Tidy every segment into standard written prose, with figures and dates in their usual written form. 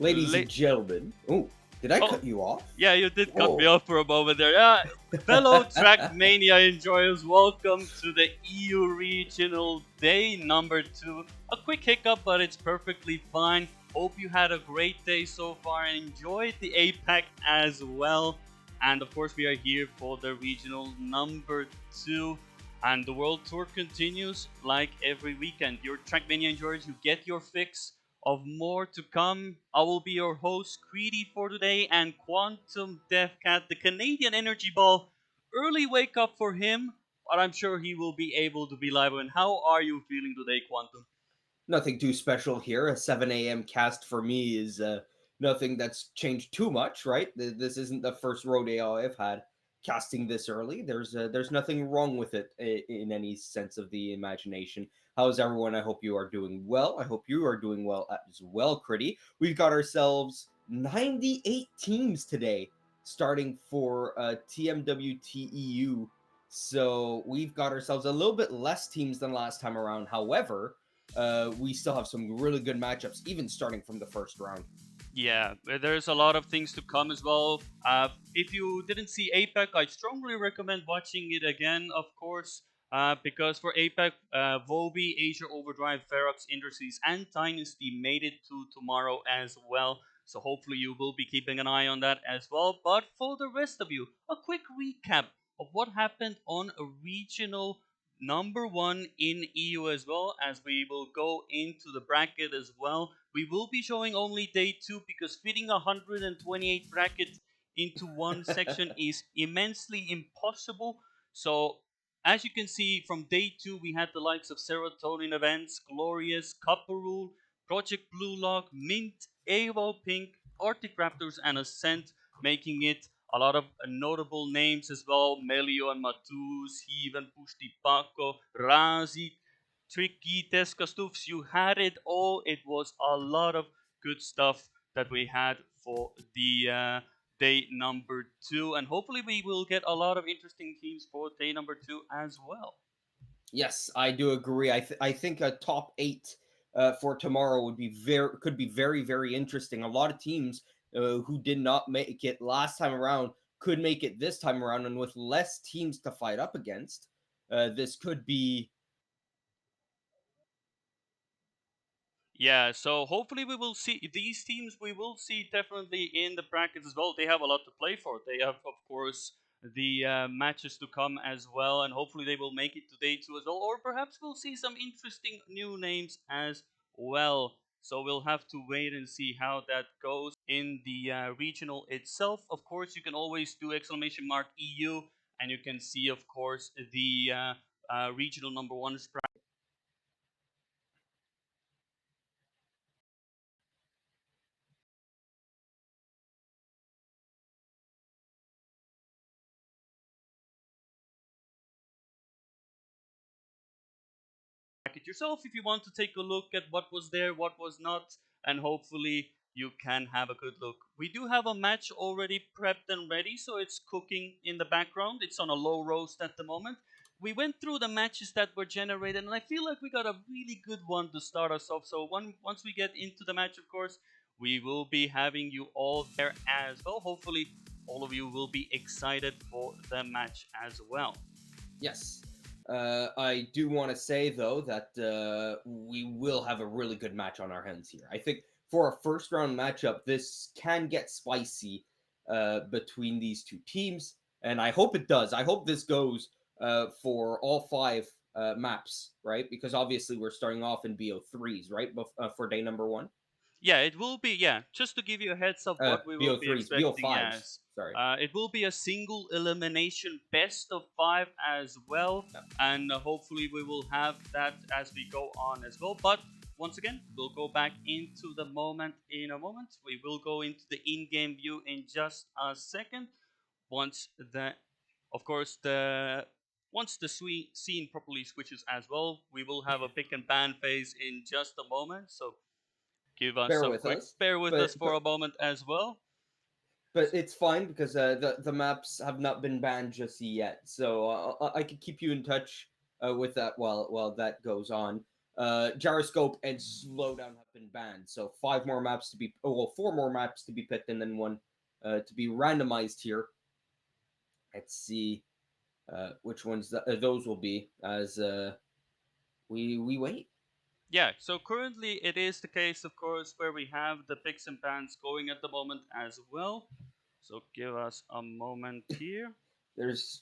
Ladies La- and gentlemen. Oh, did I oh, cut you off? yeah, you did cut me Oh, off for a moment there. Fellow Trackmania enjoyers, welcome to the EU Regional Day number 2. A quick hiccup, but it's perfectly fine. Hope you had a great day so far and enjoyed the APAC as well. And of course, we are here for the Regional number 2. And the World Tour continues like every weekend. Your Trackmania enjoyers, you get your fix of more to come. I will be your host, Creedy, for today, and Quantum Deathcat, the Canadian Energy Ball. Early wake up for him, but I'm sure he will be able to be live. And how are you feeling today, Quantum? nothing too special here. A 7 a.m. cast for me is nothing that's changed too much, right? This isn't the first rodeo I've had casting this early. There's nothing wrong with it in any sense of the imagination. How's everyone? I hope you are doing well. I hope you are doing well as well, Critty. We've got ourselves 98 teams today, starting for TMWT EU. So we've got ourselves a little bit less teams than last time around. However, we still have some really good matchups, even starting from the first round. Yeah, there's a lot of things to come as well. If you didn't see APEC, I strongly recommend watching it again, of course, because for APEC, Vobi, Asia Overdrive, Ferox, Industries, and Dynasty made it to tomorrow as well. So hopefully you will be keeping an eye on that as well. But for the rest of you, a quick recap of what happened on a regional number 1 in EU as well, as we will go into the bracket as well. We will be showing only day 2 because fitting 128 brackets into one section is immensely impossible. So as you can see from day 2, we had the likes of Serotonin Events, Glorious, Copper Rule, Project Blue Lock, Mint, AWOL Pink, Arctic Raptors, and Ascent, making it a lot of notable names as well. Melio and Matus, Heaven, Pushti Paco, Razi, Tricky, Tescastufs. You had it all. It was a lot of good stuff that we had for the day number 2. And hopefully, we will get a lot of interesting teams for day number 2 as well. Yes, I do agree. I think a top 8 for tomorrow would be could be very interesting. A lot of teams who did not make it last time around could make it this time around, and with less teams to fight up against, this could be. Yeah, so hopefully we will see these teams. We will see definitely in the brackets as well. They have a lot to play for. They have, of course, the matches to come as well, and hopefully they will make it to day 2 as well. Or perhaps we'll see some interesting new names as well. So we'll have to wait and see how that goes in the regional itself. Of course, you can always do exclamation mark EU, and you can see, of course, the regional number 1 it yourself if you want to take a look at what was there, what was not, and hopefully you can have a good look. We do have a match already prepped and ready, so it's cooking in the background. It's on a low roast at the moment. We went through the matches that were generated, and I feel like we got a really good one to start us off. So once we get into the match, of course, we will be having you all there as well. Hopefully, all of you will be excited for the match as well. Yes. I do want to say, though, that we will have a really good match on our hands here. I think for a first round matchup, this can get spicy between these two teams, and I hope it does. I hope this goes for all 5 maps, right? Because obviously we're starting off in BO3s, right? For day number 1. Yeah, it will be. Yeah, just to give you a heads up, what we will be BO3s, expecting. BO5s. Yes, Sorry. it will be a single elimination best of 5 as well, Yeah. and hopefully we will have that as we go on as well. But once again, we'll go back into the moment in a moment. We will go into the in-game view in just a second. Once the, of course, the once the scene properly switches as well, we will have a pick and ban phase in just a moment. So give us Bear some with quick us, bear with us but for a moment as well. but it's fine because the maps have not been banned just yet, so I could keep you in touch with that while that goes on. Gyroscope and Slowdown have been banned. So five more maps to be, oh, well, four more maps to be picked, and then one to be randomized here. Let's see which ones those will be as we wait. Yeah, so currently it is the case, of course, where we have the picks and bans going at the moment as well. So give us a moment here. There's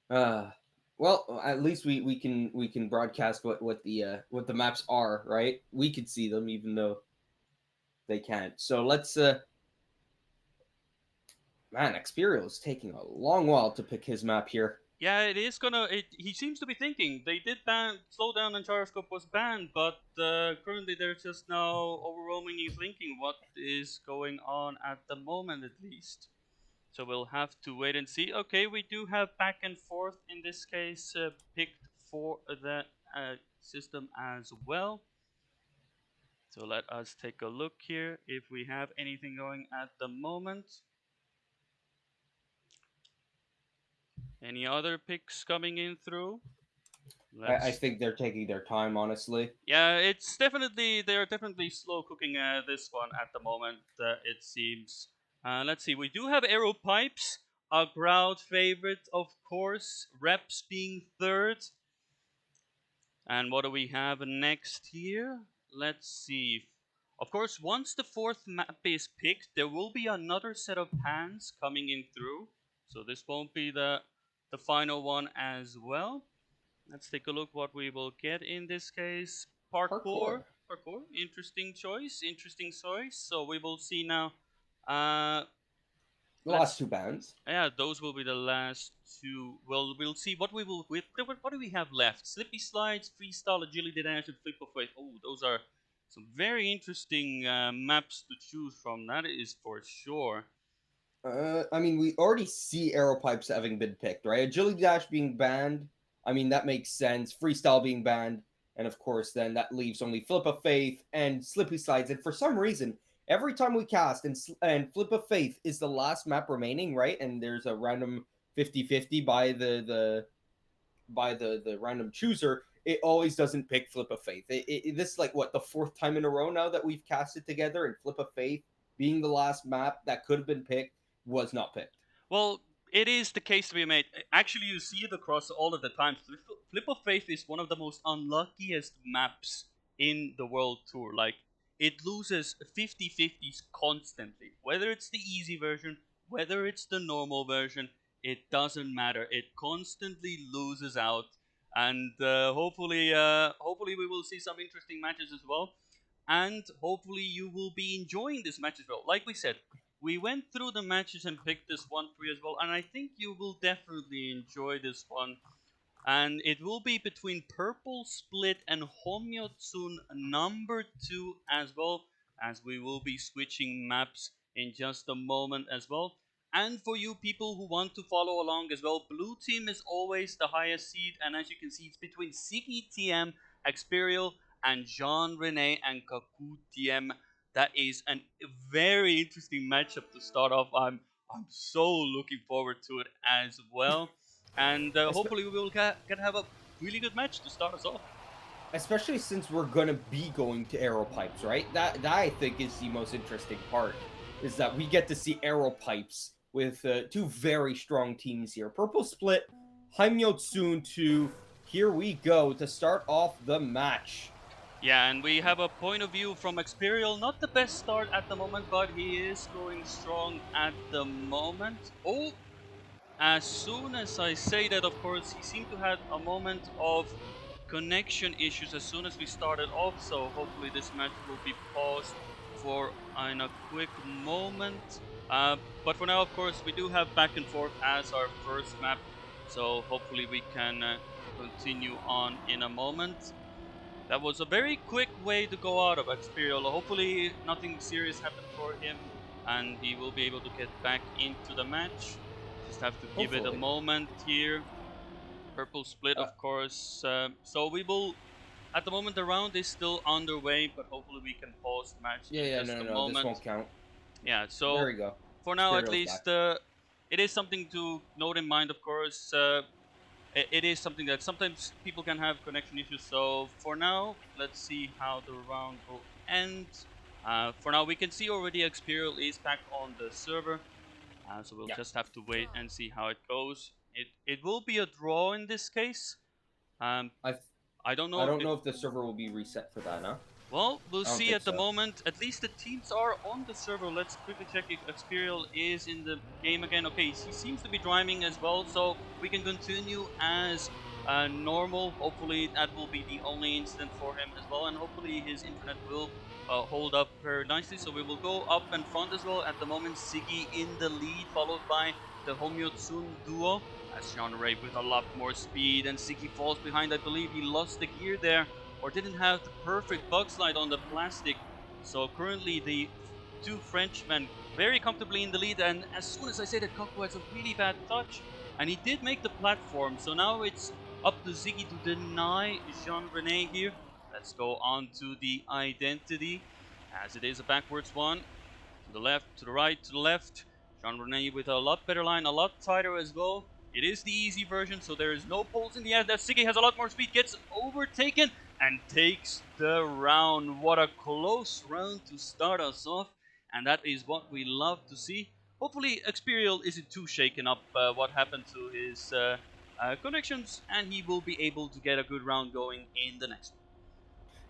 uh well, at least we can broadcast what the maps are, right? We could see them even though they can't. So let's man, Experial is taking a long while to pick his map here. Yeah, it is gonna. He seems to be thinking they did ban slowdown and gyroscope was banned, but currently they're just now overwhelmingly thinking what is going on at the moment, at least. So we'll have to wait and see. Okay, we do have back and forth in this case picked for the system as well. So let us take a look here if we have anything going at the moment. Any other picks coming in through? I Let's. think they're taking their time, honestly. Yeah, it's definitely they are definitely slow cooking this one at the moment. It seems. Let's see. We do have arrow pipes, a crowd favorite, of course. Reps being third. And what do we have next here? Let's see. Of course, once the fourth map is picked, there will be another set of pans coming in through. So this won't be the final one as well. Let's take a look what we will get in this case. Parkour. Parkour. Parkour. Interesting choice. Interesting choice. So we will see now. Uh, The last let's two bands. yeah, those will be the last two. Well, we'll see what we will with. What do we have left? Slippy slides, freestyle, agility dash, and flip of faith. Oh, those are some very interesting maps to choose from. That is for sure. I mean, we already see arrow pipes having been picked, right? Agility dash being banned. I mean, that makes sense. Freestyle being banned, and of course, then that leaves only Flip of Faith and Slippy Slides. And for some reason, every time we cast and Flip of Faith is the last map remaining, right? And there's a random 50-50 by the random chooser. It always doesn't pick Flip of Faith. This is like what the fourth time in a row now that we've casted together, and Flip of Faith being the last map that could have been picked was not picked. Well, it is the case to be made. Actually, you see it across all of the times. Flip of Faith is one of the most unluckiest maps in the World Tour. Like, it loses 50-50s constantly. Whether it's the easy version, whether it's the normal version, it doesn't matter. It constantly loses out. And hopefully we will see some interesting matches as well. And hopefully you will be enjoying this match as well. Like we said, we went through the matches and picked this one for you as well, and I think you will definitely enjoy this one. And it will be between Purple Split and Homyotsun number 2 as well, as we will be switching maps in just a moment as well. And for you people who want to follow along as well, Blue Team is always the highest seed, and as you can see, it's between Siggy TM, Experial, and Jean Rene and Kaku TM. That is a very interesting matchup to start off. I'm so looking forward to it as well, and hopefully we will get have a really good match to start us off. Especially since we're gonna be going to arrow pipes, right? That I think is the most interesting part, is that we get to see arrow pipes with two very strong teams here. Purple Split, Haimyotsun to here we go to start off the match. Yeah, and we have a point of view from Experial. Not the best start at the moment, but he is going strong at the moment. Oh, as soon as I say that, of course, he seemed to have a moment of connection issues as soon as we started off, so hopefully this match will be paused for in a quick moment. But for now, of course, we do have back and forth as our first map, so hopefully we can continue on in a moment. That was a very quick way to go out of Experial. Hopefully nothing serious happened for him and he will be able to get back into the match. Just have to give it a Hopefully. moment here. Purple split, Uh, of course. So we will, at the moment the round is still underway, but hopefully we can pause the match yeah, in yeah, just a no, this won't moment. count. Yeah, There so we go. for now at Experial's back. least, it is something to note in mind, of course. it is something that sometimes people can have connection issues. So for now, let's see how the round will end. For now, we can see already Experial is back on the server. So we'll Yeah, just have to wait and see how it goes. It will be a draw in this case. Um, I I don't I know don't if know if the server will be reset for that, huh? well, we'll I don't see think at the so. moment. At least the teams are on the server. Let's quickly check if Experial is in the game again. Okay, he seems to be driving as well, so we can continue as normal. Hopefully, that will be the only incident for him as well, and hopefully his internet will hold up very nicely. So we will go up and front as well. At the moment, Siggy in the lead, followed by the Homyotsun duo. As Sean Ray with a lot more speed, and Siggy falls behind. I believe he lost the gear there or didn't have the perfect bug slide on the plastic. So currently the two Frenchmen very comfortably in the lead, and as soon as I say that Kaku has a really bad touch, and he did make the platform, so now it's up to Ziggy to deny Jean-Rene here. Let's go on to the identity, as it is a backwards one. To the left, to the right, to the left. Jean-Rene with a lot better line, a lot tighter as well. It is the easy version, so there is no pulse in the air. That Siggy has a lot more speed, gets overtaken, and takes the round. What a close round to start us off, and that is what we love to see. Hopefully, Experial isn't too shaken up what happened to his connections, and he will be able to get a good round going in the next one.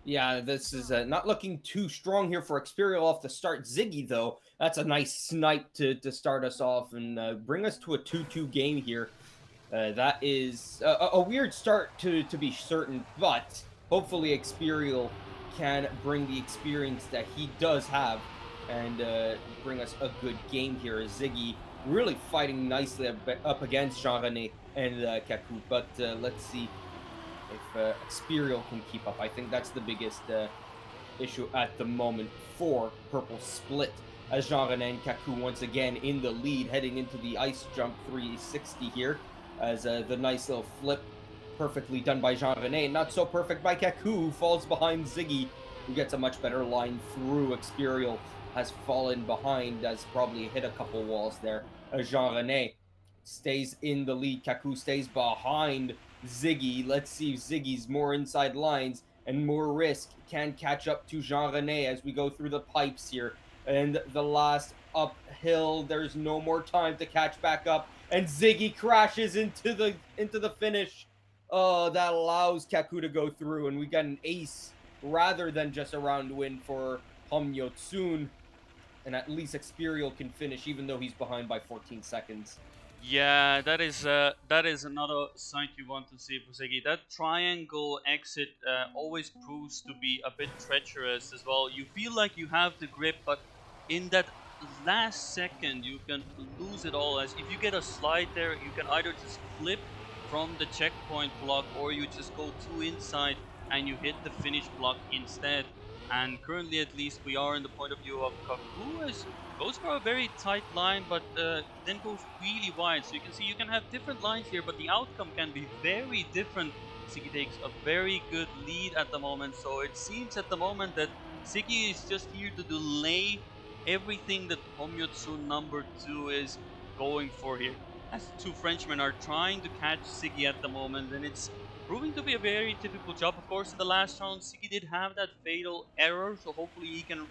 Yeah, this is not looking too strong here for Experial off the start. Ziggy, though, that's a nice snipe to start us off and bring us to a 2-2 game here. That is a weird start to be certain, but hopefully Experial can bring the experience that he does have and bring us a good game here. Ziggy really fighting nicely up against Jean Rene and Kaku, but let's see if Experial can keep up. I think that's the biggest issue at the moment for Purple Split. As Jean Rene and Kaku once again in the lead, heading into the ice jump 360 here. As the nice little flip, perfectly done by Jean Rene, not so perfect by Kaku, who falls behind Ziggy, who gets a much better line through. Experial has fallen behind, has probably hit a couple walls there. Jean Rene stays in the lead. Kaku stays behind Ziggy. Let's see if Ziggy's more inside lines and more risk can catch up to Jean Rene as we go through the pipes here. And the last uphill, there's no more time to catch back up, and Ziggy crashes into the finish. Oh, that allows Kaku to go through, and we got an ace rather than just a round win for Homyotsun. And at least Experial can finish, even though he's behind by 14 seconds. Yeah, that is another sight you want to see for Ziggy. That triangle exit always proves to be a bit treacherous as well. You feel like you have the grip, but in that last second you can lose it all. As if you get a slide there, you can either just flip from the checkpoint block or you just go too inside and you hit the finish block instead. And currently, at least, we are in the point of view of Kaku as goes for a very tight line, but then goes really wide. So you can see you can have different lines here, but the outcome can be very different. Sigi takes a very good lead at the moment, so it seems at the moment that Sigi is just here to delay everything that Homyotsu number 2 is going for here. As the two Frenchmen are trying to catch Sigi at the moment, and it's proving to be a very difficult job. Of course, in the last round, Sigi did have that fatal error, so hopefully he can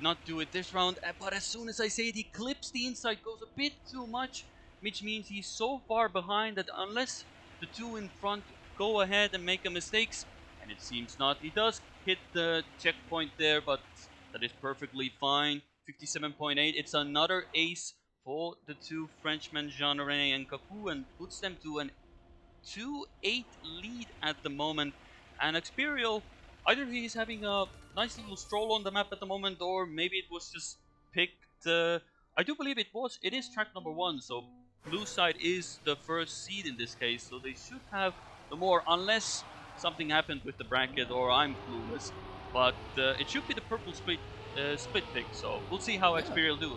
not do it this round. But as soon as I say it, he clips the inside, goes a bit too much, which means he's so far behind that unless the two in front go ahead and make a mistakes, and it seems not, he does hit the checkpoint there, but that is perfectly fine. 57.8. It's another ace for the two Frenchmen, Jean Rene and Kaku, and puts them to an 2-8 lead at the moment. And Experial, either he's having a nice little stroll on the map at the moment, or maybe it was just picked. I do believe it was. It is track number 1, so blue side is the first seed in this case, so they should have the more, unless something happened with the bracket or I'm clueless. But it should be the purple split pick, so we'll see how Yeah, Experial does.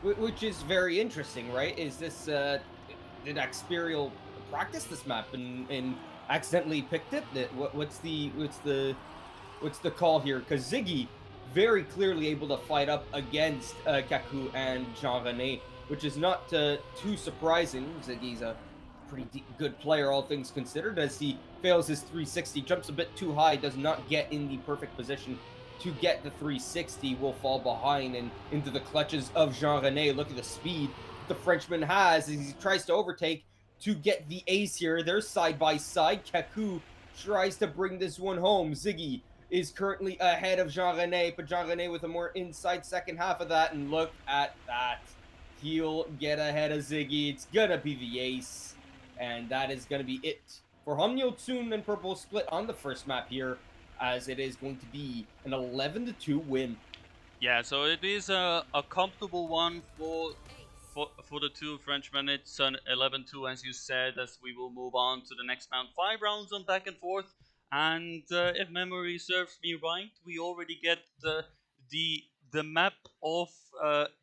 which is very interesting, right? Is this did Experial practice this map and accidentally picked it? What's the call here? Because Ziggy very clearly able to fight up against Kaku and Jean Rene, which is not too surprising. Ziggy's a pretty good player, all things considered, as he fails his 360, jumps a bit too high, does not get in the perfect position to get the 360, will fall behind and into the clutches of Jean-René. Look at the speed the Frenchman has as he tries to overtake to get the ace here. They're side by side. Kaku tries to bring this one home. Ziggy is currently ahead of Jean-René, but Jean-René with a more inside second half of that, and look at that. He'll get ahead of Ziggy. It's gonna be the ace, and that is gonna be it for Hamyotsun and Purple Split on the first map here, as it is going to be an 11-2 win. Yeah, so it is a comfortable one for the two Frenchmen. It's an 11-2, as you said, as we will move on to the next round. 5 rounds on back and forth, and if memory serves me right, we already get the the map of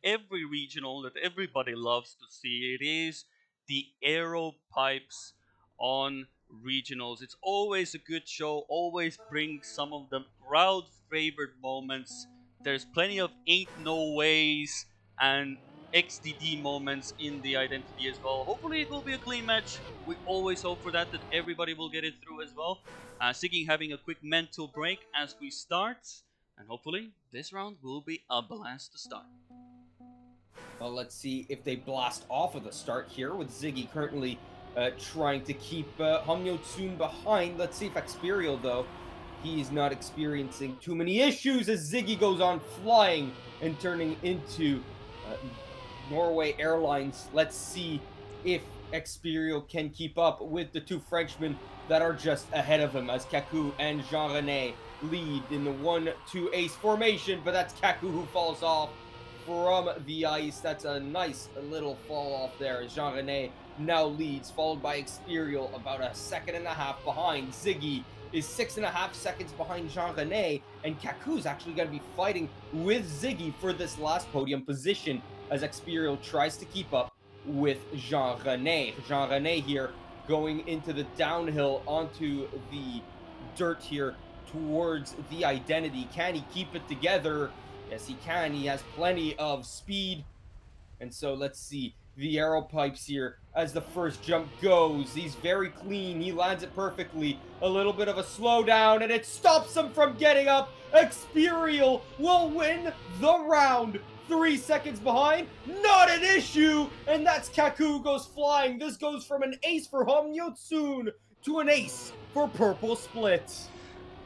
every regional that everybody loves to see. It is the aero pipes on regionals. It's always a good show. Always brings some of the crowd favorite moments. There's plenty of ain't no ways and XDD moments in the identity as well. Hopefully it will be a clean match. We always hope for that everybody will get it through as well. Siggy having a quick mental break as we start. And hopefully this round will be a blast to start. Well, let's see if they blast off of the start here with Ziggy currently trying to keep Hamyotsun behind. Let's see if Experial, though, he's not experiencing too many issues as Ziggy goes on flying and turning into Norway Airlines. Let's see if Experial can keep up with the two Frenchmen that are just ahead of him, as Kaku and Jean-René lead in the 1-2 ace formation, but that's Kaku who falls off from the ice. That's a nice little fall off there as Jean-René now leads, followed by Experial about a second and a half behind. Ziggy is 6.5 seconds behind Jean-René, and Kaku's actually going to be fighting with Ziggy for this last podium position as Experial tries to keep up with Jean-René. Jean-René here going into the downhill onto the dirt here towards the identity. Can he keep it together? Yes, he can. He has plenty of speed. And so let's see the arrow pipes here as the first jump goes. He's very clean. He lands it perfectly. A little bit of a slowdown, and it stops him from getting up. Experial will win the round. 3 seconds behind, not an issue. And that's Kaku goes flying. This goes from an ace for Hamyotsun to an ace for Purple Split.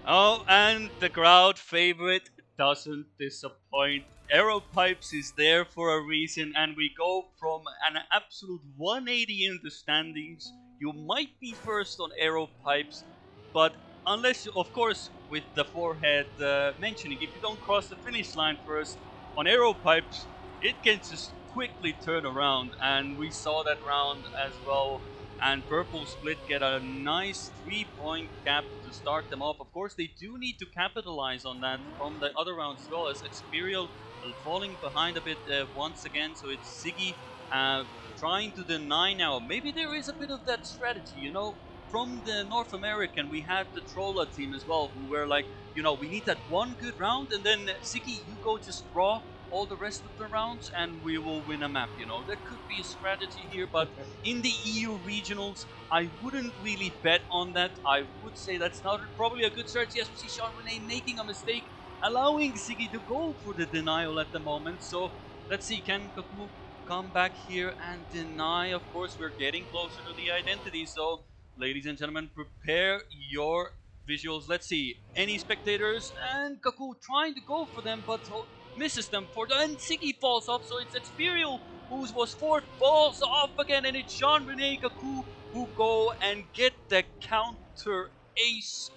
Oh, and the crowd favorite doesn't disappoint. Arrow Pipes is there for a reason, and we go from an absolute 180 in the standings. You might be first on Arrow Pipes, but unless, of course, with the forehead mentioning, if you don't cross the finish line first on Arrow Pipes, it can just quickly turn around, and we saw that round as well. And Purple Split get a nice 3-point cap to start them off. Of course, they do need to capitalize on that from the other rounds as well, as Experial falling behind a bit once again. So it's Ziggy trying to deny now. Maybe there is a bit of that strategy, you know. From the North American, we had the Trolla team as well, who were like, you know, we need that one good round, and then Ziggy, you go just draw all the rest of the rounds and we will win a map, you know. There could be a strategy here, but in the EU regionals, I wouldn't really bet on that. I would say that's not probably a good strategy. Yes, we see Jean-René making a mistake, allowing Ziggy to go for the denial at the moment. So let's see, can Kaku come back here and deny? Of course, we're getting closer to the identity. So ladies and gentlemen, prepare your visuals. Let's see, any spectators, and Kaku trying to go for them, but misses them for the, and Ziggy falls off. So it's Experial who was fourth, falls off again, and it's Jean-René Kaku who go and get the counter ace.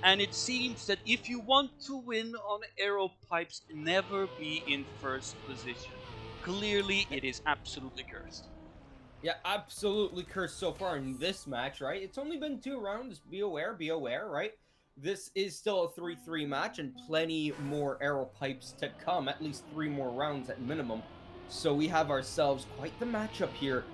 And it seems that if you want to win on arrow pipes, never be in first position. Clearly, it is absolutely cursed. Yeah, absolutely cursed so far in this match, right? It's only been 2 rounds. Be aware, right? This is still a 3-3 match and plenty more arrow pipes to come, at least 3 more rounds at minimum. So we have ourselves quite the matchup here.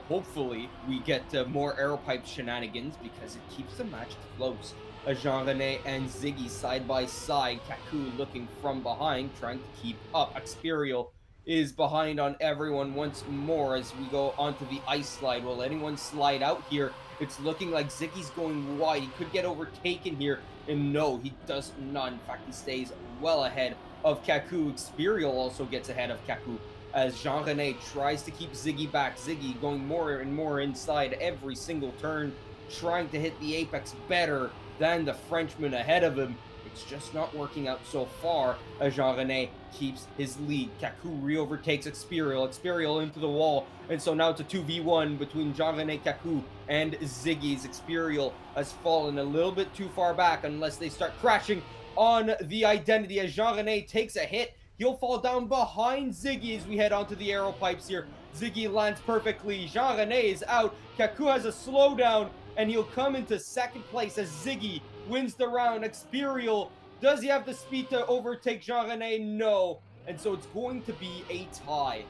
Hopefully we get more arrow pipe shenanigans because it keeps the match close. Jean-René and Ziggy side by side. Kaku looking from behind, trying to keep up. Experial is behind on everyone once more as we go onto the ice slide. Will anyone slide out here? It's looking like Ziggy's going wide. He could get overtaken here. And no, he does not. In fact, he stays well ahead of Kaku. Experial also gets ahead of Kaku as Jean-René tries to keep Ziggy back. Ziggy going more and more inside every single turn, trying to hit the apex better than the Frenchman ahead of him. It's just not working out so far as Jean-René keeps his lead. Kaku re-overtakes Experial. Experial into the wall. And so now it's a 2v1 between Jean-René Kaku and Ziggy's. Experial has fallen a little bit too far back unless they start crashing on the identity as Jean-René takes a hit. He'll fall down behind Ziggy as we head onto the arrow pipes here. Ziggy lands perfectly. Jean-René is out. Kaku has a slowdown, and he'll come into second place as Ziggy wins the round. Experial, does he have the speed to overtake Jean-René? No. And so it's going to be a tie.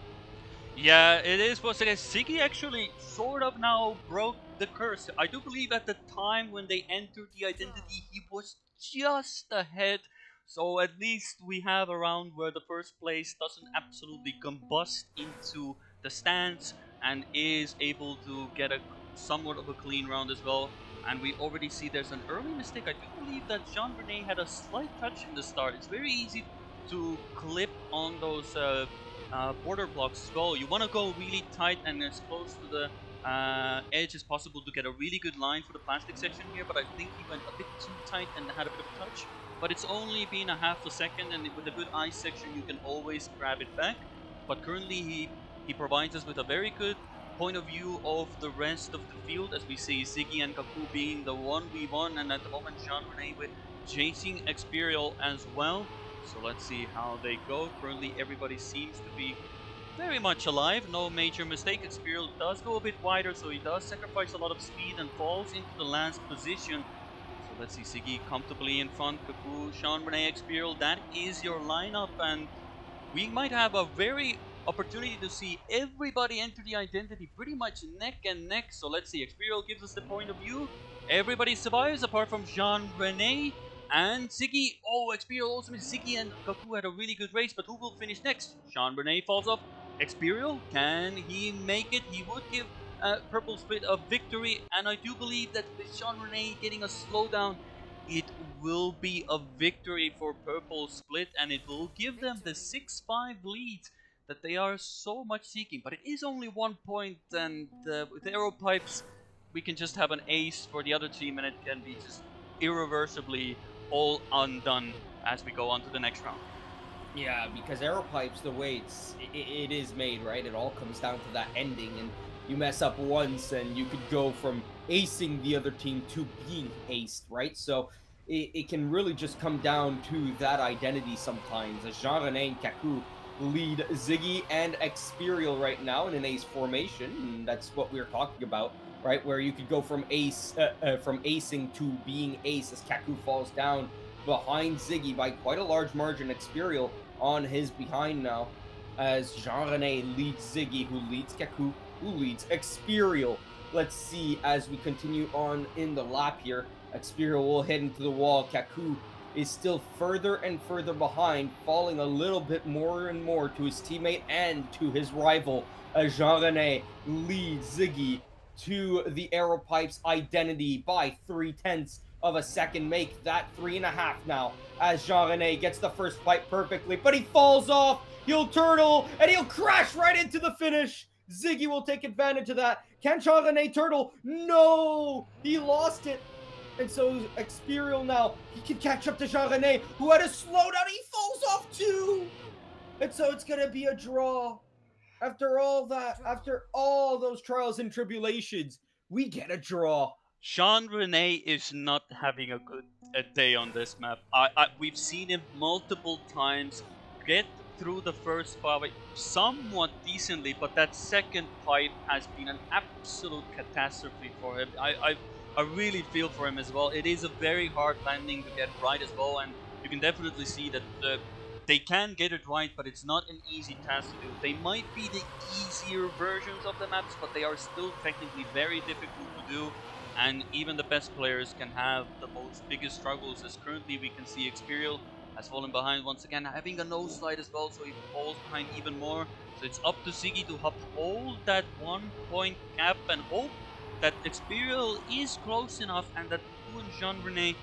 Yeah, it is once again. Siggy actually sort of now broke the curse. I do believe at the time when they entered the identity, he was just ahead. So at least we have a round where the first place doesn't absolutely combust into the stands and is able to get a somewhat of a clean round as well. And we already see there's an early mistake. I do believe that Jean Rene had a slight touch in the start. It's very easy to clip on those border blocks as well. You want to go really tight and as close to the edge as possible to get a really good line for the plastic section here, but I think he went a bit too tight and had a bit of a touch. But it's only been a half a second, and with a good ice section you can always grab it back. But currently he provides us with a very good point of view of the rest of the field, as we see Ziggy and Kaku being the 1v1, and at the moment Jean Rene with chasing Experial as well. So let's see how they go. Currently everybody seems to be very much alive, no major mistake. Experial does go a bit wider, so he does sacrifice a lot of speed and falls into the last position. So let's see, Ziggy comfortably in front, Kaku, Jean Rene, Experial, that is your lineup, and we might have a very opportunity to see everybody enter the identity pretty much neck and neck. So let's see, Experial gives us the point of view. Everybody survives apart from Jean Rene and Ziggy. Oh, Experial also missed. Ziggy and Kaku had a really good race, but who will finish next? Jean Rene falls off. Experial, can he make it? He would give Purple Split a victory, and I do believe that with Jean Rene getting a slowdown, it will be a victory for Purple Split, and it will give them the 6-5 lead that they are so much seeking. But it is only 1 point, and with arrow pipes, we can just have an ace for the other team, and it can be just irreversibly all undone as we go on to the next round. Yeah, because arrow pipes, the way it is made, right? It all comes down to that ending, and you mess up once, and you could go from acing the other team to being aced, right? So it can really just come down to that identity sometimes. As Jean Rene and Kaku lead Ziggy and Experial right now in an ace formation, and that's what we were talking about, right? Where you could go from from acing to being ace as Kaku falls down behind Ziggy by quite a large margin. Experial on his behind now as Jean-René leads Ziggy, who leads Kaku, who leads Experial. Let's see as we continue on in the lap here. Experial will head into the wall. Kaku is still further and further behind, falling a little bit more and more to his teammate and to his rival as Jean-René leads Ziggy to the arrow pipes identity by 3/10 of a second. Make that 3.5 now as Jean-René gets the first pipe perfectly, but he falls off. He'll turtle and he'll crash right into the finish. Ziggy will take advantage of that. Can Jean-René turtle? No, he lost it. And so Experial now, he can catch up to Jean-René, who had a slowdown. He falls off too. And so it's going to be a draw. After all that, after all those trials and tribulations, we get a draw. Jean Rene is not having a good day on this map. We've seen him multiple times get through the first fight somewhat decently, but that second fight has been an absolute catastrophe for him. I really feel for him as well. It is a very hard landing to get right as well, and you can definitely see that they can get it right, but it's not an easy task to do. They might be the easier versions of the maps, but they are still technically very difficult to do. And even the best players can have the most biggest struggles, as currently we can see Experial has fallen behind once again, having a nose slide as well, so he falls behind even more. So it's up to Ziggy to uphold that 1 point gap and hope that Experial is close enough and that Kaku and Jean Rene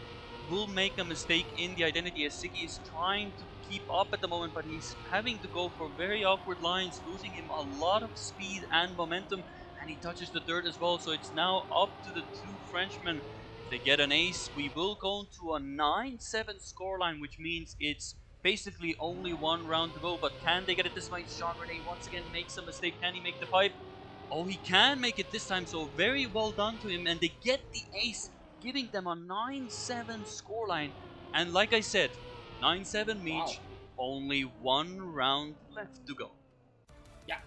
will make a mistake in the identity, as Ziggy is trying to keep up at the moment, but he's having to go for very awkward lines, losing him a lot of speed and momentum, and he touches the dirt as well. So it's now up to the two Frenchmen. If they get an ace, we will go to a 9-7 scoreline, which means it's basically only one round to go. But can they get it this time? Jean Rene once again makes a mistake. Can he make the pipe? Oh, he can make it this time, so very well done to him. And they get the ace, giving them a 9-7 scoreline. And like I said, 9-7 Wow. Meech, only one round left to go. Yeah.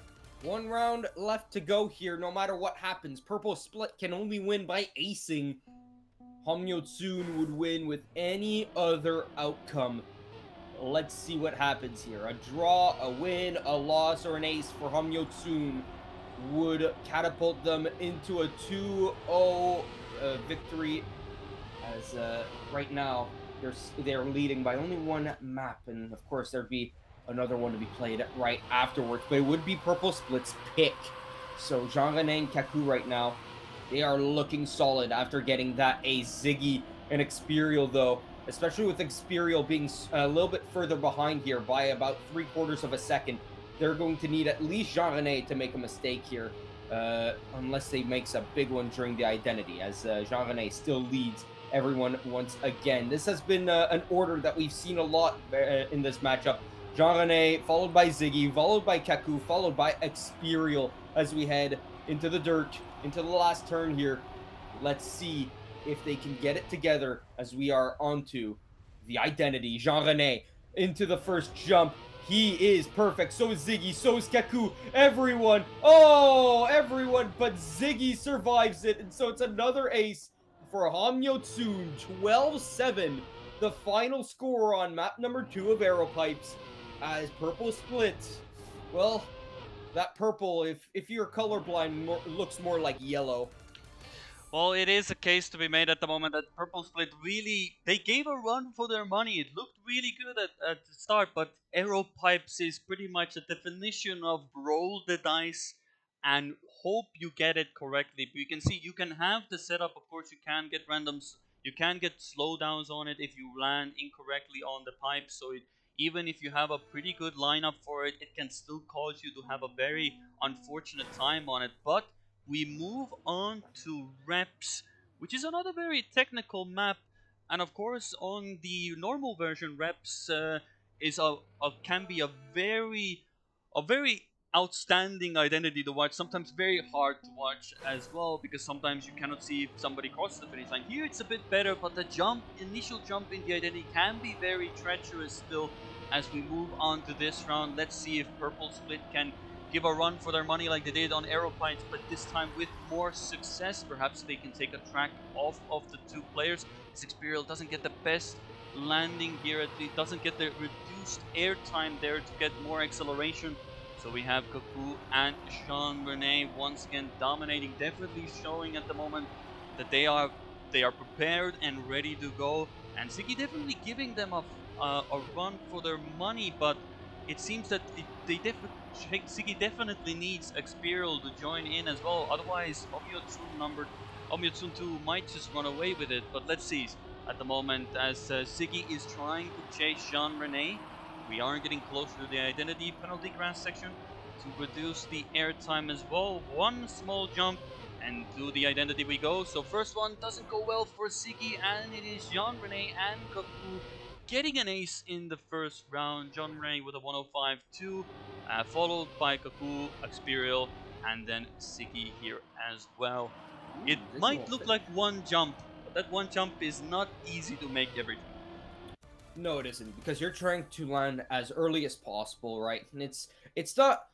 One round left to go here, no matter what happens. Purple Split can only win by acing. Hamyotsun would win with any other outcome. Let's see what happens here. A draw, a win, a loss, or an ace for Hamyotsun would catapult them into a 2-0 victory, as right now they're leading by only one map, and of course there'd be another one to be played right afterwards, but it would be Purple Split's pick. So Jean Rene and Kaku right now, they are looking solid after getting that ace. Ziggy and Experial, though, especially with Experial being a little bit further behind here by about 3/4 of a second, they're going to need at least Jean Rene to make a mistake here, unless they makes a big one during the identity, as Jean Rene still leads everyone once again. This has been an order that we've seen a lot in this matchup. Jean Rene, followed by Ziggy, followed by Kaku, followed by Experial as we head into the dirt, into the last turn here. Let's see if they can get it together as we are onto the identity. Jean Rene into the first jump. He is perfect. So is Ziggy. So is Kaku. Everyone. Oh, everyone. But Ziggy survives it. And so it's another ace for Hamyotsun. 12-7. The final score on map number 2 of Arrow Pipes. As Purple Split. Well, that purple, if you're colorblind, looks more like yellow. Well, it is a case to be made at the moment that Purple Split really, they gave a run for their money. It looked really good at the start, but Arrow Pipes is pretty much a definition of roll the dice and hope you get it correctly. But you can see you can have the setup, of course, you can get randoms, you can get slowdowns on it if you land incorrectly on the pipe. So even if you have a pretty good lineup for it, it can still cause you to have a very unfortunate time on it. But we move on to reps, which is another very technical map. And of course, on the normal version, reps is can be a very outstanding identity to watch. Sometimes very hard to watch as well, because sometimes you cannot see if somebody crosses the finish line. Here it's a bit better, but the initial jump in the identity can be very treacherous still. As we move on to this round, let's see if Purple Split can give a run for their money like they did on Aeropines, but this time with more success. Perhaps they can take a track off of the two players. As Experial doesn't get the best landing here, it doesn't get the reduced airtime there to get more acceleration. So we have Kaku and Jean Rene once again dominating, definitely showing at the moment that they are prepared and ready to go. And Ziggy definitely giving them a run for their money, but it seems that Ziggy definitely needs Experial to join in as well. Otherwise, Omyotsun 2 might just run away with it. But let's see. At the moment, as Ziggy is trying to chase Jean Rene, we are getting closer to the identity penalty grass section to reduce the airtime as well. One small jump and to the identity we go. So first one doesn't go well for Ziggy, and it is Jean Rene and Kaku getting an ace in the first round. Jean Rene with a 105-2, followed by Kaku, Experial, and then Ziggy here as well. It might look like one jump, but that one jump is not easy to make every time. No, it isn't, because you're trying to land as early as possible, right? And it's not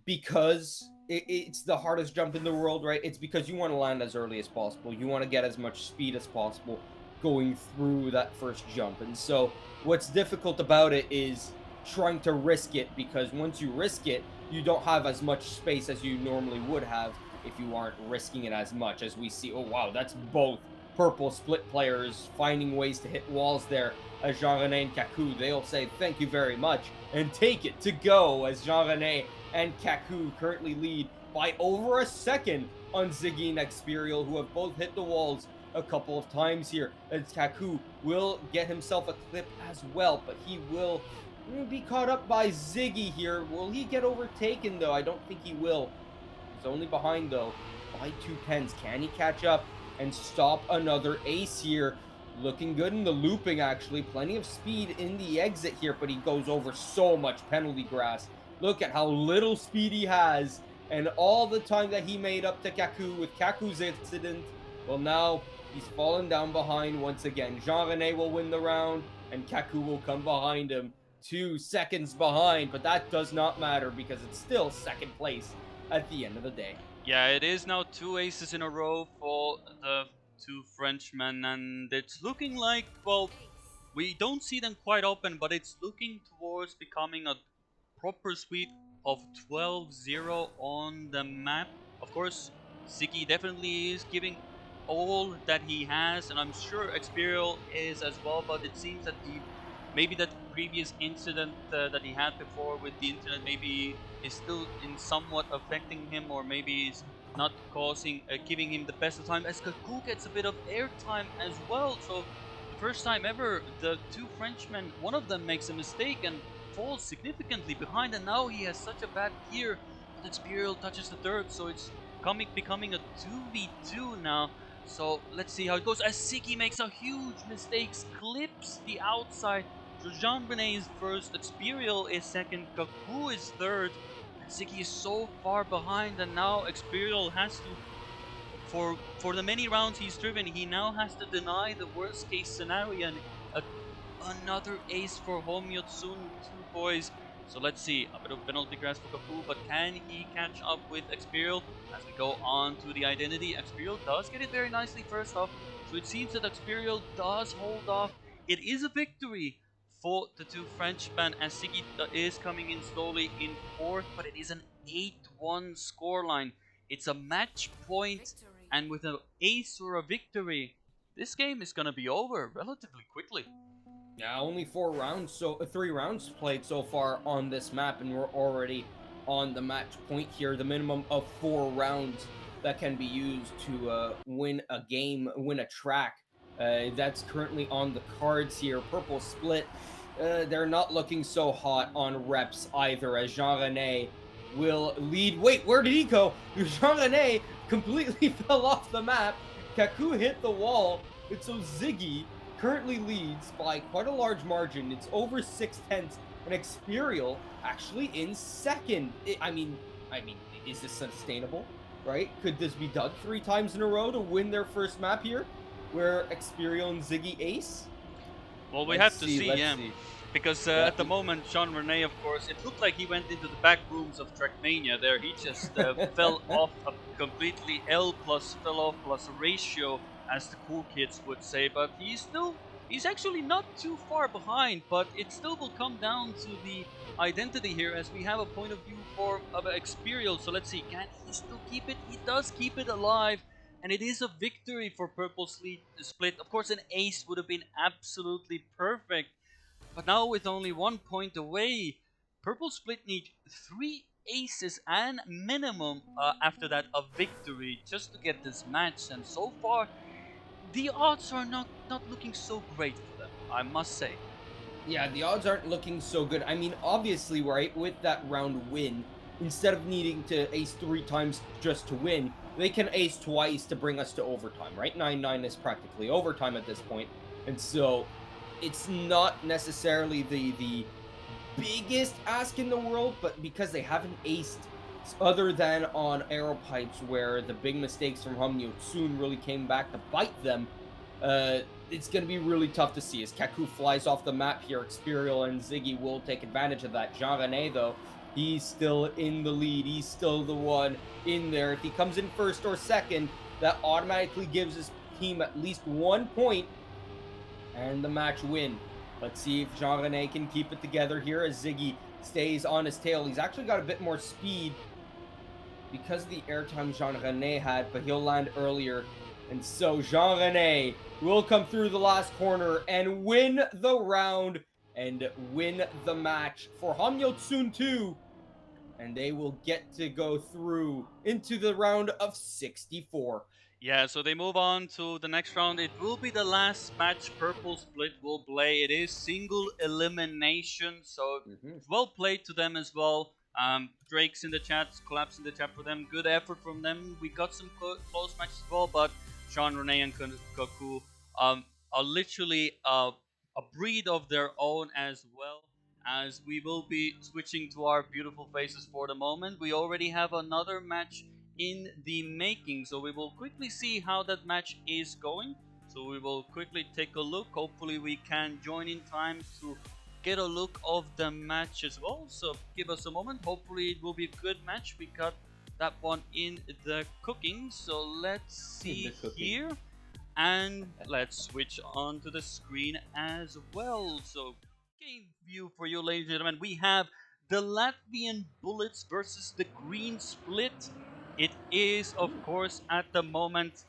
because it's the hardest jump in the world, right? It's because you want to land as early as possible. You want to get as much speed as possible going through that first jump. And so what's difficult about it is trying to risk it, because once you risk it, you don't have as much space as you normally would have if you aren't risking it as much. As we see, oh wow, that's both purple split players finding ways to hit walls there as Jean-René and Kaku, they'll say thank you very much and take it to go as Jean-René and Kaku currently lead by over a second on Ziggy and Experial, who have both hit the walls a couple of times here. As Kaku will get himself a clip as well, but he will be caught up by Ziggy here. Will he get overtaken though? I don't think he will. He's only behind though by 2/10. Can he catch up and stop another ace here? Looking good in the looping, actually. Plenty of speed in the exit here, but he goes over so much penalty grass. Look at how little speed he has, and all the time that he made up to Kaku with Kaku's incident. Well, now he's fallen down behind once again. Jean-René will win the round, and Kaku will come behind him. 2 seconds behind, but that does not matter because it's still second place at the end of the day. Yeah, it is now 2 aces in a row for the 2 Frenchmen, and it's looking like, well, we don't see them quite often, but it's looking towards becoming a proper sweep of 12-0 on the map. Of course, Ziggy definitely is giving all that he has, and I'm sure Experial is as well, but it seems that maybe that previous incident that he had before with the internet maybe is still in somewhat affecting him, or maybe is not causing giving him the best of time, as Kaku gets a bit of airtime as well. So the first time ever, the 2 Frenchmen, one of them makes a mistake and falls significantly behind, and now he has such a bad gear. But Experial touches the third, so it's becoming a 2v2 now. So let's see how it goes as Ziggy makes a huge mistake, clips the outside. So Jean-René is first, Experial is second, Kaku is third, and Ziggy is so far behind, and now Experial has to, for the many rounds he's driven, he now has to deny the worst case scenario, and another ace for Homyo soon, 2 boys. So let's see, a bit of penalty grass for Kaku, but can he catch up with Experial as we go on to the identity? Experial does get it very nicely first off, so it seems that Experial does hold off. It is a victory for the 2 Frenchmen as Ziggy is coming in slowly in fourth, but it is an 8-1 scoreline. It's a match point, and with an ace or a victory, this game is gonna be over relatively quickly. Yeah, only 4 rounds, so 3 rounds played so far on this map, and we're already on the match point here. The minimum of 4 rounds that can be used to win a game, win a track. That's currently on the cards here. Purple split. They're not looking so hot on reps either, as Jean-René will lead. Wait, where did he go? Jean-René completely fell off the map. Kaku hit the wall. It's so Ziggy currently leads by quite a large margin. It's over 6/10, and Experial actually in second. I mean, is this sustainable? Right? Could this be done 3 times in a row to win their first map here, where Experial and Ziggy ace? Well, we have to see, yeah. See. Because at the moment, Jean-René, of course, it looked like he went into the back rooms of Trackmania there. He just fell off a completely L plus, fell off plus ratio, as the cool kids would say. But he's actually not too far behind, but it still will come down to the identity here, as we have a point of view for Experial. So let's see, can he still keep it? He does keep it alive. And it is a victory for Purple Split. Of course, an ace would have been absolutely perfect. But now with only 1 point away, Purple Split need 3 aces and minimum after that a victory just to get this match. And so far, the odds are not looking so great for them, I must say. Yeah, the odds aren't looking so good. I mean, obviously, right, with that round win, instead of needing to ace 3 times just to win, they can ace twice to bring us to overtime, right? 9-9 is practically overtime at this point. And so it's not necessarily the biggest ask in the world, but because they haven't aced other than on arrow pipes, where the big mistakes from Humnyu soon really came back to bite them, it's going to be really tough to see as Kaku flies off the map here. Experial and Ziggy will take advantage of that. Jean-René, though, he's still in the lead. He's still the one in there. If he comes in first or second, that automatically gives his team at least 1 point and the match win. Let's see if Jean-René can keep it together here as Ziggy stays on his tail. He's actually got a bit more speed because of the airtime Jean-René had, but he'll land earlier And so Jean Rene will come through the last corner and win the round and win the match for Hamyotsun 2. And they will get to go through into the round of 64. Yeah, so they move on to the next round. It will be the last match Purple Split will play. It is single elimination, so Mhm. well played to them as well. Drake's in the chat, claps in the chat for them. Good effort from them. We got some close matches as well, but Sean, Renee, and Kaku are literally a breed of their own as well. As we will be switching to our beautiful faces for the moment, we already have another match in the making. So we will quickly see how that match is going. So we will quickly take a look. Hopefully we can join in time to get a look of the match as well. So give us a moment. Hopefully it will be a good match. We got that one in the cooking. So let's see here. And let's switch on to the screen as well. So game view for you, ladies and gentlemen. We have the Latvian Bullets versus the Green Split. It is, of course, at the moment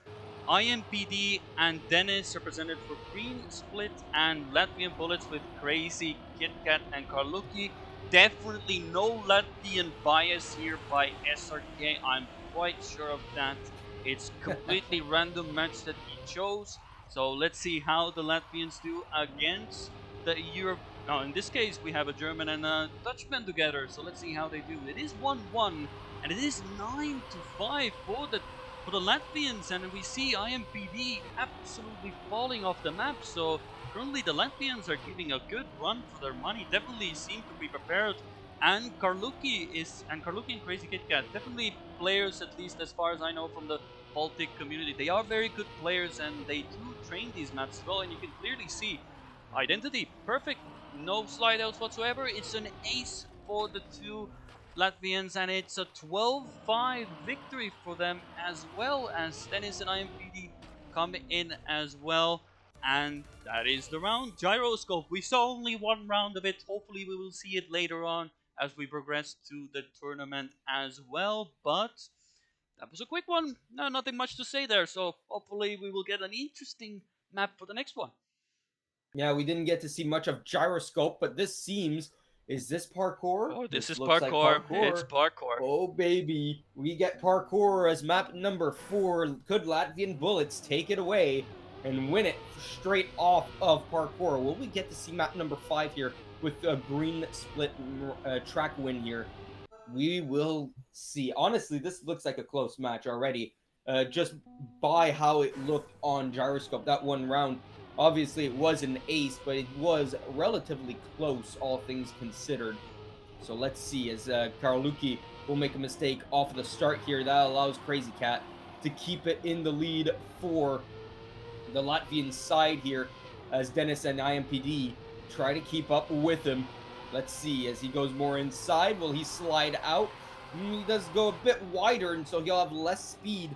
IMPD and Dennis represented for Green Split, and Latvian Bullets with Crazy, KitKat, and Karluki. Definitely no Latvian bias here by SRK. I'm quite sure of that. It's completely random match that he chose. So let's see how the Latvians do against the Europe. Now, in this case, we have a German and a Dutchman together. So let's see how they do. It is 1-1, and it is 9-5 for the Latvians, and we see IMPD absolutely falling off the map. So currently, the Latvians are giving a good run for their money. Definitely seem to be prepared. And Karluki and Crazy Kit Kat, definitely players, at least as far as I know from the Baltic community. They are very good players and they do train these maps as well. And you can clearly see identity perfect, no slide outs whatsoever. It's an ace for the two Latvians, and it's a 12-5 victory for them, as well as Dennis and IMPD come in as well. And that is the round. Gyroscope, we saw only one round of it. Hopefully we will see it later on as we progress to the tournament as well. But that was a quick one. No, nothing much to say there. So hopefully we will get an interesting map for the next one. Yeah, we didn't get to see much of gyroscope, but this seems, is this parkour? Oh, this is looks like parkour. It's parkour. parkour. Oh baby, we get parkour as map number 4. Could Latvian Bullets take it away and win it straight off of parkour? Will we get to see map number 5 here with a green split track win here? We will see. Honestly, this looks like a close match already. Just by how it looked on gyroscope that one round. Obviously, it was an ace, but it was relatively close, all things considered. So let's see as Karluki will make a mistake off of the start here. That allows Crazy Cat to keep it in the lead for the Latvian side here as Dennis and IMPD try to keep up with him. Let's see as he goes more inside. Will he slide out? He does go a bit wider, and so he'll have less speed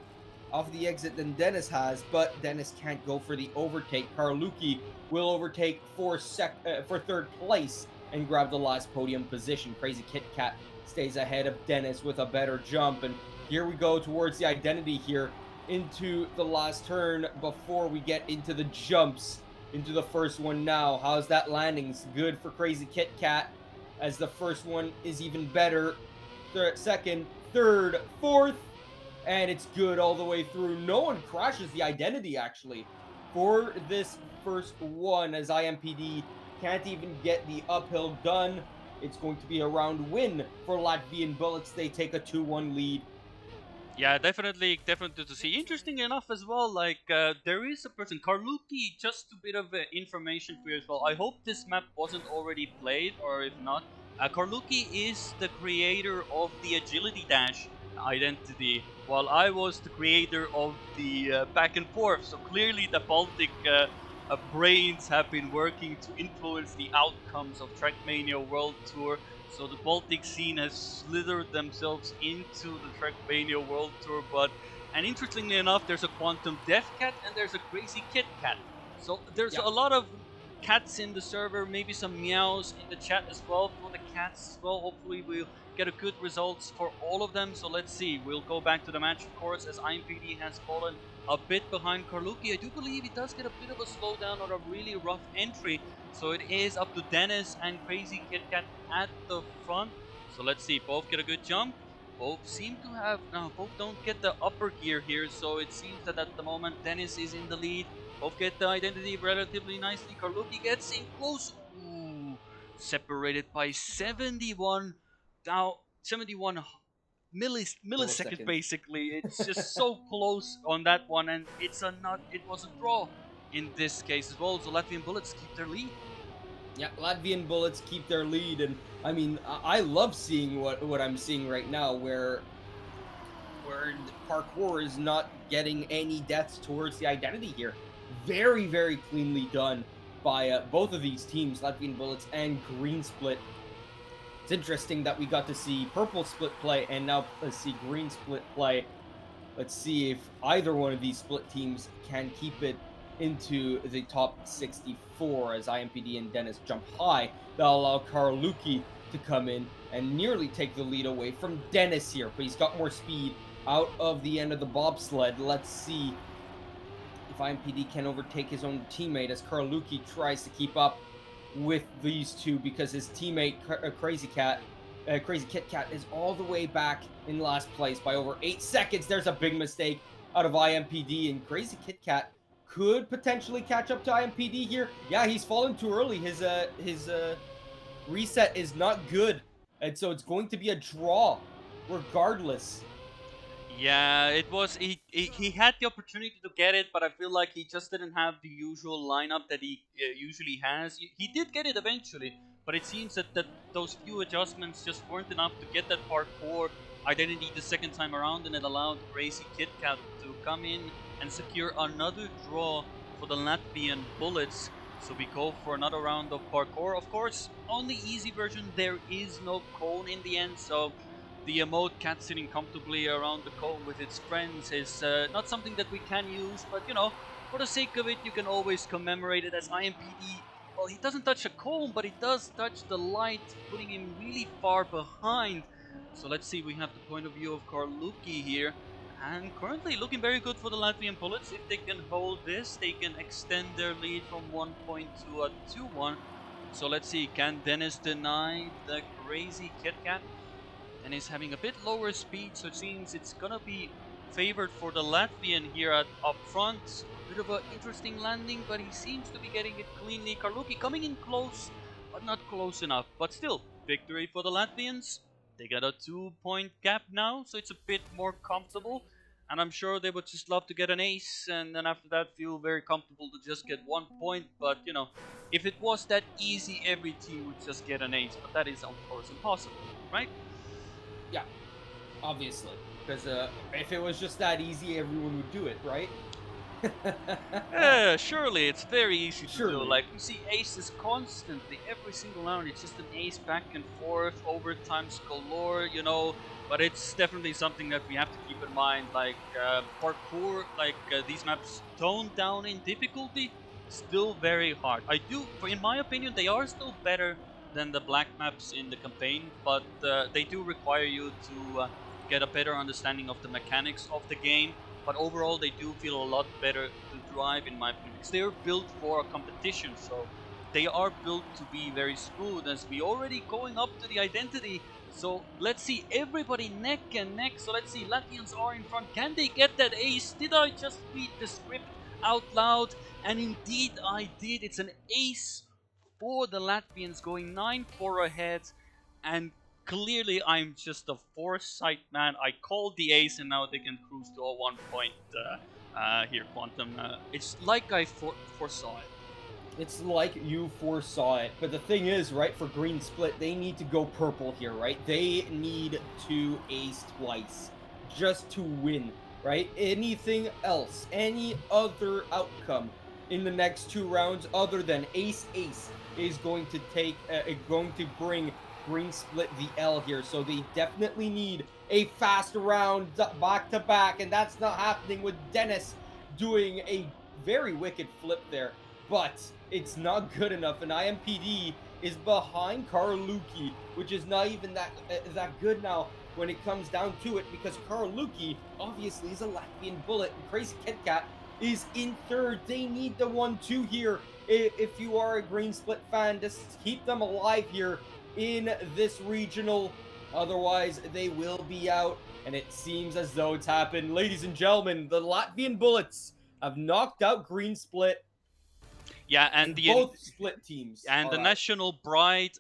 off the exit than Dennis has, but Dennis can't go for the overtake. Karluki will overtake for third place and grab the last podium position. Crazy Kit Kat stays ahead of Dennis with a better jump, and here we go towards the identity here into the last turn before we get into the jumps into the first one now. How's that landing? It's good for Crazy Kit Kat as the first one is even better. Second, third, fourth, and it's good all the way through. No one crashes the identity actually for this first one as IMPD can't even get the uphill done. It's going to be a round win for Latvian Bullets. They take a 2-1 lead. Yeah, definitely to see. Interesting enough as well, like there is a person, Karluki, just a bit of information for you as well. I hope this map wasn't already played, or if not, Karluki is the creator of the agility dash identity, while I was the creator of the back and forth. So clearly the Baltic brains have been working to influence the outcomes of Trackmania World Tour. So the Baltic scene has slithered themselves into the Trackmania World Tour, and interestingly enough, there's a Quantum Death Cat and there's a Crazy Kit Cat. So there's a lot of cats in the server, maybe some meows in the chat as well for the cats as well. Hopefully we'll get a good results for all of them. So let's see. We'll go back to the match, of course, as IMPD has fallen a bit behind Carlucci. I do believe he does get a bit of a slowdown or a really rough entry. So it is up to Dennis and Crazy Kit Kat at the front. So let's see. Both get a good jump. Both seem to have... No, both don't get the upper gear here. So it seems that at the moment Dennis is in the lead. Both get the identity relatively nicely. Carlucci gets in close. Ooh, separated by 71. Now, 71 millisecond Milliseconds. basically. It's just so close on that one, and it was a draw in this case as well. So Latvian Bullets keep their lead. Yeah, Latvian Bullets keep their lead, and I mean, I love seeing what I'm seeing right now, where parkour is not getting any deaths towards the identity here. Very, very cleanly done by both of these teams, Latvian Bullets and Green Split. It's interesting that we got to see Purple Split play and now see Green Split play. Let's see if either one of these split teams can keep it into the top 64 as IMPD and Dennis jump high. That'll allow Carlucci to come in and nearly take the lead away from Dennis here, but he's got more speed out of the end of the bobsled. Let's see if IMPD can overtake his own teammate as Carlucci tries to keep up with these two because his teammate Crazy Kit Kat is all the way back in last place by over 8 seconds. There's a big mistake out of IMPD, and Crazy Kit Kat could potentially catch up to IMPD here. Yeah, he's fallen too early. His reset is not good, and so it's going to be a draw regardless. Yeah, it was. He had the opportunity to get it, but I feel like he just didn't have the usual lineup that he usually has. He did get it eventually, but it seems that those few adjustments just weren't enough to get that parkour identity the second time around, and it allowed Crazy Kit Kat to come in and secure another draw for the Latvian Bullets. So we go for another round of parkour. Of course, on the easy version, there is no cone in the end, so the emote cat sitting comfortably around the cone with its friends is not something that we can use, but you know, for the sake of it, you can always commemorate it as IMPD. Well, he doesn't touch a cone, but he does touch the light, putting him really far behind. So let's see, we have the point of view of Carlucci here. And currently looking very good for the Latvian Bullets. If they can hold this, they can extend their lead from 1 point to a 2-1. So let's see, can Dennis deny the Crazy Kit Kat? And is having a bit lower speed, so it seems it's gonna be favored for the Latvian here up front. Bit of an interesting landing, but he seems to be getting it cleanly. Carlucci coming in close, but not close enough. But still, victory for the Latvians. They got a 2-point gap now, so it's a bit more comfortable. And I'm sure they would just love to get an ace, and then after that feel very comfortable to just get 1 point. But you know, if it was that easy, every team would just get an ace. But that is of course impossible, right? Yeah, obviously, because if it was just that easy, everyone would do it, right? Yeah, surely it's very easy to do. Surely. Like we see aces constantly, every single round. It's just an ace back and forth, overtimes galore, you know. But it's definitely something that we have to keep in mind. Like parkour, like these maps toned down in difficulty, still very hard. In my opinion, they are still better than the black maps in the campaign, but they do require you to get a better understanding of the mechanics of the game. But overall, they do feel a lot better to drive, in my opinion, because they're built for a competition. So they are built to be very smooth, as we already going up to the identity. So let's see, everybody neck and neck. So let's see, Latvians are in front. Can they get that ace? Did I just read the script out loud? And indeed, I did. It's an ace for the Latvians, going 9-4 ahead. And clearly, I'm just a foresight man. I called the ace, and now they can cruise to a 1 point here, Quantum. It's like I foresaw it. It's like you foresaw it. But the thing is, right, for Green Split, they need to go purple here, right? They need to ace twice just to win, right? Anything else, any other outcome in the next 2 rounds other than ace is going to bring Green Split the L here. So they definitely need a fast round back to back, and that's not happening with Dennis doing a very wicked flip there. But it's not good enough, and IMPD is behind Karluki, which is not even that good now when it comes down to it, because Karluki obviously is a Latvian bullet, and Crazy Kit Kat is in third. They need the 1-2 here. If you are a Green Split fan, just keep them alive here in this regional. Otherwise, they will be out, and it seems as though it's happened. Ladies and gentlemen, the Latvian Bullets have knocked out Green Split. Yeah, Both split teams and the are out. national pride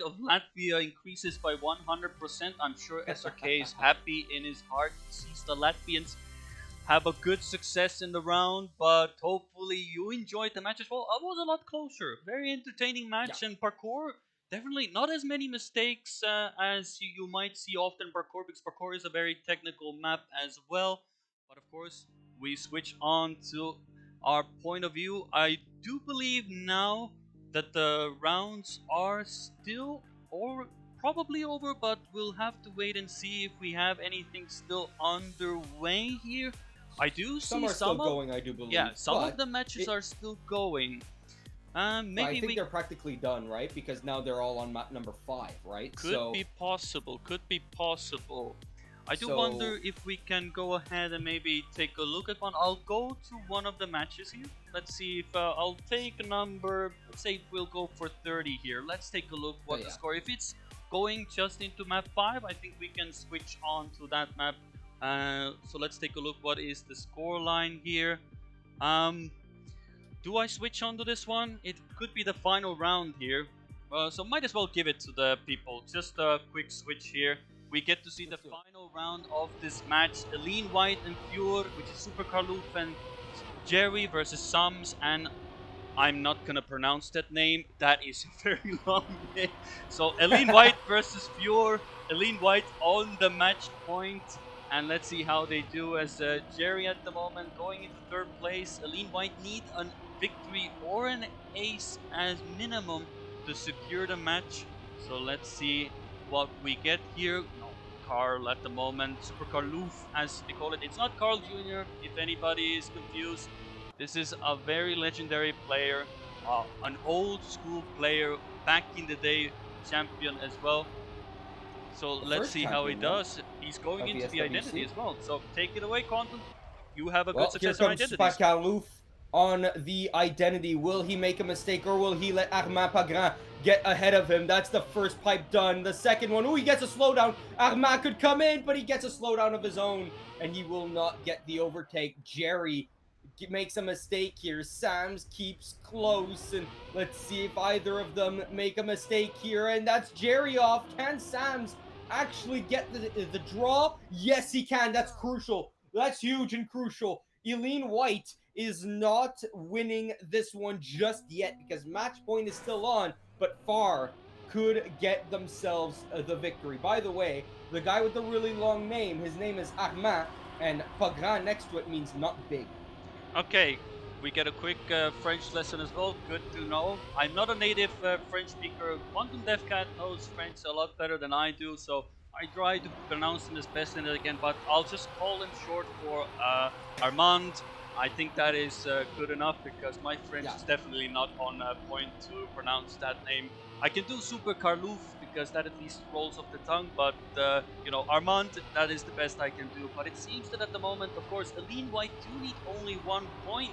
of Latvia increases by 100%. I'm sure SRK is happy in his heart. He sees the Latvians have a good success in the round, but hopefully you enjoyed the match as well. It was a lot closer. Very entertaining Yeah. match, and parkour, definitely not as many mistakes as you might see often in parkour, because parkour is a very technical map as well. But of course, we switch on to our point of view. I do believe now that the rounds are still or probably over, but we'll have to wait and see if we have anything still underway here. I do Some see are still some of going, I do yeah, believe, some of the matches are still going. I Maybe think we they're practically done, right? Because now they're all on map number 5, right? could be possible. Could be possible. I do So wonder if we can go ahead and maybe take a look at one. I'll go to one of the matches here. Let's see if I'll take a number. Let's say we'll go for 30 here. Let's take a look what the yeah. score. If it's going just into map 5, I think we can switch on to that map. So let's take a look what is the score line here. Um, do I switch on to this one? It could be the final round here. So might as well give it to the people. Just a quick switch here. We get to see the final round of this match. Eileen White and Fjord, which is Super Karluf and Jerry versus Sams, and I'm not gonna pronounce that name. That is a very long name. So Eileen White versus Fjord. Eileen White on the match point. And let's see how they do, as Jerry at the moment going into third place. Eileen White need a victory or an ace as minimum to secure the match. So let's see what we get here. No, Carl at the moment. Super Carloof, as they call it. It's not Carl Jr., if anybody is confused. This is a very legendary player, an old school player, back in the day champion as well. So The let's first see how he champion, no? does. He's going Of the into the identity SWC. as well. So take it away, Quantum. You have a good Well, here success in comes identities. Spakaloof on the identity. Will he make a mistake, or will he let Armand Pagran get ahead of him? That's the first pipe done. The second one, oh, he gets a slowdown. Armand could come in, but he gets a slowdown of his own, and he will not get the overtake. Jerry makes a mistake here. Sams keeps close, and let's see if either of them make a mistake here. And that's Jerry off. Can Sams actually get the draw? Yes, he can. That's crucial. That's huge and crucial. Eileen White is not winning this one just yet because match point is still on, but Far could get themselves the victory. By the way, the guy with the really long name, his name is Armand, and Pagran next to it means not big. Okay, we get a quick French lesson as well. Good to know. I'm not a native French speaker. Quantum DevCat knows French a lot better than I do, so I try to pronounce him as best as I can, but I'll just call him short for Armand. I think that is good enough because my French is definitely not on point to pronounce that name. I can do Super Carlouf because that at least rolls off the tongue, but Armand, that is the best I can do. But it seems that at the moment, of course, Eileen White do need only 1 point.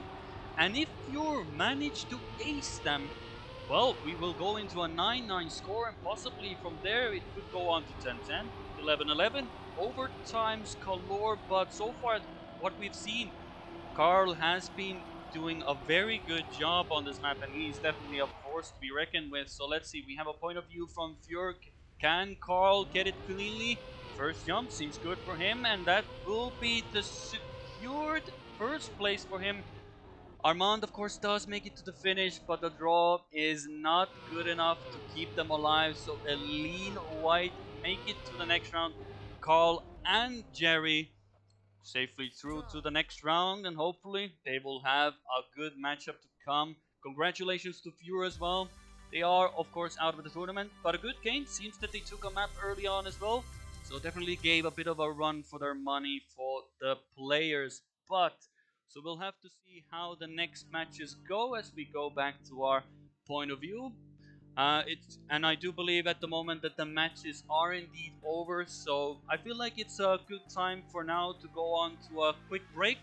And if you manage to ace them, well, we will go into a 9-9 score, and possibly from there it could go on to 10-10, 11-11, overtimes galore. But so far, what we've seen, Carl has been doing a very good job on this map, and he's definitely a force to be reckoned with. So let's see, we have a point of view from Fjörg. Can Carl get it cleanly? First jump seems good for him, and that will be the secured first place for him. Armand, of course, does make it to the finish, but the draw is not good enough to keep them alive. So Eileen White make it to the next round. Carl and Jerry safely through to the next round, and hopefully they will have a good matchup to come. Congratulations to Viewer as well. They are, of course, out of the tournament, but a good game. Seems that they took a map early on as well, so definitely gave a bit of a run for their money for the players. But so we'll have to see how the next matches go as we go back to our point of view. And I do believe at the moment that the matches are indeed over. So I feel like it's a good time for now to go on to a quick break.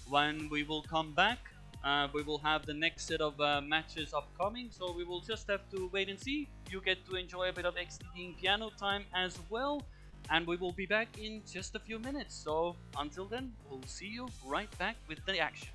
When we will come back, we will have the next set of matches upcoming. So we will just have to wait and see. You get to enjoy a bit of XTD and piano time as well. And we will be back in just a few minutes. So until then, we'll see you right back with the action.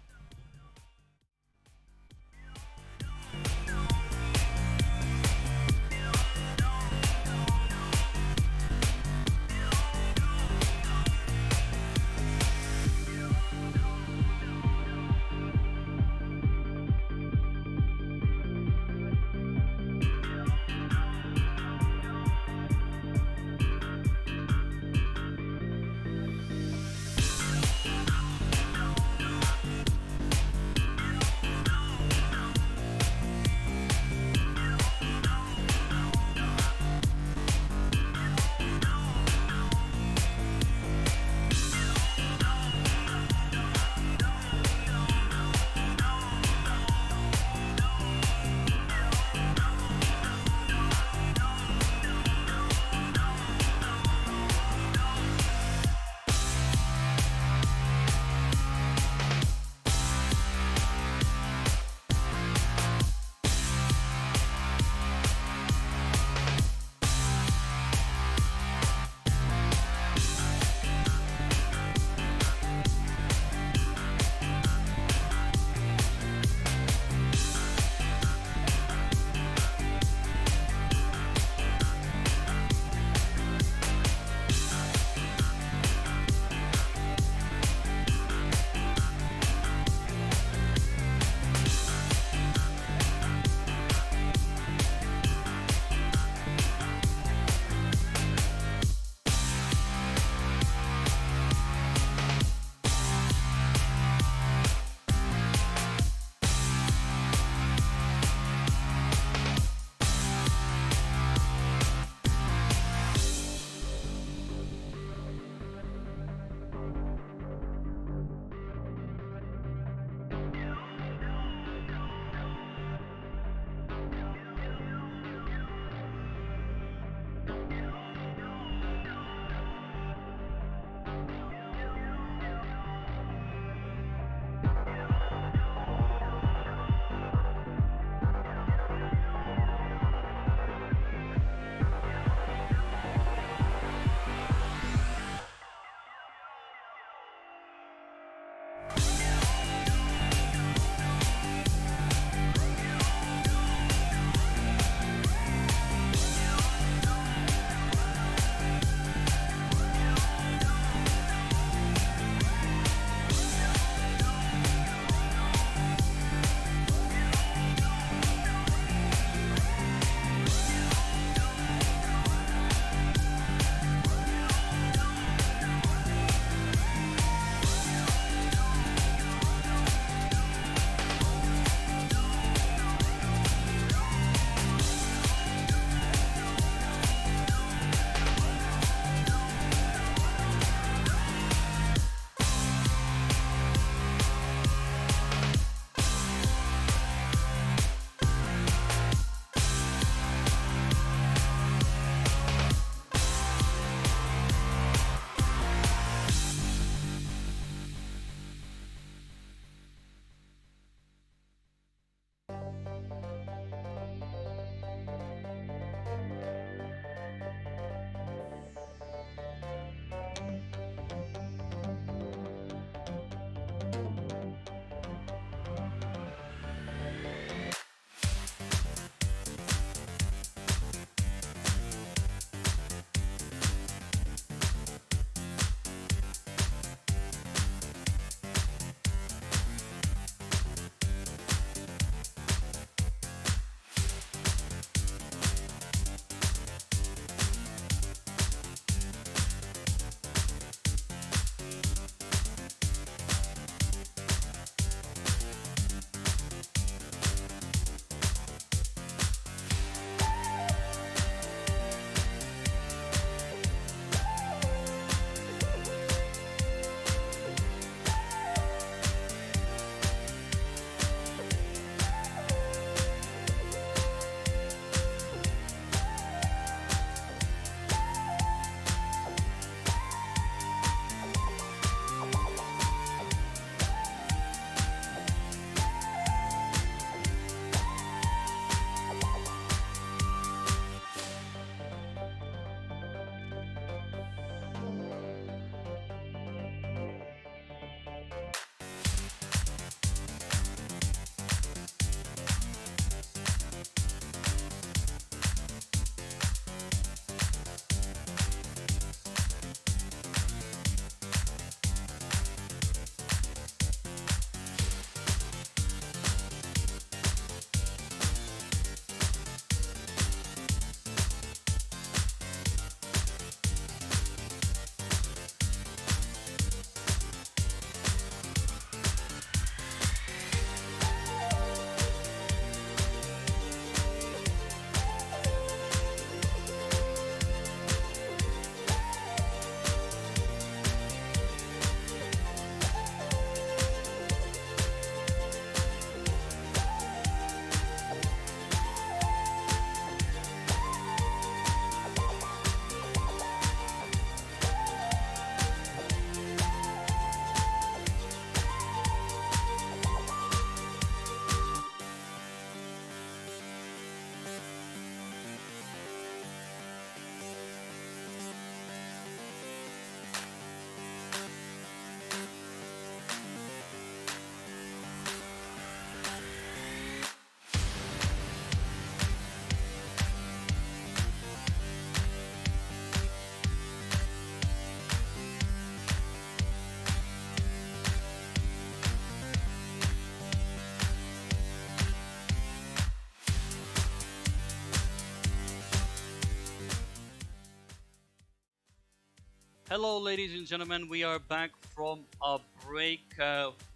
Hello, ladies and gentlemen. We are back from a break.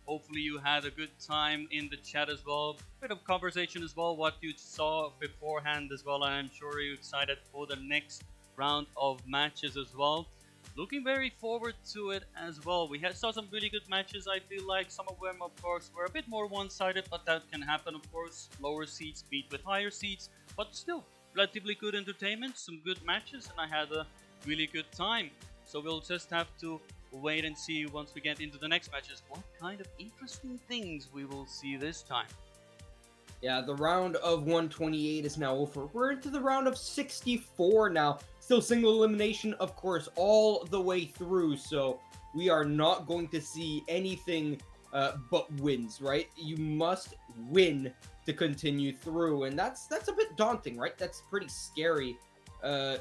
Hopefully, you had a good time in the chat as well. Bit of conversation as well. What you saw beforehand as well. I'm sure you're excited for the next round of matches as well. Looking very forward to it as well. We had saw some really good matches. I feel like some of them, of course, were a bit more one-sided, but that can happen, of course. Lower seeds beat with higher seeds, but still relatively good entertainment. Some good matches, and I had a really good time. So we'll just have to wait and see once we get into the next matches what kind of interesting things we will see this time. Yeah, the round of 128 is now over. We're into the round of 64 now. Still single elimination, of course, all the way through. So we are not going to see anything but wins, right? You must win to continue through, and that's a bit daunting, right? That's pretty scary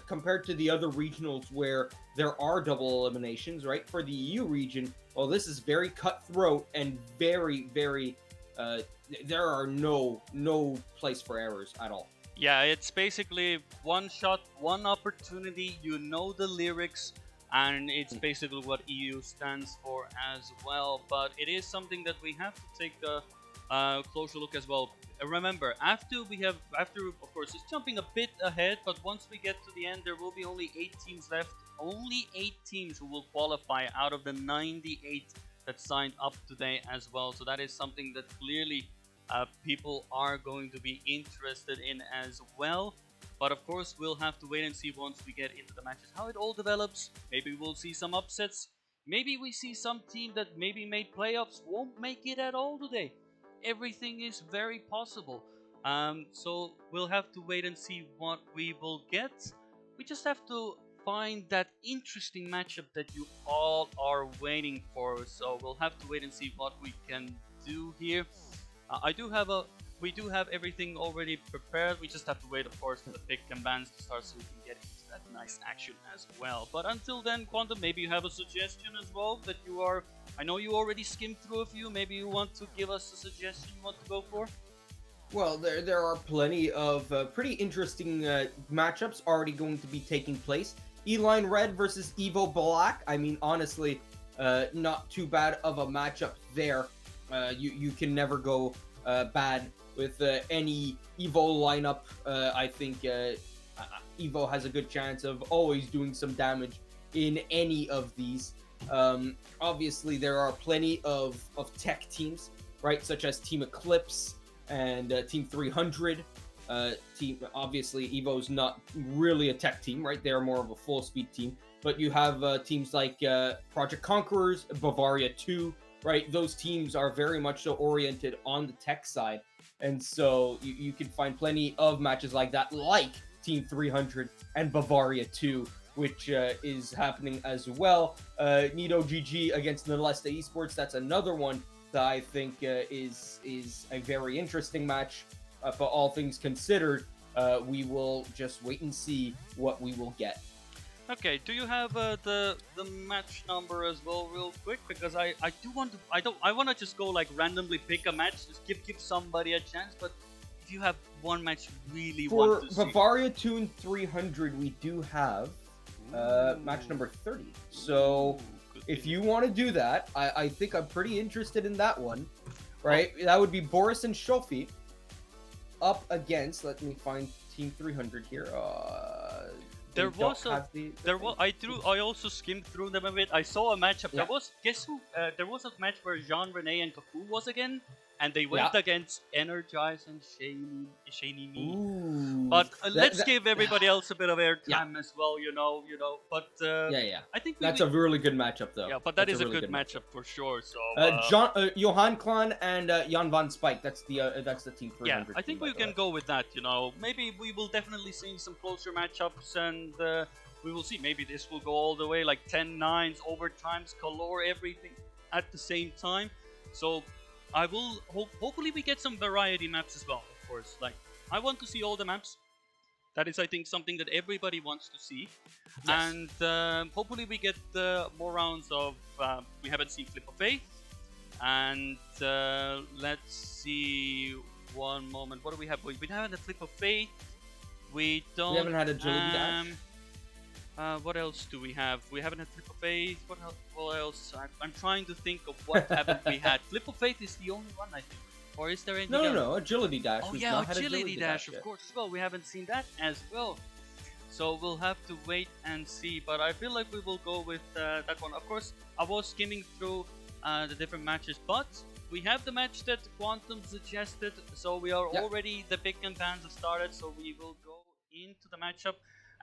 compared to the other regionals where there are double eliminations, right? For the EU region, well, this is very cutthroat and very, very there are no place for errors at all. Yeah, it's basically one shot, one opportunity. You know the lyrics, and it's basically what EU stands for as well. But it is something that we have to take a closer look as well. Remember, after of course, it's jumping a bit ahead, but once we get to the end, there will be only 8 teams left. Only 8 teams who will qualify out of the 98 that signed up today as well. So that is something that clearly people are going to be interested in as well. But of course, we'll have to wait and see once we get into the matches how it all develops. Maybe we'll see some upsets. Maybe we see some team that maybe made playoffs won't make it at all today. Everything is very possible. So we'll have to wait and see what we will get. We just have to find that interesting matchup that you all are waiting for. So we'll have to wait and see what we can do here. We do have everything already prepared. We just have to wait, of course, for the pick and bans to start so we can get into that nice action as well. But until then, Quantum, maybe you have a suggestion as well that you are. I know you already skimmed through a few. Maybe you want to give us a suggestion you want to go for. Well, there are plenty of pretty interesting matchups already going to be taking place. E-Line Red versus Evo Black. I mean, honestly, not too bad of a matchup there. You can never go bad with any Evo lineup. I think Evo has a good chance of always doing some damage in any of these. Obviously, there are plenty of tech teams, right, such as Team Eclipse and Team 300. Obviously, Evo's not really a tech team, right? They're more of a full speed team. But you have teams like Project Conquerors, Bavaria 2, right? Those teams are very much so oriented on the tech side. And so you can find plenty of matches like that, like Team 300 and Bavaria 2, which is happening as well. Nidhogg GG against Nalesta Esports, that's another one that I think is a very interesting match. But all things considered, we will just wait and see what we will get. Okay, do you have the match number as well, real quick? Because I want to just go like randomly pick a match, just give somebody a chance. But if you have one match you really want to see, for Bavaria 2 and 300, we do have match number 30. So if you want to do that, I think I'm pretty interested in that one. Right, that would be Boris and Shofi up against. Let me find Team 300 here. I also skimmed through them a bit. I saw a matchup. Yeah. There was a match where Jean Rene and Kafu was again, and they went against Energize and Shaney Me. But let's give everybody else a bit of airtime as well, you know. But I think that's a really good matchup, though. Yeah, but that is a good matchup for sure. So Johan Klan and Jan van Spijk. That's the Team 300. Yeah, I think we can go with that. Maybe we will definitely see some closer matchups, and we will see. Maybe this will go all the way, like 10-9s, overtimes, color, everything at the same time. So I will hopefully we get some variety maps as well. Of course, like I want to see all the maps. That is, I think, something that everybody wants to see. Yes. And hopefully we get more rounds of. We haven't seen Flip of Faith. And let's see. One moment. What do we have? We haven't had a Flip of Faith. We haven't had a Agility Dash. What else do we have? We haven't had Flip of Faith. What else? I'm trying to think of what haven't we had. Flip of Faith is the only one, I think. Or is there No, anything no, else? no. Agility dash. Oh We've yeah, not had Agility Dash, of yet. course, as well. We haven't seen that as well. So we'll have to wait and see. But I feel like we will go with that one. Of course, I was skimming through the different matches, but we have the match that Quantum suggested. So we are already, the pick and bans have started. So we will go into the matchup.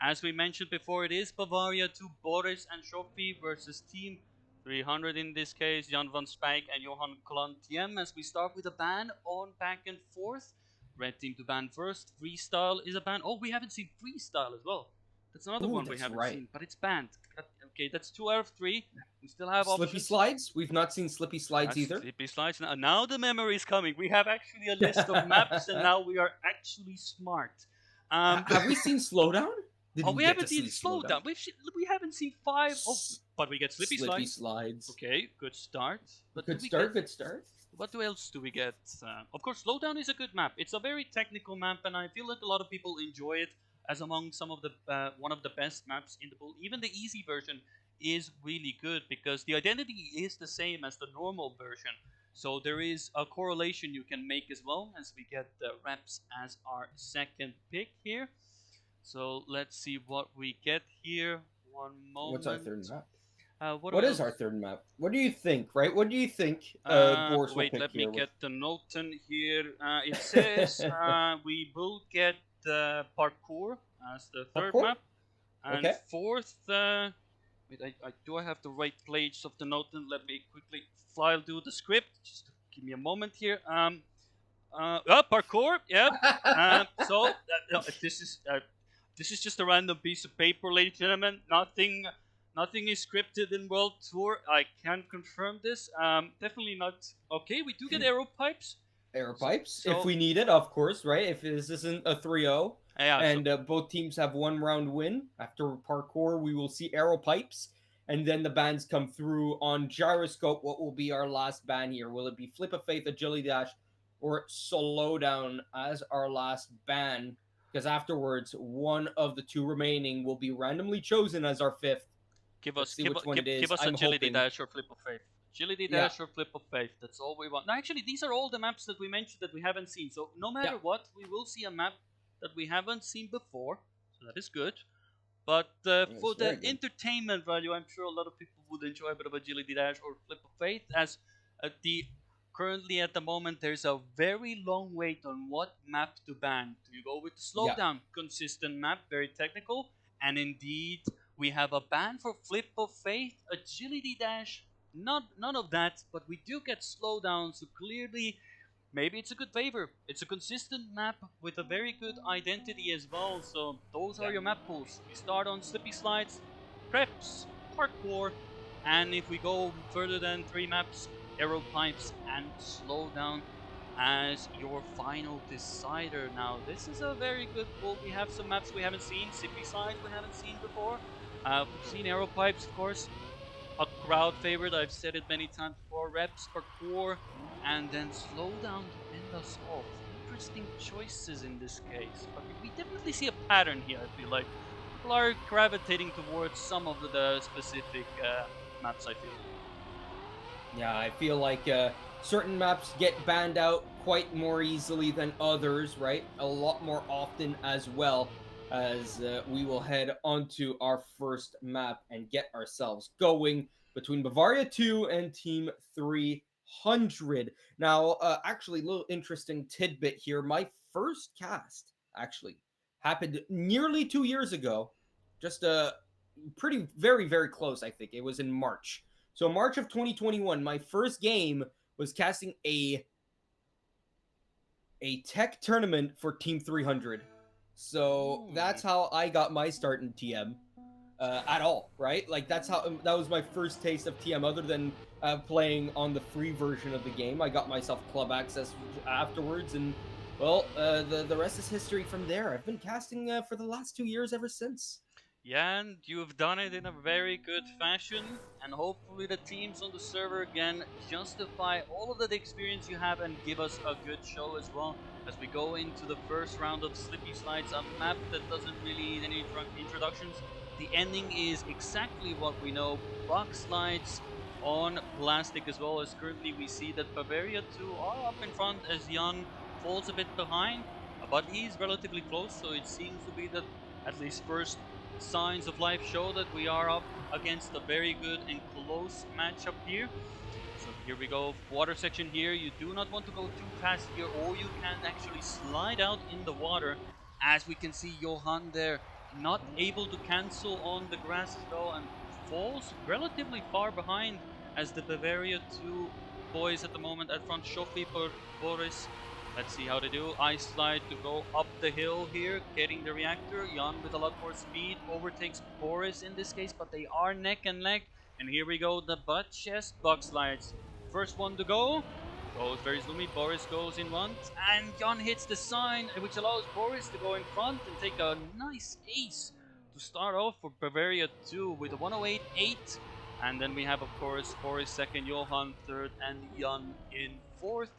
As we mentioned before, it is Bavaria to Boris and Shofi versus Team 300 in this case, Jan van Spijk and Johan Klantiem. As we start with a ban on back and forth. Red team to ban first. Freestyle is a ban. Oh, we haven't seen freestyle as well. That's another Ooh, one we that's haven't right. seen, but it's banned. Okay, that's 2 out of 3. We still have Slippy options. slides. We've not seen Slippy slides either. Slippy slides. Now the memory is coming. We have actually a list of maps, and now we are actually smart. Have we seen slowdown? We haven't seen slowdown. We haven't seen 5. Oh, but we get Slippy slides. Okay, good start. But good start. Good start. What else do we get? Of course, Slowdown is a good map. It's a very technical map, and I feel like a lot of people enjoy it as among some of the one of the best maps in the pool. Even the easy version is really good because the identity is the same as the normal version. So there is a correlation you can make as well as we get the reps as our second pick here. So let's see what we get here. One moment. What's our third map? What is our third map? What do you think, right? What do you think Boris will wait, pick let me here get the noten here. It says we will get parkour as the third map. And fourth, wait, do I have the right page of the noten? Let me quickly file do the script. Just give me a moment here. Parkour, yeah. So this is just a random piece of paper, ladies and gentlemen. Nothing is scripted in World Tour. I can confirm this. Definitely not. Okay, we do get arrow pipes. Arrow pipes, if we need it, of course, right? If this isn't a 3-0, and both teams have 1 round win, after parkour, we will see arrow pipes, and then the bans come through on gyroscope. What will be our last ban here? Will it be Flip of Faith, Agility Dash, or Slowdown as our last ban? Because afterwards, one of the 2 remaining will be randomly chosen as our 5th. Give us Agility Dash or Flip of Faith. Agility Dash or Flip of Faith. That's all we want. Now, actually, these are all the maps that we mentioned that we haven't seen. So no matter what, we will see a map that we haven't seen before. So that is good. But for the entertainment value, I'm sure a lot of people would enjoy a bit of Agility Dash or Flip of Faith. As currently at the moment, there's a very long wait on what map to ban. Do you go with the Slowdown? Consistent map, very technical. And indeed, we have a ban for Flip of Faith, Agility Dash, none of that, but we do get Slowdown, so clearly, maybe it's a good favor. It's a consistent map with a very good identity as well, so those are your map pools. We start on Slippy Slides, Preps, Parkour, and if we go further than 3 maps, Arrow Pipes and Slowdown as your final decider. Now, this is a very good pool. We have some maps we haven't seen, Slippy Slides we haven't seen before. We've seen Arrow Pipes, of course, a crowd favorite. I've said it many times before. Reps, Parkour, and then Slowdown to end us off. Interesting choices in this case, but we definitely see a pattern here. I feel like people are gravitating towards some of the specific maps. I feel. Yeah, I feel like certain maps get banned out quite more easily than others, right? A lot more often as well. As we will head onto our first map and get ourselves going between Bavaria 2 and Team 300. Now, actually, a little interesting tidbit here. My first cast, actually, happened nearly 2 years ago. Just very, very close, I think. It was in March. So March of 2021, my first game was casting a tech tournament for Team 300. So that's how I got my start in TM at all, right? Like that was my first taste of TM other than playing on the free version of the game. I got myself club access afterwards, and well, the rest is history from there. I've been casting for the last 2 years ever since. Yeah, and you've done it in a very good fashion, and hopefully the teams on the server again justify all of that experience you have and give us a good show as well as we go into the first round of Slippy Slides, a map that doesn't really need any introductions. the ending is exactly what we know. Buck slides on plastic as well, as currently we see that Bavaria 2 are up in front as Jan falls a bit behind, but he's relatively close, so it seems to be that at least first signs of life show that we are up against a very good and close matchup here. So here we go, water section here. You do not want to go too fast here, or you can actually slide out in the water. As we can see, Johan there not able to cancel on the grass as well and falls relatively far behind as the Bavaria 2 boys at the moment at front. Shofi Boris. Let's see how they do. Ice slide to go up the hill here, getting the reactor. Jan with a lot more speed overtakes Boris in this case, but they are neck and neck. And here we go, the butt chest box slides. First one to go. Goes very zoomy. Boris goes in once, and Jan hits the sign, which allows Boris to go in front and take a nice ace to start off for Bavaria 2 with a 108.8. And then we have, of course, Boris second, Johan third, and Jan in fourth.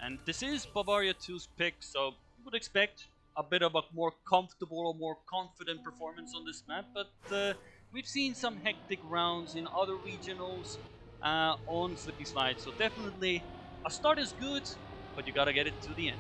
And this is Bavaria 2's pick, so you would expect a bit of a more comfortable or more confident performance on this map, but we've seen some hectic rounds in other regionals on Slippy Slide, so definitely a start is good, but you gotta get it to the end.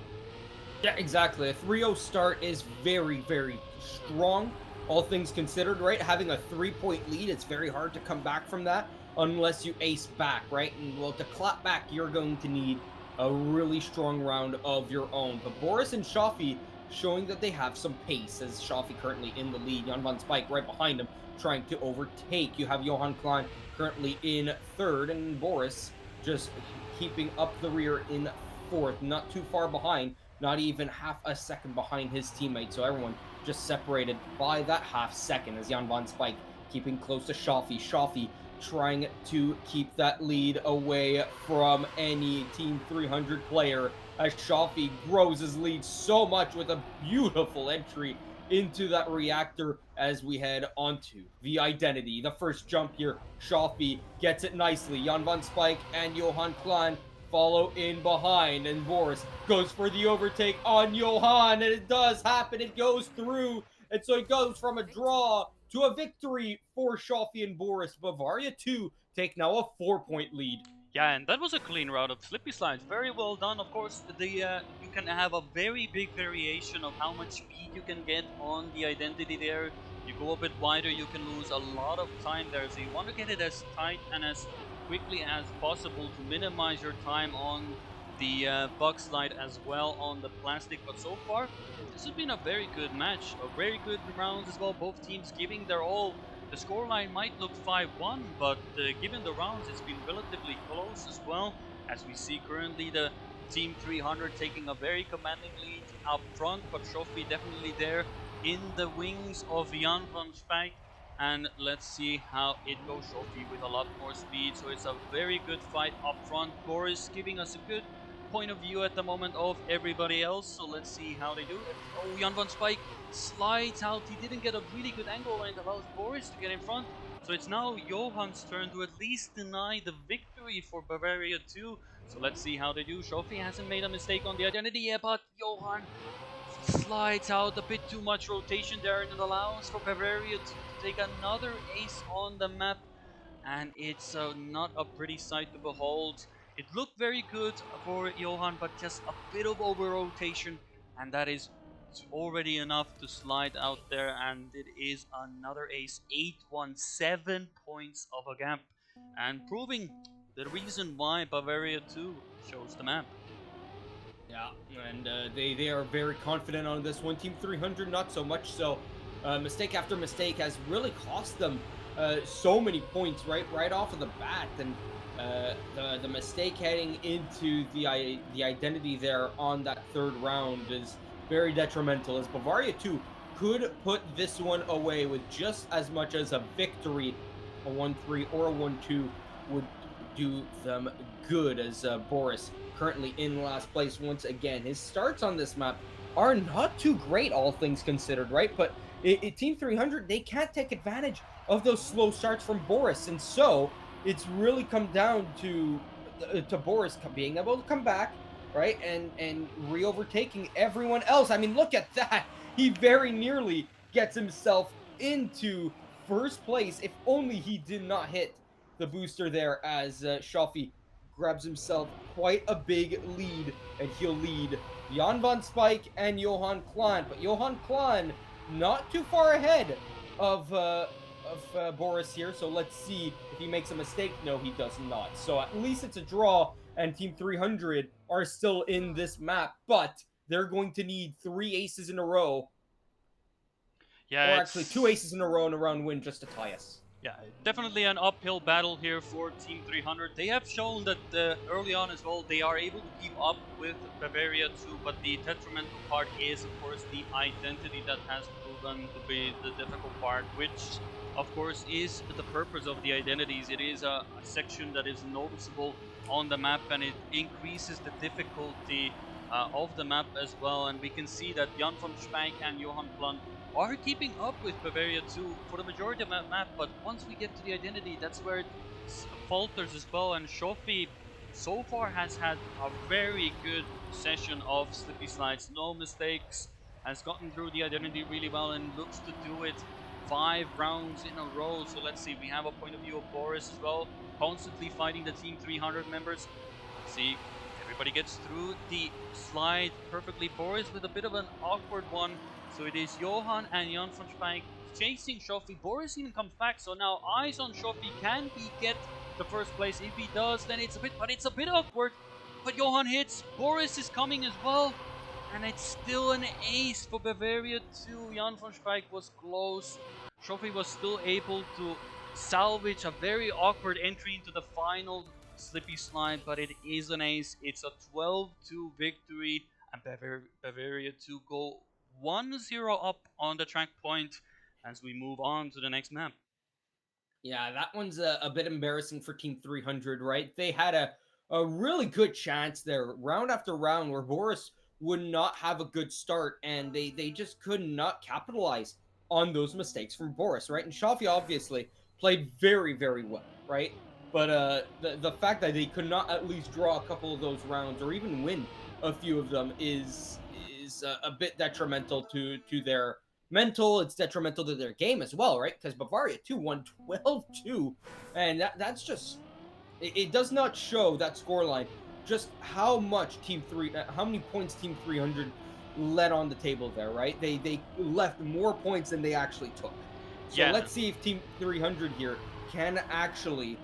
Yeah, exactly. A 3-0 start is very, very strong, all things considered, right? Having a 3-point lead, it's very hard to come back from that unless you ace back, right? And well, to clap back, you're going to need a really strong round of your own. But Boris and Shafi showing that they have some pace, as Shafi currently in the lead. Jan van Spijk right behind him, trying to overtake. You have Johan Klein currently in third, and Boris just keeping up the rear in fourth, not too far behind, not even half a second behind his teammate. So everyone just separated by that half second as Jan van Spijk keeping close to Shafi. Shafi trying to keep that lead away from any Team 300 player as Shafi grows his lead so much with a beautiful entry into that reactor as we head onto the identity. The first jump here, Shafi gets it nicely. Jan van Spijk and Johan Klein follow in behind, and Boris goes for the overtake on Johan, and it does happen. It goes through, and so it goes from a draw to a victory for Shafi and Boris. Bavaria 2 take now a 4-point lead. Yeah, and that was a clean route of Slippy Slides. Very well done. Of course, the you can have a very big variation of how much speed you can get on the identity there. You go a bit wider, you can lose a lot of time there. So you want to get it as tight and as quickly as possible to minimize your time on the bug slide as well on the plastic. But so far, this has been a very good match. A very good rounds as well. Both teams giving their all. The scoreline might look 5-1, but given the rounds, it's been relatively close as well. As we see currently, the Team 300 taking a very commanding lead up front, but Shofi definitely there in the wings of Jan van Spijk. And let's see how it goes. Shofi with a lot more speed, so it's a very good fight up front. Boris giving us a good point of view at the moment of everybody else, so let's see how they do it. Oh, Jan van Spijk slides out. He didn't get a really good angle and allows Boris to get in front. So it's now Johan's turn to at least deny the victory for Bavaria 2. So let's see how they do. Shofi hasn't made a mistake on the identity yet, but Johan slides out a bit too much rotation there, and it allows for Bavaria to take another ace on the map. And it's not a pretty sight to behold. It looked very good for Johan, but just a bit of over rotation, and that is already enough to slide out there, and it is another ace. 8-1, 7 points of a gap, and proving the reason why Bavaria 2 chose the map. Yeah, and they are very confident on this one. Team 300, not so much so. Mistake after mistake has really cost them so many points right off of the bat, and the mistake heading into the identity there on that third round is very detrimental, as Bavaria 2 could put this one away with just as much as a victory. A 1-3 or a 1-2 would do them good, as Boris currently in last place once again. His starts on this map are not too great, all things considered, right? But Team 300, they can't take advantage of those slow starts from Boris, and so it's really come down to Boris being able to come back, right, and re-overtaking everyone else. I mean, look at that. He very nearly gets himself into first place if only he did not hit the booster there as Shoffey grabs himself quite a big lead, and he'll lead Jan van Spijk and Johan Klan. But Johan Klan not too far ahead of Boris here, so let's see if he makes a mistake. No, he does not. So at least it's a draw, and Team 300 are still in this map, but they're going to need 3 aces in a row, Yeah, or actually 2 aces it's in a row and a round win just to tie us. Yeah, definitely an uphill battle here for Team 300. They have shown that early on as well, they are able to keep up with Bavaria too, but the detrimental part is, of course, the identity that has proven to be the difficult part, which, of course, is the purpose of the identities. It is a section that is noticeable on the map, and it increases the difficulty of the map as well. And we can see that Jan van Spijk and Johan Klant are keeping up with Bavaria 2 for the majority of that map, but once we get to the identity, that's where it falters as well. And Shofi so far has had a very good session of Slippy Slides, no mistakes, has gotten through the identity really well and looks to do it 5 rounds in a row. So let's see, we have a point of view of Boris as well, constantly fighting the Team 300 members. Let's see, everybody gets through the slide perfectly. Boris with a bit of an awkward one. So it is Johan and Jan van Spijk chasing Shofi. Boris even comes back, so now eyes on Shofi. Can he get the first place? If he does, then it's a bit awkward. But Johan hits. Boris is coming as well. And it's still an ace for Bavaria 2. Jan van Spijk was close. Shofi was still able to salvage a very awkward entry into the final Slippy slide, but it is an ace. It's a 12-2 victory, and Bavaria 2 go 1-0 up on the track point as we move on to the next map. Yeah, that one's a bit embarrassing for Team 300, right? They had a really good chance there, round after round, where Boris would not have a good start, and they just could not capitalize on those mistakes from Boris, right? And Shafi obviously played very, very well, right? But the fact that they could not at least draw a couple of those rounds or even win a few of them is a bit detrimental to their mental. It's detrimental to their game as well, right? Because Bavaria 2 won 12-2, and that's just it does not show that scoreline just how much how many points Team 300 let on the table there, right? They left more points than they actually took. So Yeah, let's see if Team 300 here can actually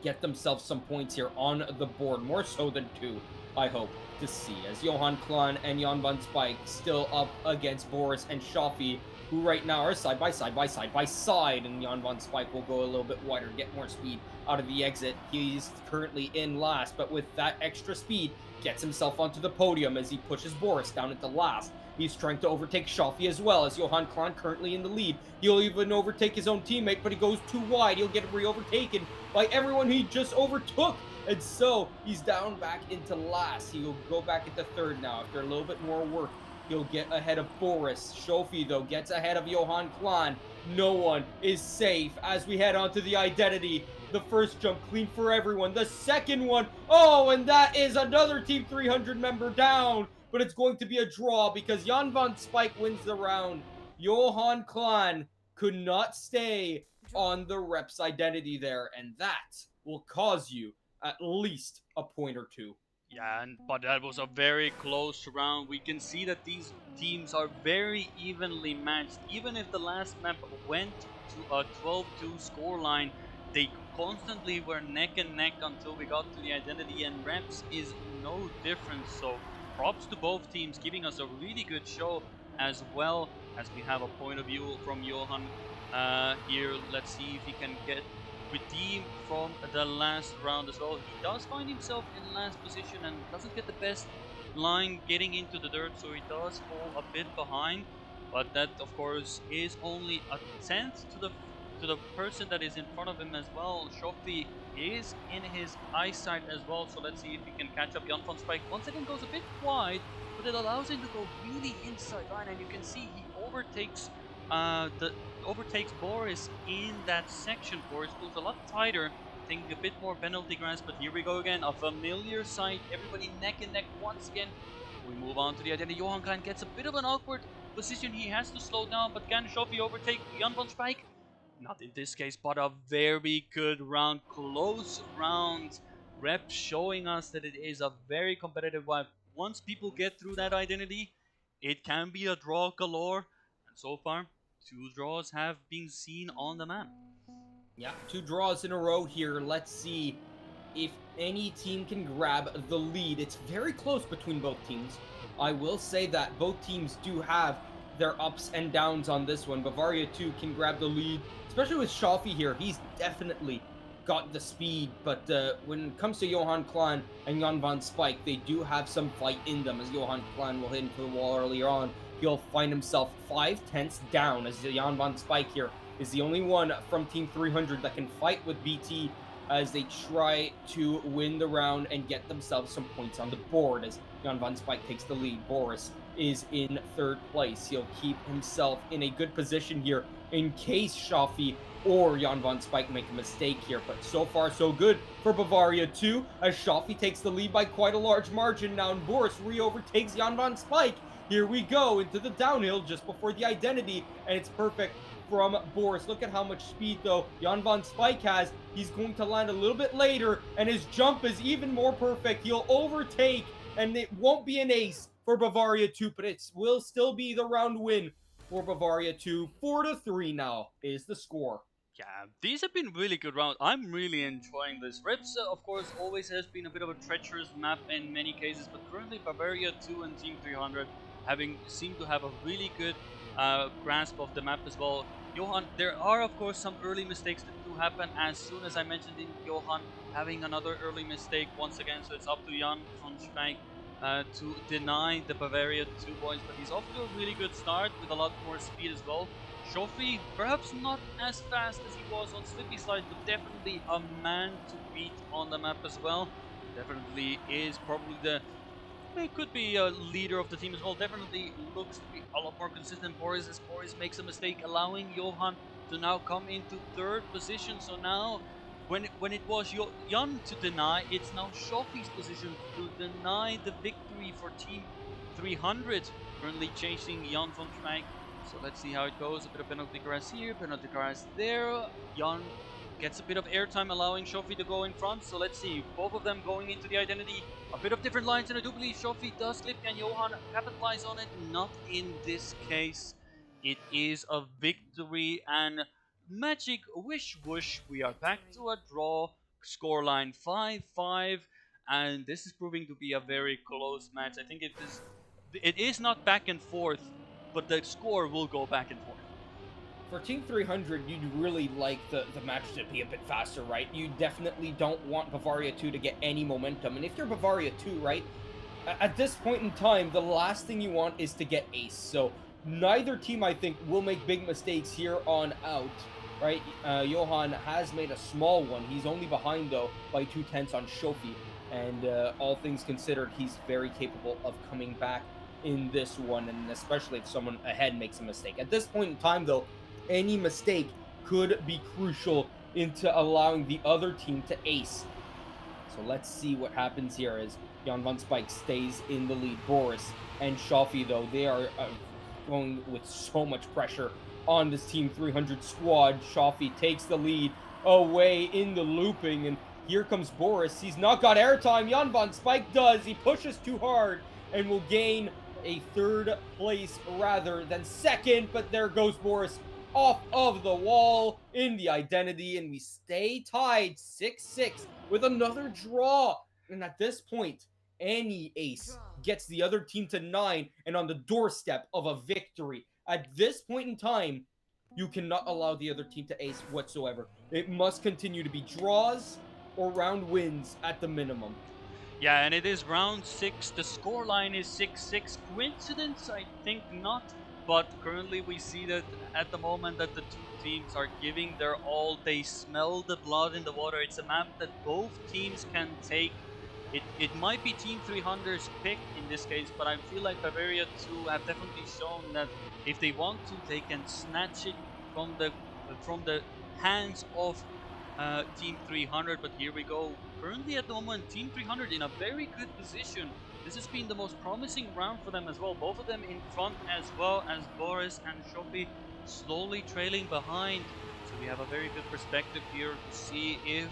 get themselves some points here on the board, more so than 2, I hope to see, as Johan Klan and Jan van Spijk still up against Boris and Shofi, who right now are side by side, and Jan van Spijk will go a little bit wider, get more speed out of the exit. He's currently in last, but with that extra speed, gets himself onto the podium as he pushes Boris down into last. He's trying to overtake Shofi as well, as Johan Klan currently in the lead. He'll even overtake his own teammate, but he goes too wide. He'll get re-overtaken by everyone he just overtook. And so he's down back into last. He'll go back into third now after a little bit more work. He'll get ahead of Boris. Shofi, though, gets ahead of Johan Klan. No one is safe as we head on to the identity. The first jump clean for everyone. The second one, oh, and that is another Team 300 member down. But it's going to be a draw because Jan van Spijk wins the round. Johan Klan could not stay on the rep's identity there, and that will cause you at least a point or two. yeah, but that was a very close round. We can see that these teams are very evenly matched. Even if the last map went to a 12-2 scoreline, they constantly were neck and neck until we got to the identity, and reps is no different. So props to both teams, giving us a really good show, as well as we have a point of view from Johan here. Let's see if he can get redeemed from the last round as well. He does find himself in last position and doesn't get the best line getting into the dirt, so he does fall a bit behind. But that, of course, is only a tenth to the person that is in front of him as well. Shofi is in his eyesight as well, so let's see if he can catch up. Jan van Spijk once again goes a bit wide, but it allows him to go really inside line, and you can see he overtakes Boris in that section. Boris goes a lot tighter, taking a bit more penalty grasp, but here we go again, a familiar sight, everybody neck and neck once again. We move on to the identity. Johan Klan gets a bit of an awkward position, he has to slow down, but can Shofi overtake Jan van Spijk? not in this case, but a very good round, close round. Rep showing us that it is a very competitive one. Once people get through that identity, it can be a draw galore. And so far, 2 draws have been seen on the map. Yeah, 2 draws in a row here. Let's see if any team can grab the lead. It's very close between both teams. I will say that both teams do have their ups and downs on this one. Bavaria 2 can grab the lead, especially with Shafi here. He's definitely got the speed, but when it comes to Johan Klan and Jan van Spike, they do have some fight in them, as Johan Klan will hit into the wall earlier on. He'll find himself 5/10 down, as Jan van Spike here is the only one from Team 300 that can fight with BT as they try to win the round and get themselves some points on the board. As Jan van Spike takes the lead, Boris is in third place. He'll keep himself in a good position here in case Shafi or Jan van Spike make a mistake here. But so far, so good for Bavaria 2, as Shafi takes the lead by quite a large margin now, and Boris re-overtakes Jan van Spike. Here we go into the downhill just before the identity, and it's perfect from Boris. Look at how much speed, though, Jan van Spike has. He's going to land a little bit later, and his jump is even more perfect. He'll overtake, and it won't be an ace for Bavaria 2, but it will still be the round win for Bavaria 2. 4-3 now is the score. Yeah, these have been really good rounds. I'm really enjoying this. Rips, of course, always has been a bit of a treacherous map in many cases, but currently Bavaria 2 and Team 300 having seem to have a really good grasp of the map as well. Johan, there are of course some early mistakes that do happen. As soon as I mentioned in Johan having another early mistake once again, so it's up to Jan von Schweig to deny the Bavaria 2 boys, but he's off to a really good start with a lot more speed as well. Shofi, perhaps not as fast as he was on Slippy side, but definitely a man to beat on the map as well. Definitely is probably it could be a leader of the team as well. Definitely looks to be a lot more consistent. Boris, as Boris makes a mistake, allowing Johan to now come into third position. So now, when it was Jan to deny, it's now Shofi's position to deny the victory for Team 300. Currently chasing Jan von Schmeik. So let's see how it goes. A bit of penalty grass here, penalty grass there. Jan gets a bit of airtime, allowing Shofi to go in front. So let's see, both of them going into the identity. A bit of different lines, and I do believe Shofi does slip. Can Johan capitalize on it? Not in this case. It is a victory, and magic wish whoosh. We are back to a draw. Scoreline 5-5, and this is proving to be a very close match. I think it is. It is not back and forth, but the score will go back and forth. For Team 300, you'd really like the match to be a bit faster, right? You definitely don't want Bavaria 2 to get any momentum. And if you're Bavaria 2, right, at this point in time, the last thing you want is to get ace. So neither team, I think, will make big mistakes here on out, right? Johan has made a small one. He's only behind, though, by 2/10 on Shofi. And all things considered, he's very capable of coming back in this one, and especially if someone ahead makes a mistake. At this point in time, though, any mistake could be crucial into allowing the other team to ace. So let's see what happens here as Jan van Spike stays in the lead. Boris and Shafi, though, they are going with so much pressure on this Team 300 squad. Shafi takes the lead away in the looping, and here comes Boris. He's not got airtime. Jan van Spike does. He pushes too hard and will gain a third place rather than second, but there goes Boris off of the wall in the identity, and we stay tied 6-6 with another draw. And at this point, any ace gets the other team to 9 and on the doorstep of a victory. At this point in time, you cannot allow the other team to ace whatsoever. It must continue to be draws or round wins at the minimum. Yeah, and it is round 6. The scoreline is 6-6. Coincidence? I think not. But currently we see that at the moment that the two teams are giving their all. They smell the blood in the water. It's a map that both teams can take. It might be Team 300's pick in this case, but I feel like Bavaria 2 have definitely shown that if they want to, they can snatch it from the hands of Team 300. But here we go. Currently at the moment, Team 300 in a very good position. This has been the most promising round for them as well. Both of them in front, as well as Boris and Shopi slowly trailing behind. So we have a very good perspective here to see if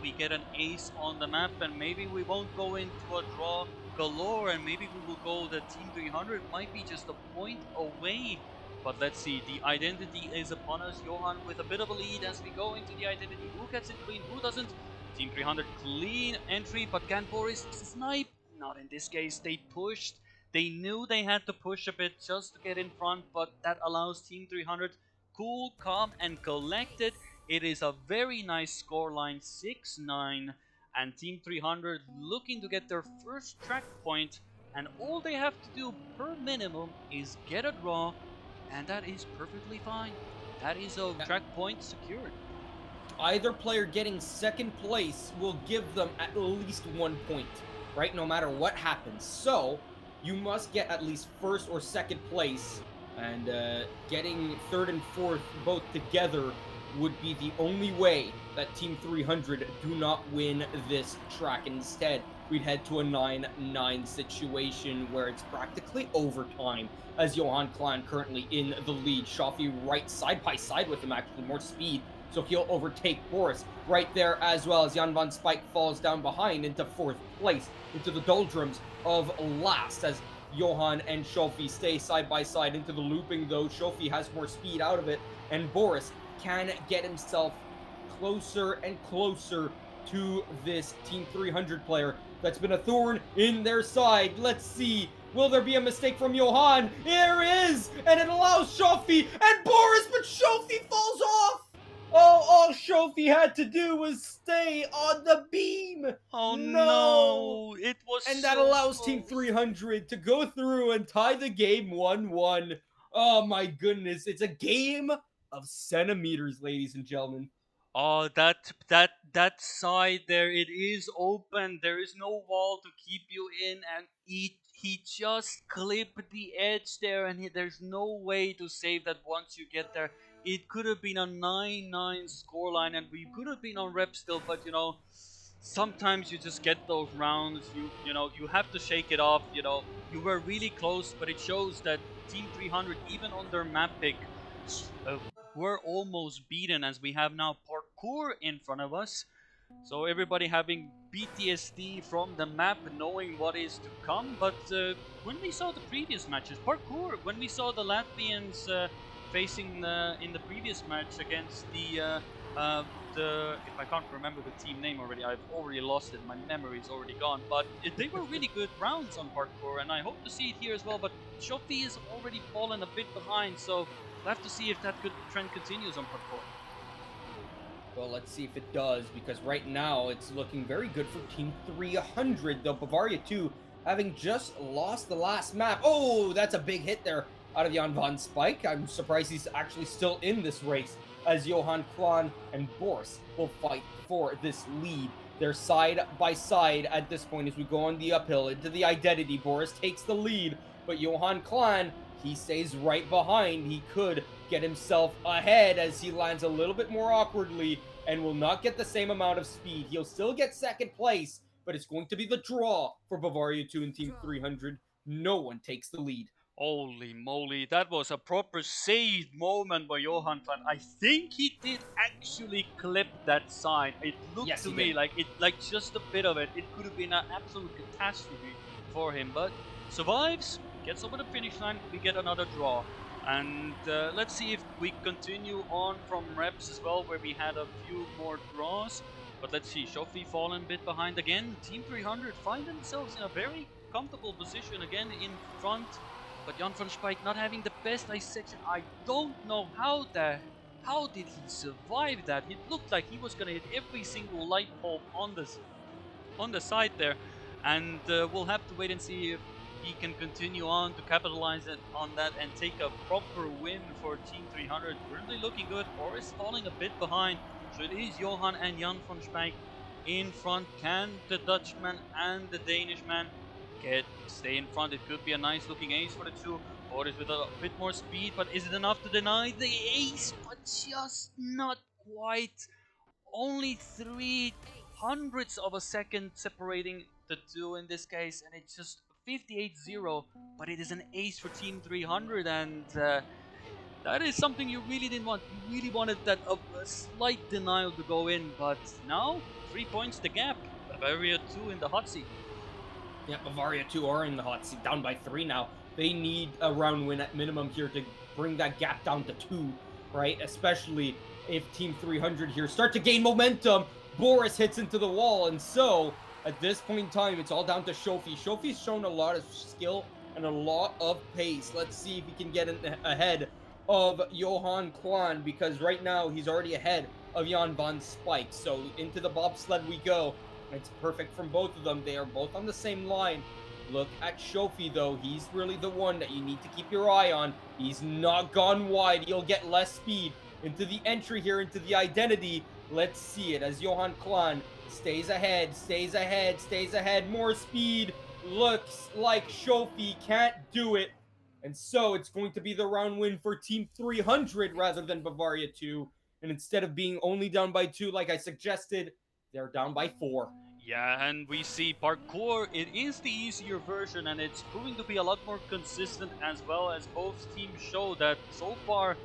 we get an ace on the map, and maybe we won't go into a draw galore, and maybe we will go the Team 300 might be just a point away. But let's see, the identity is upon us. Johan with a bit of a lead as we go into the identity. Who gets it clean? Who doesn't? Team 300 clean entry, but can Boris snipe? Not in this case. They pushed. They knew they had to push a bit just to get in front, but that allows Team 300 cool, calm, and collected. It is a very nice scoreline, 6-9, and Team 300 looking to get their first track point, and all they have to do per minimum is get a draw, and that is perfectly fine. That is a track point secured. Either player getting second place will give them at least 1 point, right? No matter what happens. So you must get at least first or second place, and getting third and fourth both together would be the only way that Team 300 do not win this track. Instead, we'd head to a 9-9 situation where it's practically overtime, as Johan Klein currently in the lead. Shafi right side by side with him, actually, more speed, so he'll overtake Boris right there, as well as Jan van Spijk falls down behind into fourth place, into the doldrums of last, as Johan and Shofi stay side by side into the looping, though. Shofi has more speed out of it, and Boris can get himself closer and closer to this Team 300 player that's been a thorn in their side. Let's see. Will there be a mistake from Johan? There is! And it allows Shofi and Boris, but Shofi falls off! Oh, all Shofi had to do was stay on the beam! Oh No! no! It was And that so allows Team close. 300 to go through and tie the game 1-1. Oh my goodness, it's a game of centimeters, ladies and gentlemen. Oh, that side there, it is open. There is no wall to keep you in, and he just clipped the edge there, and there's no way to save that once you get there. It could have been a 9-9 scoreline, and we could have been on rep still, but sometimes you just get those rounds. You have to shake it off. You were really close, but it shows that Team 300, even on their map pick, uh, we're almost beaten, as we have now parkour in front of us. So everybody having PTSD from the map, knowing what is to come. But when we saw the previous matches, parkour, when we saw the Latvians facing in the previous match against if I can't remember the team name already, I've already lost it. My memory is already gone. But they were really good rounds on parkour, and I hope to see it here as well. But Shofi has already fallen a bit behind, so we'll have to see if that good trend continues on parkour. Well, let's see if it does, because right now it's looking very good for Team 300, though Bavaria 2 having just lost the last map. Oh, that's a big hit there out of Jan van Spijk. I'm surprised he's actually still in this race, as Johan Kwan and Boris will fight for this lead. They're side by side at this point as we go on the uphill into the identity. Boris takes the lead, but Johan Klan, he stays right behind. He could get himself ahead as he lands a little bit more awkwardly and will not get the same amount of speed. He'll still get second place, but it's going to be the draw for Bavaria 2 and Team 300. No one takes the lead. Holy moly, that was a proper saved moment by Johan Klan. I think he did actually clip that side. It looked Yes, to he me did. like just a bit of it. It could have been an absolute catastrophe for him, but survives, gets over the finish line. We get another draw, and let's see if we continue on from reps as well, where we had a few more draws. But let's see, Shofi fallen a bit behind again. Team 300 find themselves in a very comfortable position again in front. But Jan van Spijk not having the best ice section. I don't know how did he survive that? It looked like he was gonna hit every single light bulb on the side there, and we'll have to wait and see if he can continue on to capitalize on that and take a proper win for Team 300. Really looking good. Boris falling a bit behind, so it is Johan and Jan van Spijk in front. Can the Dutchman and the Danishman stay in front? It could be a nice looking ace for the two. Boris with a bit more speed, but is it enough to deny the ace? But just not quite. Only 300ths of a second separating the two in this case, and it's just 58-0. But it is an ace for Team 300, and That is something you really didn't want. You really wanted that a slight denial to go in, but now 3 points the gap. Bavaria 2 in the hot seat. Yeah, Bavaria 2 are in the hot seat, down by 3 now. They need a round win at minimum here to bring that gap down to 2, right? Especially if Team 300 here start to gain momentum. Boris hits into the wall, and so at this point in time, it's all down to Shofi. Shofi's shown a lot of skill and a lot of pace. Let's see if he can get ahead of Johan Kwan, because right now he's already ahead of Jan van Spike. So into the bobsled we go. It's perfect from both of them. They are both on the same line. Look at Shofi, though. He's really the one that you need to keep your eye on. He's not gone wide. He'll get less speed into the entry here, into the identity. Let's see it as Johan Klan stays ahead, stays ahead, stays ahead. More speed. Looks like Shofi can't do it. And so it's going to be the round win for Team 300 rather than Bavaria 2. And instead of being only down by 2, like I suggested, they're down by 4. Yeah, and we see parkour. It is the easier version, and it's proving to be a lot more consistent as well, as both teams show that so far.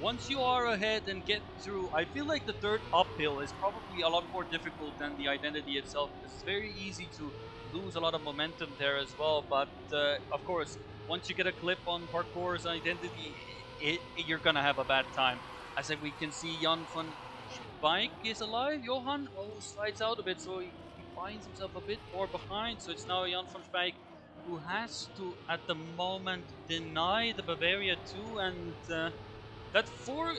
Once you are ahead and get through, I feel like the third uphill is probably a lot more difficult than the identity itself, because it's very easy to lose a lot of momentum there as well. But of course, once you get a clip on parkour's identity, you're gonna have a bad time. As we can see, Jan van Spijk is alive. Johan slides out a bit, so he finds himself a bit more behind. So it's now Jan van Spijk who has to, at the moment, deny the Bavaria 2, and that four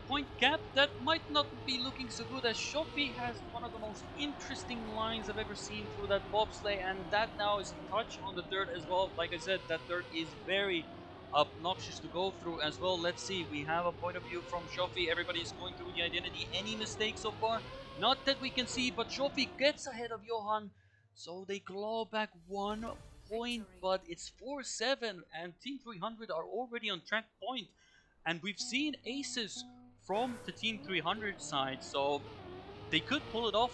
point gap, that might not be looking so good, as Shofi has one of the most interesting lines I've ever seen through that bobsleigh, and that now is a touch on the third as well. Like I said, that third is very obnoxious to go through as well. Let's see, we have a point of view from Shofi. Everybody's going through the identity. Any mistakes so far? Not that we can see, but Shofi gets ahead of Johan, so they claw back 1 point, but it's 4-7, and Team 300 are already on track point. And we've seen aces from the Team 300 side, so they could pull it off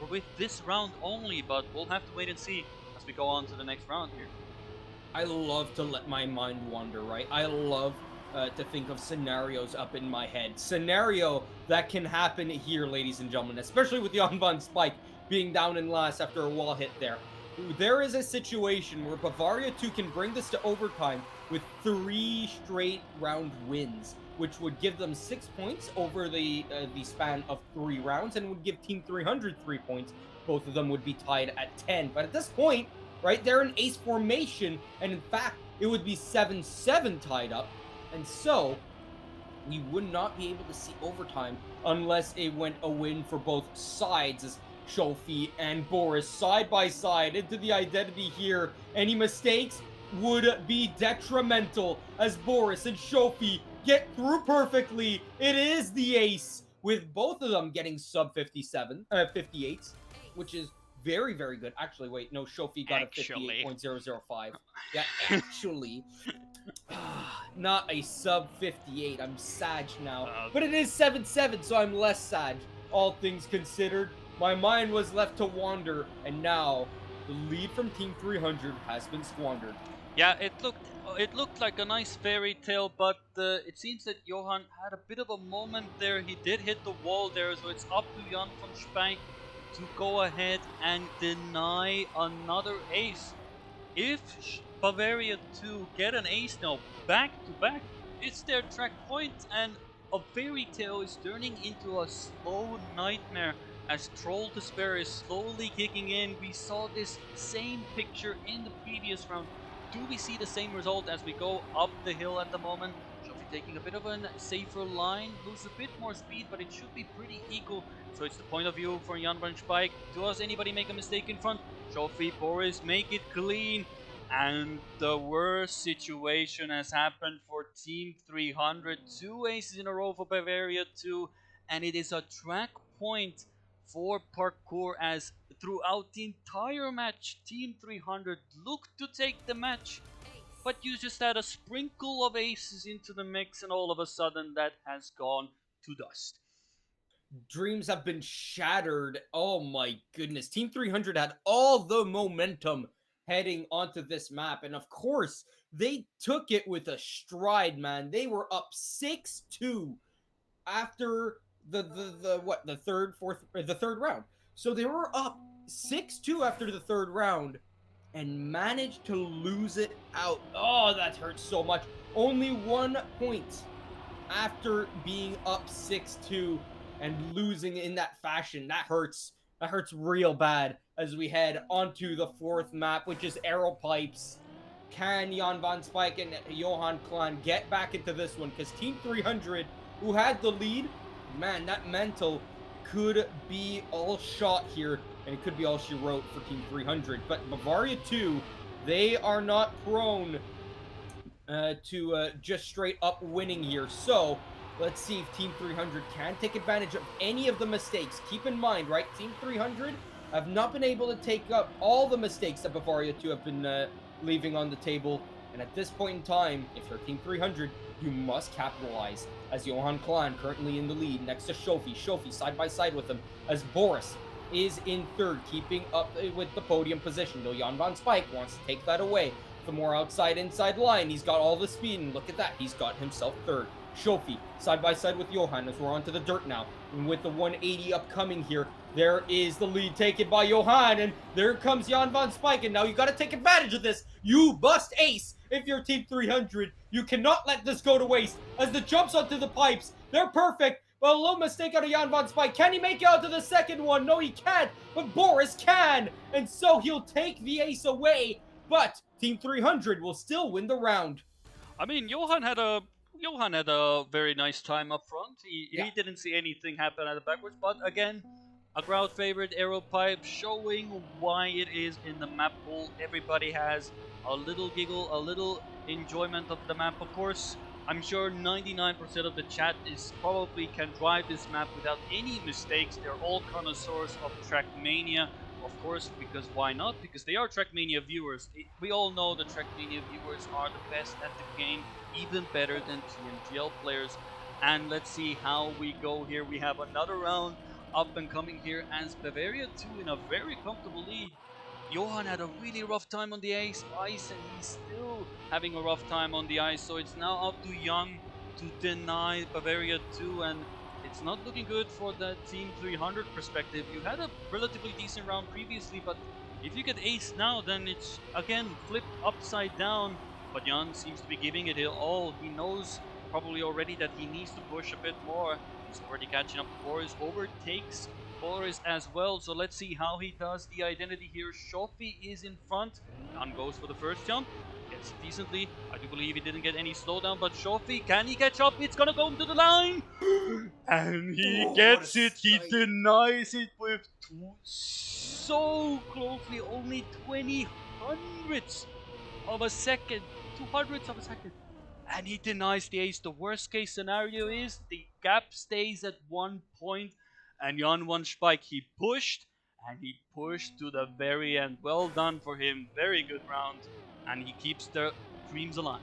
with this round only, but we'll have to wait and see as we go on to the next round here. I love to let my mind wander, right? I love to think of scenarios up in my head. Scenario that can happen here, ladies and gentlemen, especially with Jan van Spike being down in last after a wall hit there. There is a situation where Bavaria 2 can bring this to overtime with 3 straight round wins, which would give them 6 points over the span of 3 rounds and would give Team 300 3 points. Both of them would be tied at 10. But at this point, right, they're in ace formation, and in fact, it would be 7-7 tied up. And so, we would not be able to see overtime unless it went a win for both sides, as Shofi and Boris side by side into the identity here. Any mistakes would be detrimental as Boris and Shofi get through perfectly. It is the ace, with both of them getting sub 58s, which is very, very good. Actually, wait, no, Shofi got Actually. a 58.005. Yeah, actually. Not a sub 58. I'm sad now. But it is 7-7, so I'm less sad. All things considered, my mind was left to wander, and now the lead from Team 300 has been squandered. Yeah, it looked like a nice fairy tale, but it seems that Johan had a bit of a moment there. He did hit the wall there, so it's up to Jan van Spijk to go ahead and deny another ace. If Bavaria 2 get an ace now back to back, it's their track point, and a fairy tale is turning into a slow nightmare as Troll Despair is slowly kicking in. We saw this same picture in the previous round. Do we see the same result as we go up the hill at the moment? Shofi taking a bit of a safer line, loses a bit more speed, but it should be pretty equal. So it's the point of view for Jan van Spijk. Does anybody make a mistake in front? Shofi, Boris, make it clean. And the worst situation has happened for Team 300. 2 aces in a row for Bavaria 2. And it is a track point for parkour, as throughout the entire match, Team 300 looked to take the match. But you just add a sprinkle of aces into the mix, and all of a sudden that has gone to dust. Dreams have been shattered. Oh my goodness. Team 300 had all the momentum heading onto this map. And of course, they took it with a stride, man. They were up 6-2 after the third, fourth, or the third round. So they were up 6-2 after the third round and managed to lose it out. Oh, that hurts so much. Only 1 point after being up 6-2 and losing in that fashion. That hurts. That hurts real bad as we head onto the fourth map, which is Arrow Pipes. Can Jan Van Spijk and Johan Klan get back into this one? Because Team 300, who had the lead, man, that mental could be all shot here, and it could be all she wrote for Team 300. But Bavaria 2, they are not prone to just straight up winning here. So let's see if Team 300 can take advantage of any of the mistakes. Keep in mind, right, Team 300 have not been able to take up all the mistakes that Bavaria 2 have been leaving on the table. And at this point in time, if you're Team 300, you must capitalize. As Johan Klan currently in the lead next to Shofi. Shofi side by side with him as Boris is in third, keeping up with the podium position. Though Jan Van Spijk wants to take that away. The more outside inside line, he's got all the speed, and look at that, he's got himself third. Shofi side by side with Johan as we're onto the dirt now, and with the 180 upcoming here, there is the lead taken by Johan, and there comes Jan Van Spijk, and now you got to take advantage of this. You must ace if you're Team 300. You cannot let this go to waste as the jumps onto the pipes. They're perfect. But a little mistake out of Jan Van Spijk. Can he make it out to the second one? No, he can't. But Boris can. And so he'll take the ace away. But Team 300 will still win the round. I mean, Johan had a very nice time up front. Yeah. He didn't see anything happen at the backwards, but again, a crowd favorite Arrow Pipe showing why it is in the map pool. Everybody has a little giggle, a little enjoyment of the map. Of course, I'm sure 99% of the chat is probably can drive this map without any mistakes. They're all connoisseurs of Trackmania. Of course, because why not? Because they are Trackmania viewers. We all know the Trackmania viewers are the best at the game, even better than TMGL players. And let's see how we go here. We have another round up and coming here as Bavaria 2 in a very comfortable lead. Johan had a really rough time on the ice, and he's still having a rough time on the ice. So it's now up to Young to deny Bavaria 2, and it's not looking good for the Team 300 perspective. You had a relatively decent round previously, but if you get ace now, then it's again flipped upside down. But Jan seems to be giving it all. He knows probably already that he needs to push a bit more. He's already catching up to Boris, overtakes Boris as well. So let's see how he does the identity here. Shofi is in front. Jan goes for the first jump. Gets it decently. I do believe he didn't get any slowdown, but Shofi, can he catch up? It's gonna go into the line! And he gets it. He denies it with so closely, only 20 hundredths of a second. 200ths of a second. And he denies the ace. The worst case scenario is the gap stays at 1 point. And Jan Van Spijk, he pushed. And he pushed to the very end. Well done for him. Very good round. And he keeps the dreams alive.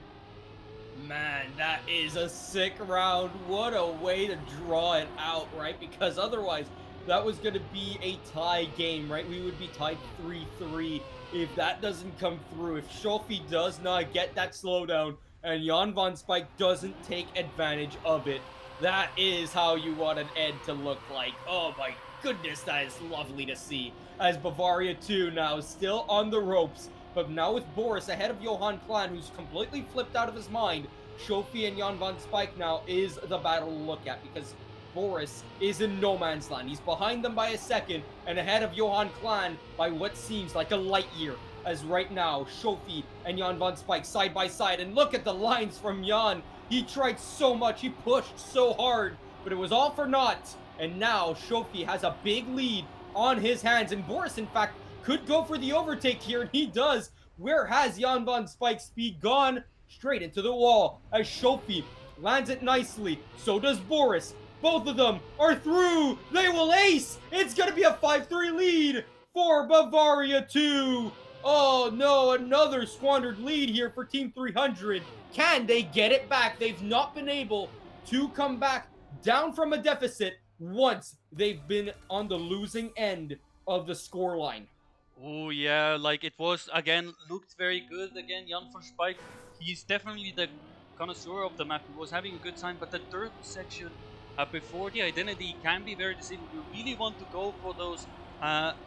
Man, that is a sick round. What a way to draw it out, right? Because otherwise, that was going to be a tie game, right? We would be tied 3-3 if that doesn't come through. If Shofi does not get that slowdown and Jan Van Spijk doesn't take advantage of it, that is how you want an end to look like. Oh my goodness, that is lovely to see. As Bavaria 2 now still on the ropes. But now with Boris ahead of Johan Klan, who's completely flipped out of his mind, Shofi and Jan Van Spijk now is the battle to look at because Boris is in no man's land. He's behind them by a second and ahead of Johan Klan by what seems like a light year. As right now, Shofi and Jan Van Spijk side by side. And look at the lines from Jan. He tried so much. He pushed so hard, but it was all for naught. And now Shofi has a big lead on his hands. And Boris, in fact, could go for the overtake here, and he does. Where has Jan Van Spijk's speed gone? Straight into the wall as Shofi lands it nicely. So does Boris. Both of them are through. They will ace. It's going to be a 5-3 lead for Bavaria 2. Oh no, another squandered lead here for Team 300. Can they get it back? They've not been able to come back down from a deficit once they've been on the losing end of the scoreline. Oh yeah, like it was again looked very good again. Jan van Spijk, he's definitely the connoisseur of the map. He was having a good time, but the dirt section before the identity can be very deceiving. You really want to go for those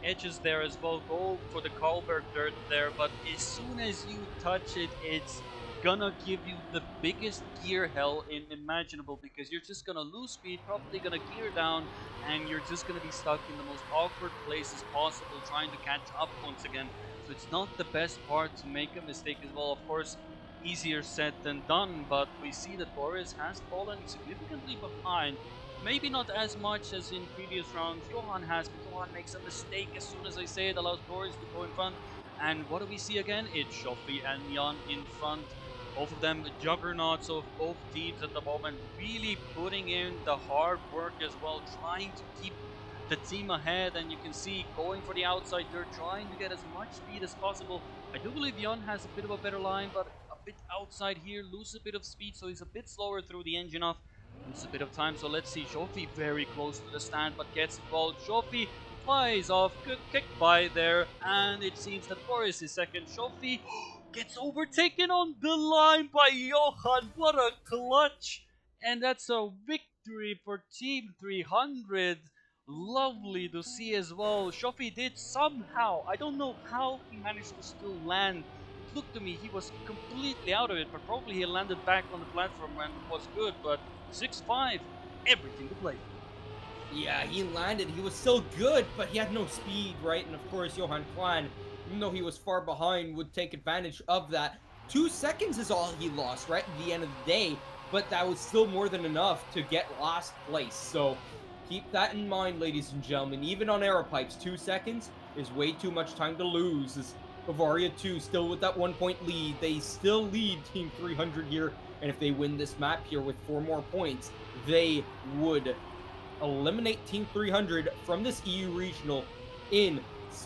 edges there as well. Go for the Karlberg dirt there, but as soon as you touch it, it's gonna give you the biggest gear hell imaginable, because you're just gonna lose speed, probably gonna gear down, and you're just gonna be stuck in the most awkward places possible trying to catch up once again. So it's not the best part to make a mistake as well. Of course, easier said than done, but we see that Boris has fallen significantly behind. Maybe not as much as in previous rounds Johan has, but Johan makes a mistake as soon as I say it, allows Boris to go in front. And what do we see again? It's Shofi and Jan in front. Both of them juggernauts of both teams at the moment, really putting in the hard work as well, trying to keep the team ahead. And you can see going for the outside, they're trying to get as much speed as possible. I do believe Jan has a bit of a better line, but a bit outside here, loses a bit of speed, so he's a bit slower through the engine off. Loses a bit of time, so let's see. Shofi very close to the stand, but gets involved. Shofi flies off, good kick by there, and it seems that Boris is second. Shofi gets overtaken on the line by Johan. What a clutch! And that's a victory for Team 300. Lovely to see as well. Shofi did somehow, I don't know how he managed to still land. It looked to me he was completely out of it, but probably he landed back on the platform and was good. But 6-5, everything to play for. Yeah, he landed. He was still good, but he had no speed, right? And of course, Johan Klan, even though he was far behind, would take advantage of that. 2 seconds is all he lost, right? At the end of the day, but that was still more than enough to get last place. So keep that in mind, ladies and gentlemen. Even on Aeropipes, 2 seconds is way too much time to lose. As Bavaria 2 still with that 1 point lead. They still lead Team 300 here. And if they win this map here with 4 more points, they would eliminate Team 300 from this EU regional in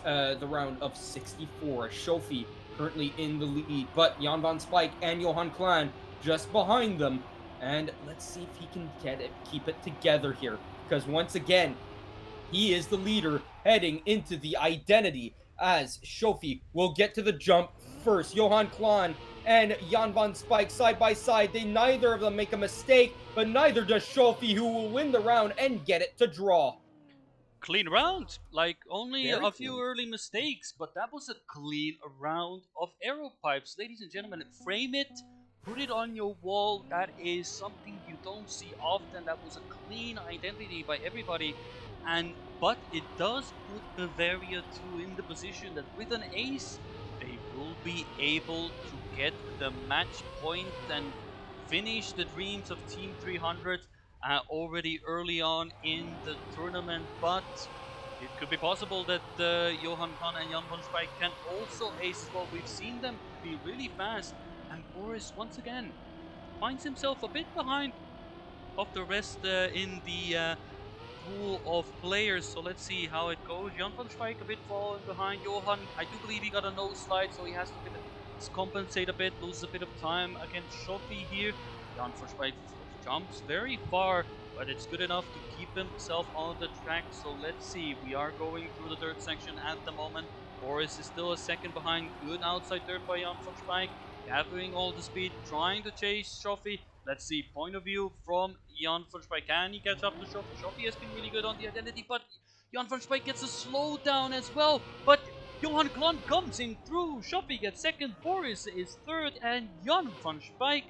the round of 64. Shofi currently in the lead, but Jan van Spijk and Johan Klan just behind them. And let's see if he can keep it together here, because once again, he is the leader heading into the identity, as Shofi will get to the jump first. Johan Klan and Jan van Spijk side by side. They neither of them make a mistake, but neither does Shofi, who will win the round and get it to draw. Clean round, like only Very a few clean. early mistakes, but that was a clean round of arrow pipes. Ladies and gentlemen, frame it, put it on your wall. That is something you don't see often. That was a clean identity by everybody. And but it does put Bavaria 2 in the position that with an ace, they will be able to get the match point and finish the dreams of Team 300 already early on in the tournament. But it could be possible that Johan Khan and Jan van Spijk can also ace as well. We've seen them be really fast, and Boris once again finds himself a bit behind of the rest in the pool of players. So let's see how it goes. Jan van Spijk a bit falling behind Johan. I do believe he got a nose slide, so he has to compensate a bit, loses a bit of time against Shofi here. Jan van Spijk jumps very far, but it's good enough to keep himself on the track. So let's see, we are going through the dirt section at the moment. Boris is still a second behind. Good outside dirt by Jan van Spijk, gathering all the speed, trying to chase Shofi. Let's see, point of view from Jan van Spijk. Can he catch up to Shofi? Shofi has been really good on the identity, but Jan van Spijk gets a slowdown as well. But Johan Klon comes in through. Shofi gets second, Boris is third, and Jan van Spijk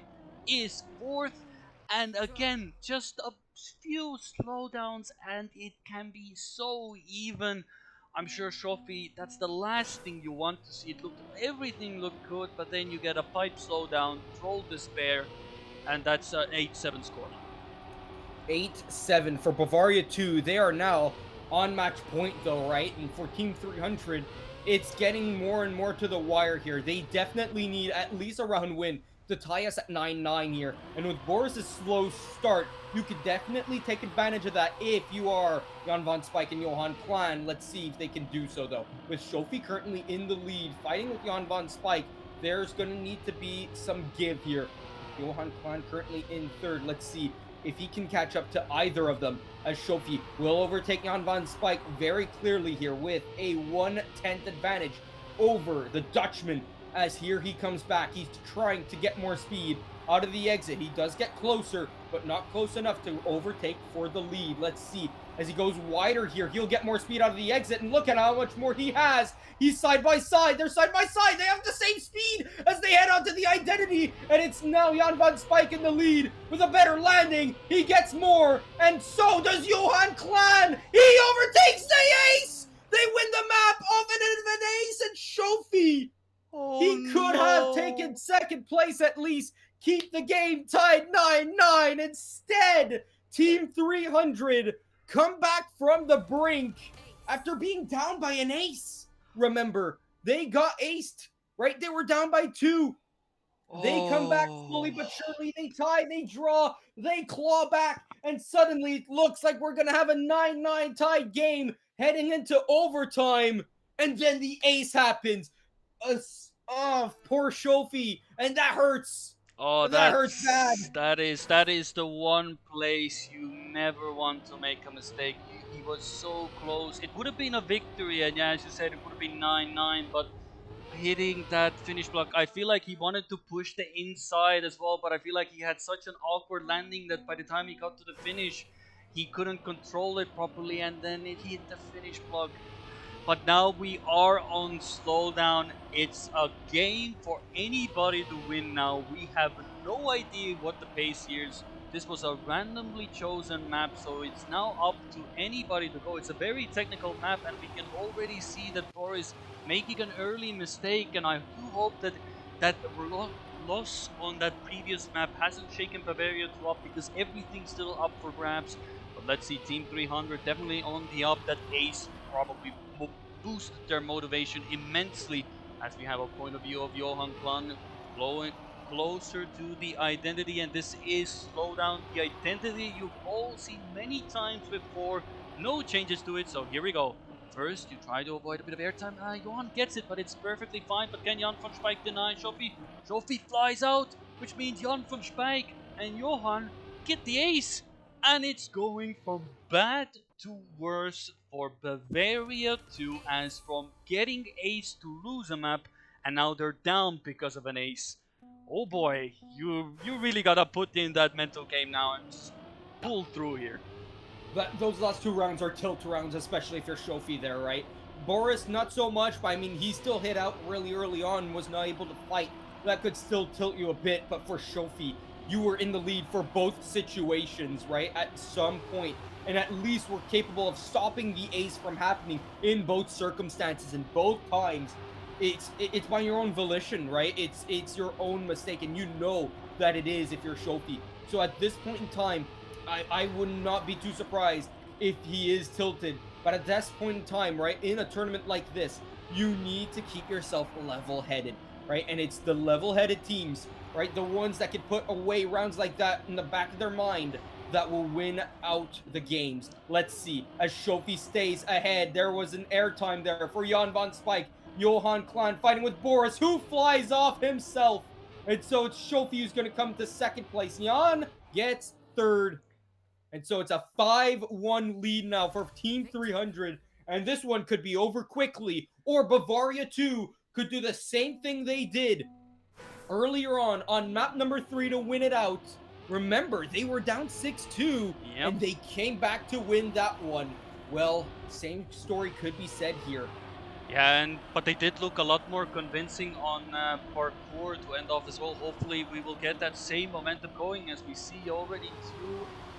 is fourth. And again, just a few slowdowns, and it can be so even. I'm sure Shofi, that's the last thing you want to see. Everything looked good, but then you get a pipe slowdown, troll despair, and that's an 8-7 score. 8-7 for Bavaria 2. They are now on match point though, right? And for Team 300, it's getting more and more to the wire here. They definitely need at least a round win to tie us at 9-9 here. And with Boris's slow start, you could definitely take advantage of that if you are Jan van Spijk and Johan Klan. Let's see if they can do so though. With Shofi currently in the lead, fighting with Jan van Spijk, there's going to need to be some give here. Johan Klan currently in third. Let's see if he can catch up to either of them, as Shofi will overtake Jan van Spijk very clearly here with a 1/10 advantage over the Dutchman as here he comes back. He's trying to get more speed out of the exit. He does get closer, but not close enough to overtake for the lead. Let's see. As he goes wider here, he'll get more speed out of the exit, and look at how much more he has. He's side by side. They're side by side. They have the same speed as they head onto the identity, and it's now Jan van Spijk in the lead with a better landing. He gets more, and so does Johan Klan. He overtakes the ace. They win the map off an ace and Shofi. Oh He could have taken second place at least, keep the game tied 9-9. Instead, Team 300 come back from the brink after being down by an ace. Remember, they got aced, right? They were down by 2. They come back slowly but surely. They tie, they draw, they claw back, and suddenly it looks like we're going to have a 9-9 tie game heading into overtime. And then the ace happens. Oh, poor Shofi, and that hurts. Oh, That hurts bad. that is the one place you never want to make a mistake. He was so close. It would have been a victory, and yeah, as you said, it would have been 9-9, but hitting that finish block, I feel like he wanted to push the inside as well, but I feel like he had such an awkward landing that by the time he got to the finish, he couldn't control it properly, and then it hit the finish block. But now we are on slowdown. It's a game for anybody to win now. We have no idea what the pace here is. This was a randomly chosen map, so it's now up to anybody to go. It's a very technical map, and we can already see that Boris making an early mistake, and I do hope that that loss on that previous map hasn't shaken Bavaria too up, because everything's still up for grabs. But let's see, Team 300 definitely on the up. That ace probably boost their motivation immensely, as we have a point of view of Johan Klan flowing closer to the identity, and this is slow down. The identity you've all seen many times before, no changes to it, so here we go. First, you try to avoid a bit of airtime. Johan gets it, but it's perfectly fine. But can Jan van Spijk deny Shofi? Shofi flies out, which means Jan van Spijk and Johan get the ace. And it's going from bad to worse for Bavaria too, as from getting ace to lose a map, and now they're down because of an ace. Oh boy, you really gotta put in that mental game now and just pull through here. But those last 2 rounds are tilt rounds, especially if you're Shofi there, right? Boris, not so much, but I mean, he still hit out really early on and was not able to fight. That could still tilt you a bit, but for Shofi, you were in the lead for both situations, right? At some point, and at least were capable of stopping the ace from happening in both circumstances and both times. It's by your own volition, right? It's your own mistake, and you know that it is if you're Shofi. So at this point in time, I would not be too surprised if he is tilted. But at this point in time, right, in a tournament like this, you need to keep yourself level-headed, right? And it's the level-headed teams, right, the ones that can put away rounds like that in the back of their mind, that will win out the games. Let's see. As Shofi stays ahead, there was an airtime there for Jan van Spijk. Johan Klan fighting with Boris, who flies off himself. And so it's Shofi who's going to come to second place. Jan gets third. And so it's a 5-1 lead now for Team 300. And this one could be over quickly. Or Bavaria 2 could do the same thing they did earlier on map number 3 to win it out. Remember, they were down 6-2, and they came back to win that one. Well, same story could be said here. Yeah, but they did look a lot more convincing on parkour to end off as well. Hopefully we will get that same momentum going, as we see already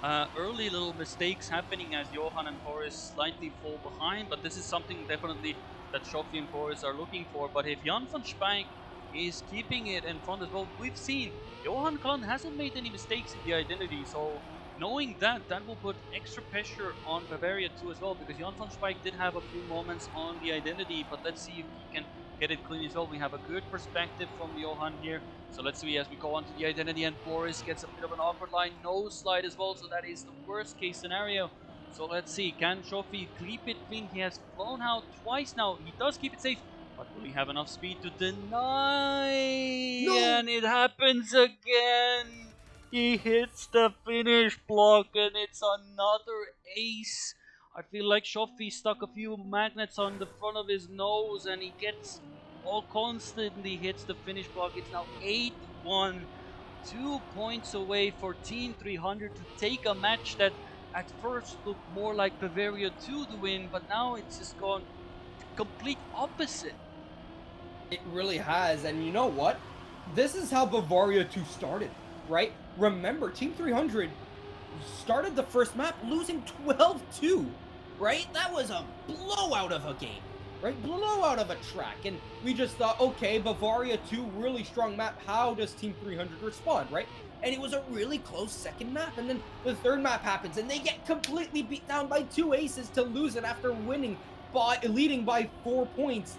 2 early little mistakes happening as Johan and Boris slightly fall behind. But this is something definitely that Shofi and Boris are looking for. But if Jan van Spijk is keeping it in front as well, we've seen Johan Klan hasn't made any mistakes in the identity, so knowing that, that will put extra pressure on Bavaria too as well, because Jan van Spijk did have a few moments on the identity, but let's see if he can get it clean as well. We have a good perspective from Johan here, so let's see as we go on to the identity, and Boris gets a bit of an awkward line, nose slide as well, so that is the worst case scenario. So let's see, can Shofi keep it clean? He has flown out twice now, he does keep it safe, but will he have enough speed to deny? No! And it happens again! He hits the finish block, and it's another ace. I feel like Shofi stuck a few magnets on the front of his nose, and he gets all constantly hits the finish block. It's now 8-1, 2 points away for Team 300 to take a match that at first looked more like Bavaria 2 to win, but now it's just gone complete opposite. It really has. And you know what? This is how Bavaria 2 started, right? Remember, Team 300 started the first map losing 12-2, right? That was a blowout of a game, right? Blowout of a track. And we just thought, okay, Bavaria 2, really strong map. How does Team 300 respond, right? And it was a really close second map. And then the third map happens and they get completely beat down by 2 aces to lose it after leading by 4 points.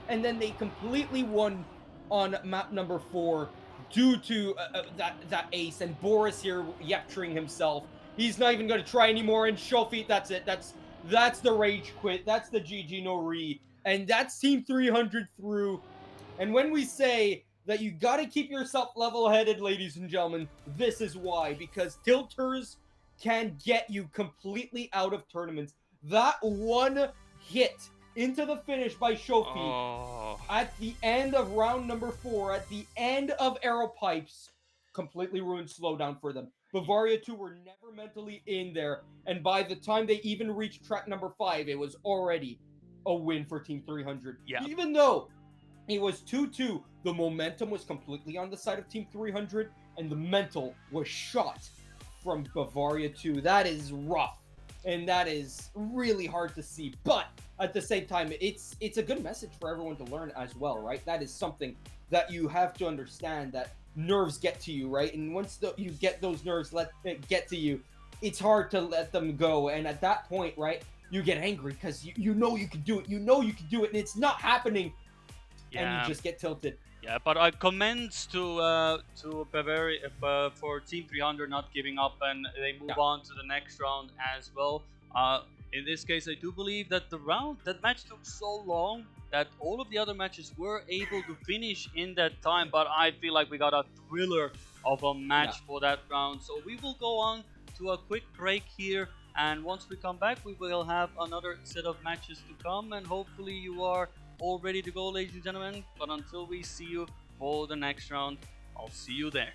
And then they completely won on map number 4 due to that ace, and Boris here yepturing himself. He's not even going to try anymore, and Shofi, that's it. That's the rage quit. That's the GG no re, and that's Team 300 through. And when we say that you got to keep yourself level-headed, ladies and gentlemen, this is why, because tilters can get you completely out of tournaments. That one hit into the finish by Shofi at the end of round number 4, at the end of Arrow Pipes, completely ruined slowdown for them. Bavaria 2 were never mentally in there, and by the time they even reached track number 5, it was already a win for Team 300. Yeah. Even though it was 2-2, the momentum was completely on the side of Team 300, and the mental was shot from Bavaria 2. That is rough, and that is really hard to see, but at the same time, it's a good message for everyone to learn as well, right? That is something that you have to understand, that nerves get to you, right? And once you get those nerves get to you, it's hard to let them go. And at that point, right, you get angry because you know you can do it. You know you can do it, and it's not happening. Yeah. And you just get tilted. Yeah, but I commends to Bavaria for Team 300 not giving up, and they move on to the next round as well. In this case, I do believe that that match took so long that all of the other matches were able to finish in that time, but I feel like we got a thriller of a match for that round. So we will go on to a quick break here, and once we come back, we will have another set of matches to come, and hopefully you are all ready to go, ladies and gentlemen. But until we see you for the next round, I'll see you there.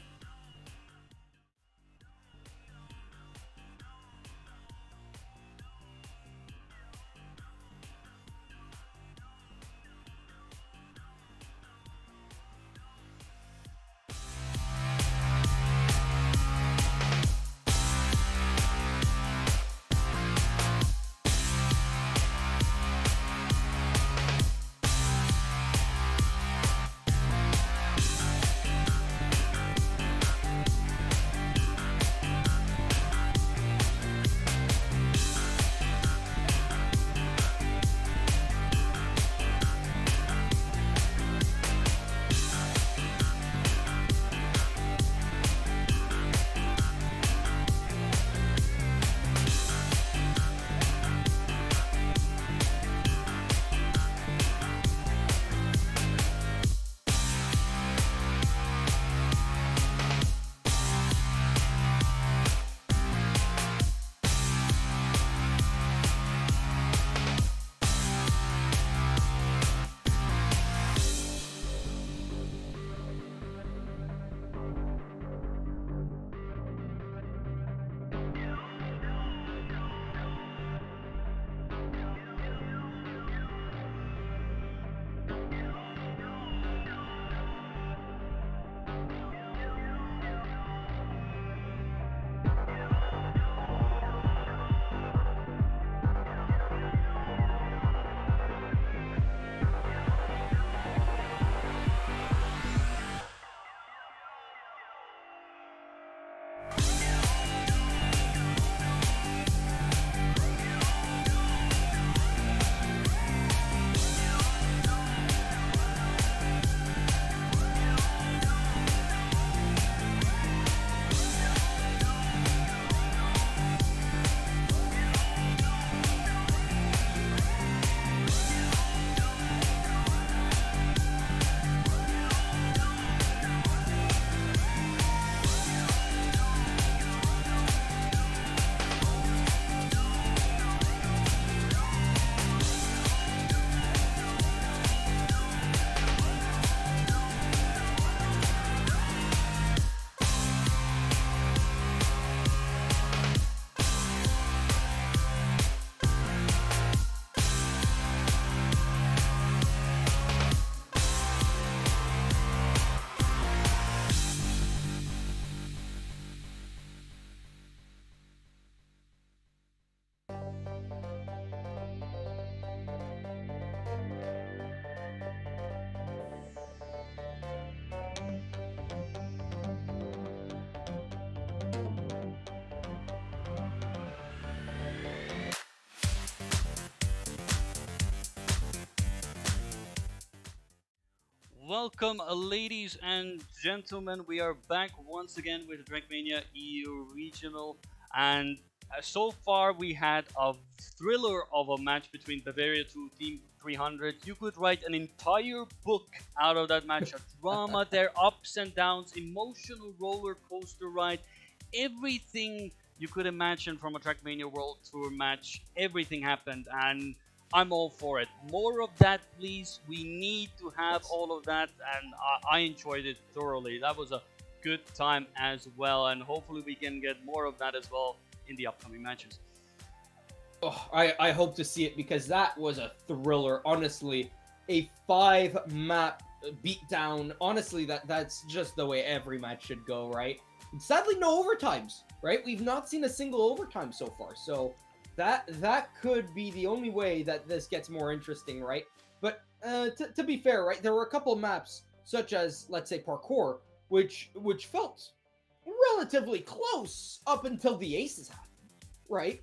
welcome, ladies and gentlemen. We are back once again with the Trackmania EU Regional, and so far we had a thriller of a match between Bavaria to Team 300. You could write an entire book out of that match. A drama, their ups and downs, emotional roller coaster ride, everything you could imagine from a Trackmania World Tour match. Everything happened, and I'm all for it. More of that, please. We need to have Yes. all of that, and I enjoyed it thoroughly. That was a good time as well, and hopefully we can get more of that as well in the upcoming matches. Oh, I hope to see it because that was a thriller. Honestly, a 5 map beatdown. Honestly, that's just the way every match should go, right? And sadly, no overtimes, right? We've not seen a single overtime so far, so that could be the only way that this gets more interesting, right? But to be fair, right, there were a couple maps such as, let's say, parkour, which felt relatively close up until the aces happened, right?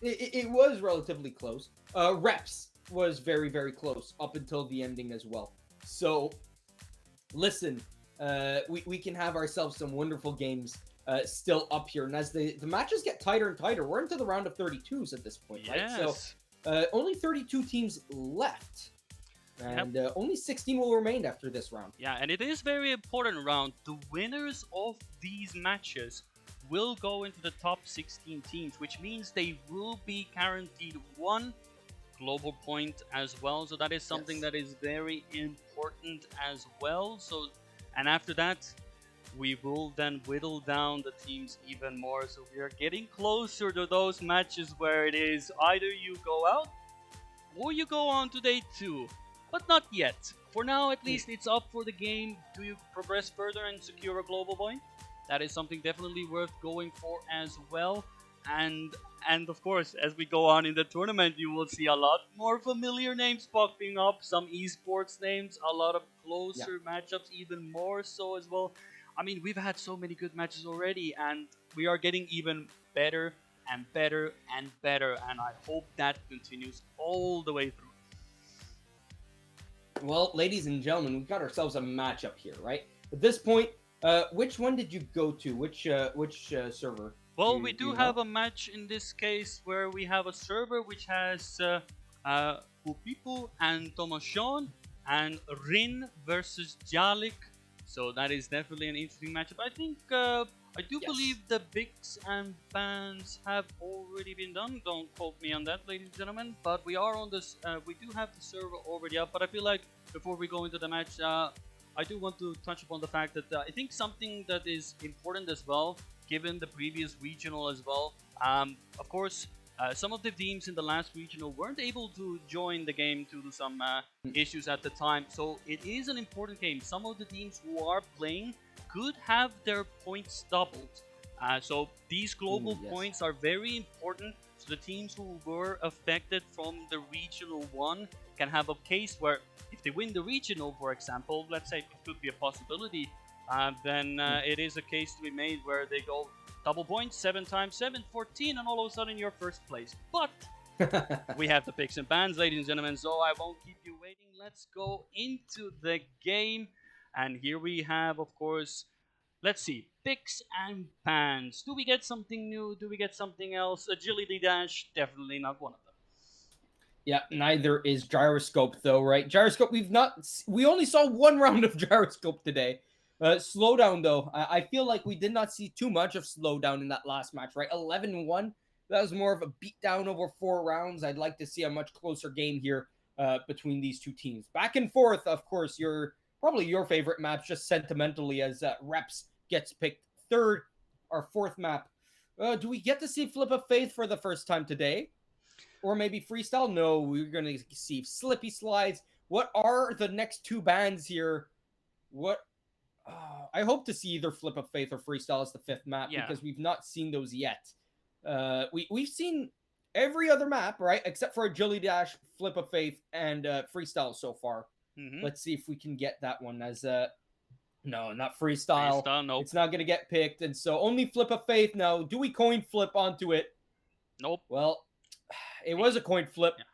It was relatively close. Reps was very, very close up until the ending as well. So, listen, we can have ourselves some wonderful games still up here. And as the matches get tighter and tighter, we're into the round of 32s at this point, right? So, Yes. only 32 teams left. Yep. And only 16 will remain after this round. Yeah, and it is very important round. The winners of these matches will go into the top 16 teams, which means they will be guaranteed one global point as well. So that is something Yes. that is very important as well. So, and after that, we will then whittle down the teams even more. So we are getting closer to those matches where it is either you go out or you go on to day 2. But not yet. For now, at least, it's up for the game. Do you progress further and secure a global point? That is something definitely worth going for as well. And and of course, as we go on in the tournament, you will see a lot more familiar names popping up. Some esports names, a lot of Yeah. closer matchups, even more so as well. I mean, we've had so many good matches already, and we are getting even better and better and better. And I hope that continues all the way through. Well, ladies and gentlemen, we've got ourselves a matchup here, right? At this point, which one did you go to? Which server? Well, we Do do you have know? a match in this case where we have a server which has Pupipu and Tomashon and Rin versus Jalik. So that is definitely an interesting matchup. I think I do Yes. believe the bigs and bans have already been done. Don't quote me on that, ladies and gentlemen. But we are on this. We do have the server already up. But I feel like before we go into the match, I do want to touch upon the fact that I think something that is important as well, given the previous regional as well. Of course, some of the teams in the last regional weren't able to join the game due to some issues at the time. So it is an important game. Some of the teams who are playing could have their points doubled. So these global Yes. points are very important. So the teams who were affected from the regional one can have a case where if they win the regional, for example, let's say it could be a possibility, then it is a case to be made where they go double points, 7 times 7, 14, and all of a sudden you're first place. But we have the picks and bans, ladies and gentlemen, so I won't keep you waiting. Let's go into the game. And here we have, of course, let's see, picks and bans. Do we get something new? Do we get something else? Agility dash, definitely not one of them. Yeah, neither is gyroscope though, right? Gyroscope, we only saw one round of gyroscope today. Slowdown though, I feel like we did not see too much of slowdown in that last match, right? 11-1. That was more of a beatdown over 4 rounds. I'd like to see a much closer game here between these two teams. Back and forth, of course, probably your favorite map, just sentimentally, as Reps gets picked third or fourth map. Do we get to see Flip of Faith for the first time today? Or maybe freestyle? No, we're going to see Slippy slides. What are the next two bands here? What? I hope to see either Flip of Faith or freestyle as the fifth map Yeah. because we've not seen those yet. We've seen every other map, right, except for Agility Dash, Flip of Faith, and freestyle so far. Mm-hmm. Let's see if we can get that one as no, not freestyle. Freestyle, nope. It's not going to get picked, and so only Flip of Faith now. Do we coin flip onto it? Nope. Well, it was a coin flip. Yeah.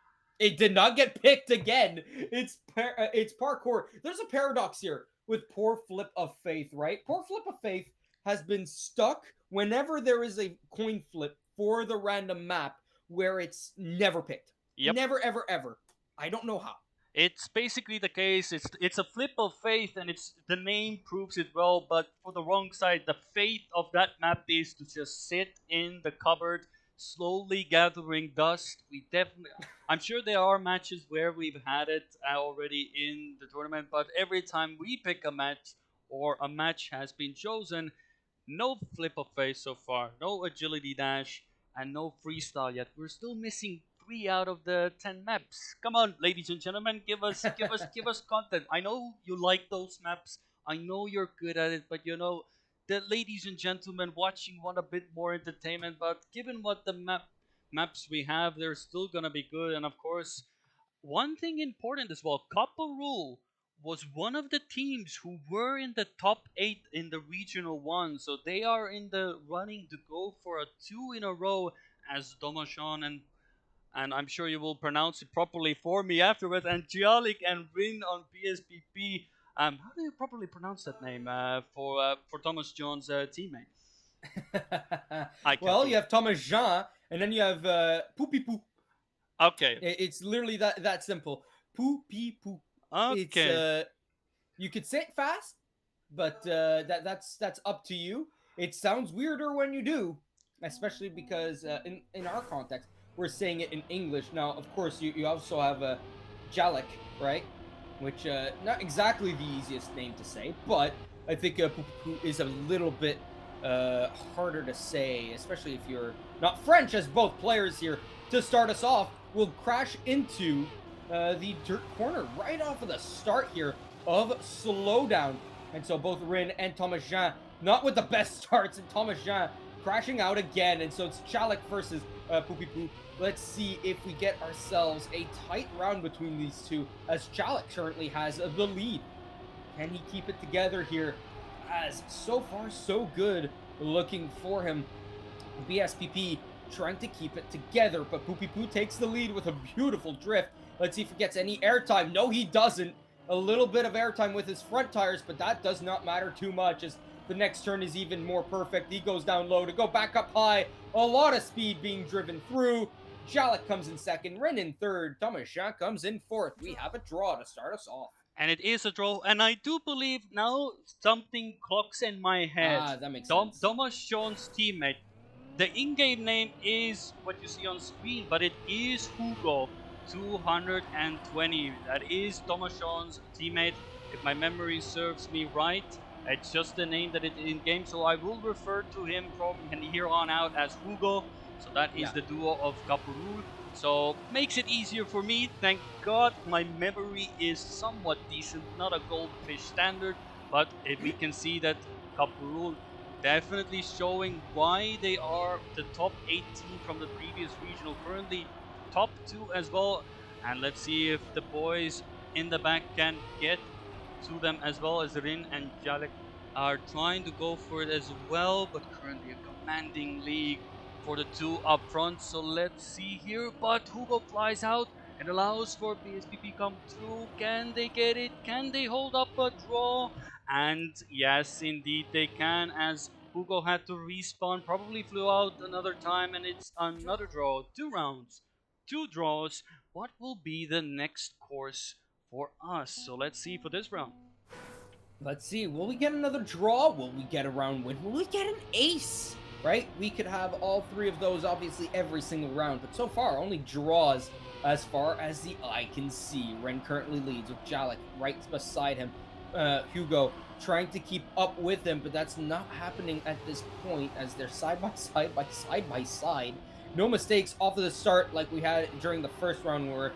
It did not get picked again. It's parkour. There's a paradox here with poor flip of faith, right? Poor flip of faith has been stuck whenever there is a coin flip for the random map where it's never picked. Yep. Never, ever, ever. I don't know how. It's basically the case. It's a flip of faith, and it's the name proves it well. But for the wrong side, the fate of that map is to just sit in the cupboard, slowly gathering dust. We definitely, I'm sure there are matches where we've had it already in the tournament, but every time we pick a match or a match has been chosen, no flip of face so far, no agility dash, and no freestyle yet. We're still missing 3 out of the 10 maps. Come on, ladies and gentlemen, give us content. I know you like those maps. I know you're good at it, but the ladies and gentlemen watching want a bit more entertainment. But given what the maps we have, they're still gonna be good. And of course, one thing important as well, Couple Rule was one of the teams who were in the top 8 in the regional one, so they are in the running to go for a 2 in a row as Domination and I'm sure you will pronounce it properly for me afterwards, and Gialik and Rin on PSPP. How do you properly pronounce that name for Thomas John's teammate? I can't Well, do you it. have Thomas Jean, and then you have Poopy Poo. Okay. It's literally that simple. Poopy Poo. It's Okay. You could say it fast, but that's up to you. It sounds weirder when you do, especially because in our context we're saying it in English. Now, of course, you also have a Jalik, right? Which not exactly the easiest name to say, but I think is a little bit harder to say, especially if you're not French, as both players here to start us off will crash into the dirt corner right off of the start here of slowdown. And so both Rin and Thomas Jean not with the best starts, and Thomas Jean crashing out again. And so it's Chalik versus Poopy Poo. Let's see if we get ourselves a tight round between these two, as Chalik currently has the lead. Can he keep it together here? As so far, so good looking for him. BSPP trying to keep it together, but Poopy Poo takes the lead with a beautiful drift. Let's see if he gets any airtime. No, he doesn't. A little bit of airtime with his front tires, but that does not matter too much, as the next turn is even more perfect. He goes down low to go back up high. A lot of speed being driven through. Jalek comes in second, Rin in third, Thomas Jean comes in fourth. We have a draw to start us off. And it is a draw, and I do believe now something clocks in my head. That makes sense. Thomas John's teammate. The in-game name is what you see on screen, but it is Hugo 220. That is Thomas John's teammate. If my memory serves me right, it's just the name that it is in-game, so I will refer to him from here on out as Hugo. So that is the duo of Kapurul. So makes it easier for me. Thank God my memory is somewhat decent, not a goldfish standard, but if we can see that Kapurul definitely showing why they are the top 18 from the previous regional, currently top 2 as well. And let's see if the boys in the back can get to them as well, as Rin and Jalek are trying to go for it as well, but currently a commanding lead for the two up front. So let's see here, but Hugo flies out and allows for BSPP come through. Can they get it? Can they hold up a draw? And yes, indeed they can, as Hugo had to respawn, probably flew out another time, and it's another draw. 2 rounds, 2 draws. What will be the next course for us? So let's see for this round. Let's see. Will we get another draw? Will we get a round win? Will we get an ace? Right? We could have all 3 of those, obviously, every single round. But so far, only draws as far as the eye can see. Ren currently leads with Jalek right beside him. Hugo trying to keep up with him, but that's not happening at this point, as they're side by side. No mistakes off of the start like we had during the first round, where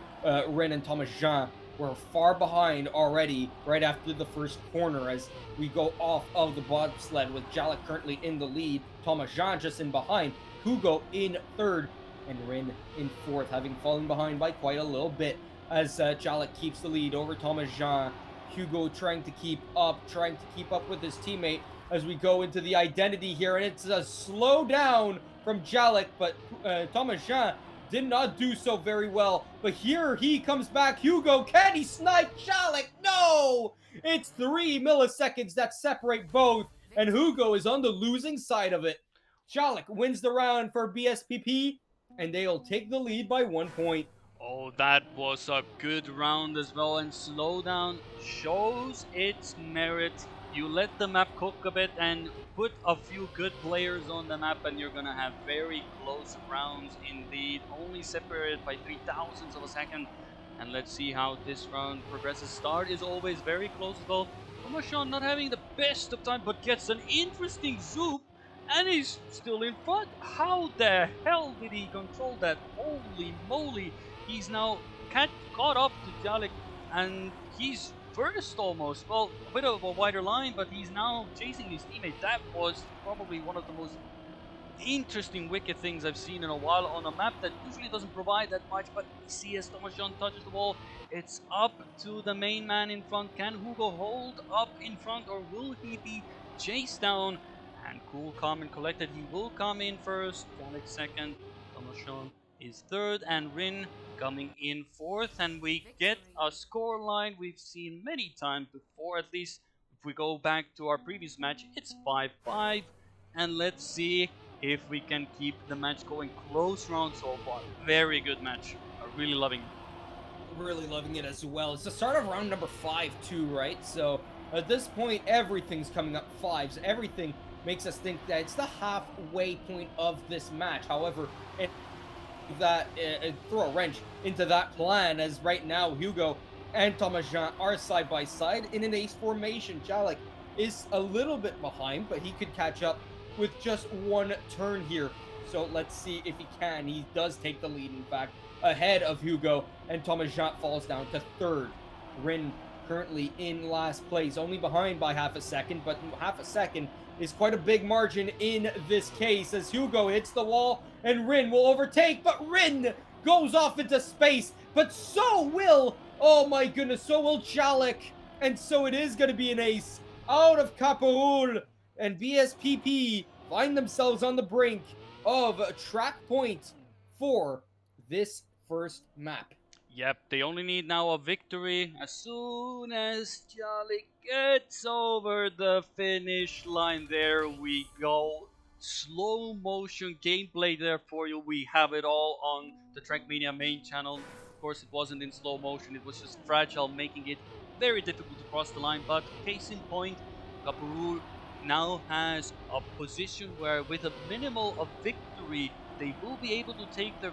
Ren and Thomas Jean were far behind already right after the first corner, as we go off of the bobsled with Jalek currently in the lead, Thomas Jean just in behind, Hugo in third, and Rin in fourth, having fallen behind by quite a little bit, as Jalek keeps the lead over Thomas Jean. Hugo trying to keep up with his teammate as we go into the identity here, and it's a slow down from Jalek, but Thomas Jean did not do so very well. But here he comes back. Hugo, can he snipe Jalik? No! It's 3 milliseconds that separate both, and Hugo is on the losing side of it. Jalik wins the round for BSPP, and they'll take the lead by 1 point. Oh, that was a good round as well, and Slowdown shows its merit. You let the map cook a bit and put a few good players on the map, and you're gonna have very close rounds indeed, only separated by 3,000ths of a second. And let's see how this round progresses. Start is always very close as well. Domination not having the best of time, but gets an interesting zoop, and he's still in front. How the hell did he control that? Holy moly! He's now caught up to Jalik, and he's first almost. Well, a bit of a wider line, but he's now chasing his teammate. That was probably one of the most interesting wicked things I've seen in a while on a map that usually doesn't provide that much. But we see as Domination touches the wall, it's up to the main man in front. Can Hugo hold up in front, or will he be chased down? And cool, calm, and collected, he will come in first. Jalik second, Domination is third, and Rin coming in fourth. And we get a score line we've seen many times before. At least if we go back to our previous match, it's 5-5. And let's see if we can keep the match going. Close round so far. Very good match. I'm really loving it. Really loving it as well. It's the start of round number 5 too, right? So at this point, everything's coming up fives. Everything makes us think that it's the halfway point of this match. However, that throw a wrench into that plan, as right now Hugo and Domination are side by side in an ace formation. Jalik is a little bit behind, but he could catch up with just one turn here. So let's see if he can. He does take the lead, in fact, ahead of Hugo, and Domination falls down to third. Rin currently in last place, only behind by half a second, but half a second is quite a big margin in this case, as Hugo hits the wall and Rin will overtake, but Rin goes off into space, but so will, oh my goodness, so will Jalik, and so it is going to be an ace out of Caparul, and BSPP find themselves on the brink of track point for this first map. Yep, they only need now a victory. As soon as Jalik gets over the finish line, there we go. Slow motion gameplay there for you. We have it all on the Trackmania main channel. Of course, it wasn't in slow motion, it was just fragile, making it very difficult to cross the line. But case in point, Caparul now has a position where, with a minimal of victory, they will be able to take the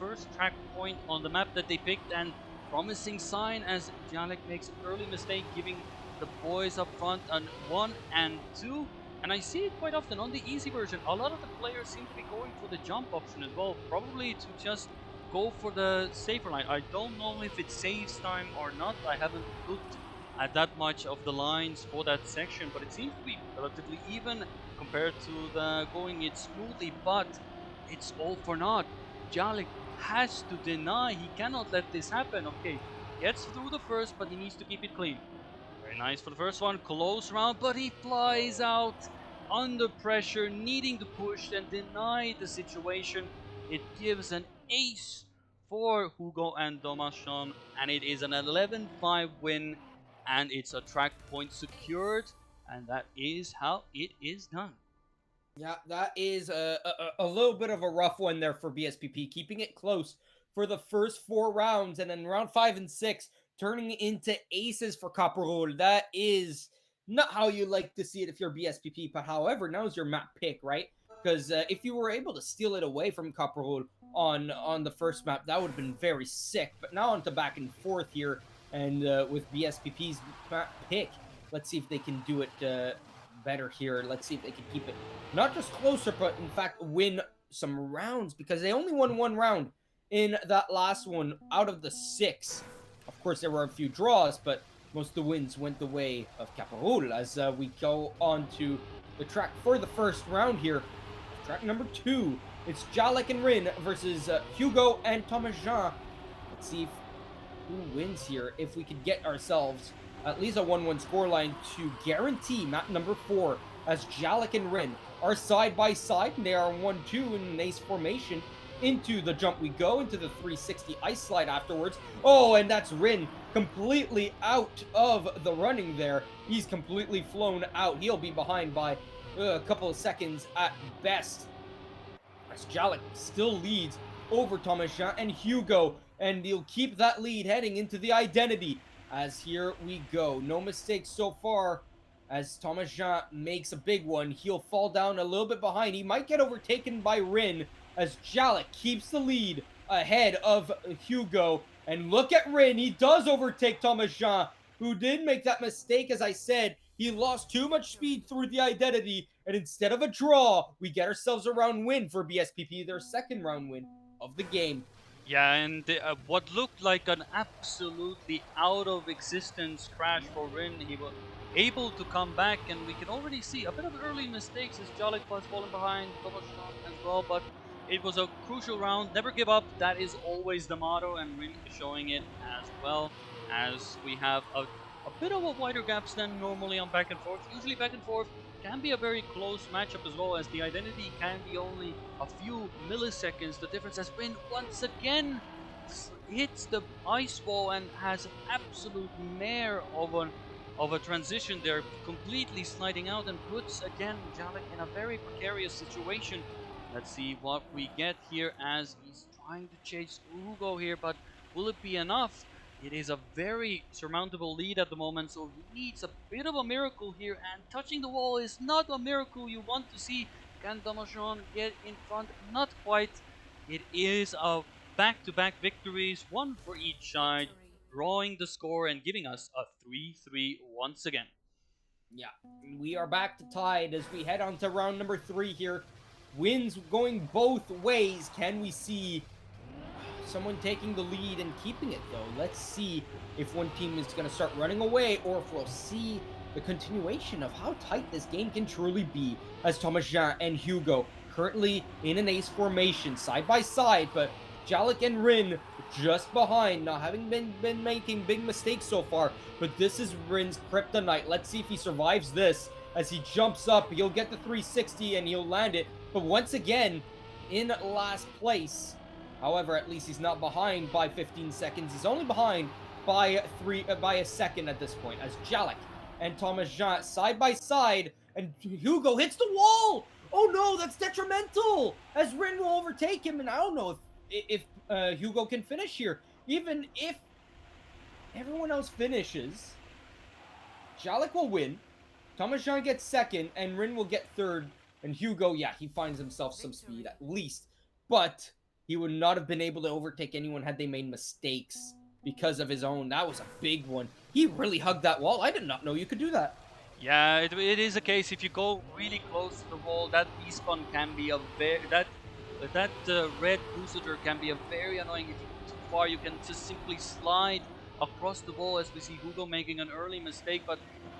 first track point on the map that they picked. And promising sign as Jalik makes an early mistake, giving the boys up front an 1 and 2. And I see it quite often on the easy version. A lot of the players seem to be going for the jump option as well, probably to just go for the safer line. I don't know if it saves time or not. I haven't looked at that much of the lines for that section, but it seems to be relatively even compared to the going it smoothly. But it's all for naught. Jalik has to deny. He cannot let this happen. Okay, gets through the first, but he needs to keep it clean. Very nice for the first one. Close round, but he flies out under pressure, needing to push and deny the situation. It gives an ace for Hugo and Domination, and it is an 11-5 win, and it's a track point secured, and that is how it is done. Yeah, that is a little bit of a rough one there for BSPP, keeping it close for the first 4 rounds, and then round 5 and 6 turning into aces for Caparul. That is not how you like to see it if you're BSPP, but however, now is your map pick, right? Because if you were able to steal it away from Caparul on the first map, that would have been very sick. But now on to back and forth here, and with BSPP's map pick, let's see if they can do it better here. Let's see if they can keep it not just closer, but in fact win some rounds, because they only won 1 round in that last one out of the 6. Of course, there were a few draws, but most of the wins went the way of Caparul. As we go on to the track for the first round here, track number 2. It's Jalik and Rin versus Hugo and Domination. Let's see who wins here. If we could get ourselves at least a 1-1 scoreline to guarantee map number 4, as Jalik and Rin are side by side, and they are 1-2 in an ace formation. Into the jump we go, into the 360 ice slide afterwards. Oh, and that's Rin completely out of the running there. He's completely flown out. He'll be behind by a couple of seconds at best, as Jalek still leads over Thomas Jean and Hugo, and he'll keep that lead heading into the identity. As here we go, no mistakes so far. As Thomas Jean makes a big one, he'll fall down a little bit behind. He might get overtaken by Rin, as Jalek keeps the lead ahead of Hugo. And look at Rin, he does overtake Thomas Jean, who did make that mistake. As I said, he lost too much speed through the identity, and instead of a draw, we get ourselves a round win for BSPP, their second round win of the game. Yeah, and what looked like an absolutely out of existence crash for Rin, he was able to come back, and we can already see a bit of early mistakes as Jalik was falling behind, Thomas as well, but it was a crucial round. Never give up, that is always the motto, and Rin is showing it as well, as we have a bit of a wider gaps than normally on back and forth. Usually back and forth can be a very close matchup as well, as the identity can be only a few milliseconds. The difference has been once again hits the ice wall and has an absolute mare of a transition there, completely sliding out, and puts again Jalek in a very precarious situation. Let's see what we get here as he's trying to chase Hugo here, but will it be enough? It is a very surmountable lead at the moment, so he needs a bit of a miracle here, and touching the wall is not a miracle you want to see. Can Domination get in front? Not quite. It is a back-to-back victories, one for each side, drawing the score and giving us a 3-3 once again. Yeah, we are back to tied as we head on to round number 3 here. Wins going both ways. Can we see someone taking the lead and keeping it, though? Let's see if one team is going to start running away, or if we'll see the continuation of how tight this game can truly be, as Thomas Jean and Hugo currently in an ace formation side by side, but Jalek and Rin just behind, not having been making big mistakes so far. But this is Rin's kryptonite. Let's see if he survives this. As he jumps up, he'll get the 360 and he'll land it. But once again, in last place. However, at least he's not behind by 15 seconds. He's only behind by a second at this point, as Jalek and Thomas Jean side by side, and Hugo hits the wall. Oh no, that's detrimental, as Rin will overtake him, and I don't know if Hugo can finish here. Even if everyone else finishes, Jalek will win, Thomas Jean gets second, and Rin will get third, and Hugo, yeah, he finds himself some speed at least, but he would not have been able to overtake anyone had they made mistakes because of his own. That was a big one. He really hugged that wall. I did not know you could do that. Yeah, it is a case, if you go really close to the wall, that respawn can be a very that red booster can be a very annoying. If you go too far, you can just simply slide across the wall, as we see Hugo making an early mistake, but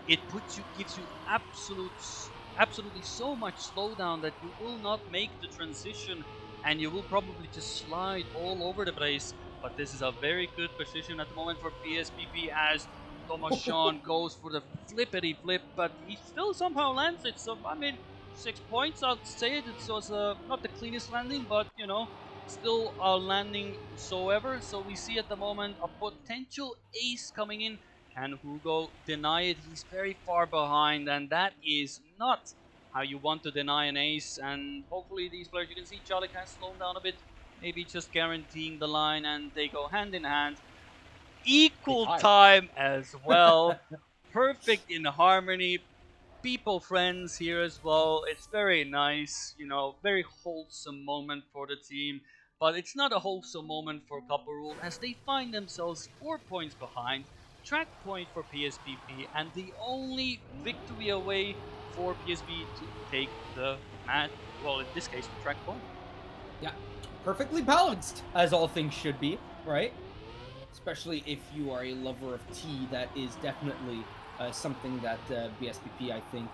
it gives you absolutely so much slowdown that you will not make the transition, and you will probably just slide all over the place. But this is a very good position at the moment for PSPP, as Thomas Jean goes for the flippity flip, but he still somehow lands it. So, I mean, 6 points, I'd say it. It was not the cleanest landing, but, you know, still a landing so ever. So we see at the moment a potential ace coming in. Can Hugo deny it? He's very far behind, and that is not how you want to deny an ace. And hopefully these players, you can see Charlie has slowed down a bit, maybe just guaranteeing the line, and they go hand in hand. Equal time as well. Perfect in harmony. People friends here as well. It's very nice, you know, very wholesome moment for the team. But it's not a wholesome moment for Couple Rule, as they find themselves 4 points behind. Track point for PSPP, and the only victory away for PSP to take the match. Well, in this case, the track point. Yeah, perfectly balanced, as all things should be, right? Especially if you are a lover of tea, that is definitely something that BSPP, I think,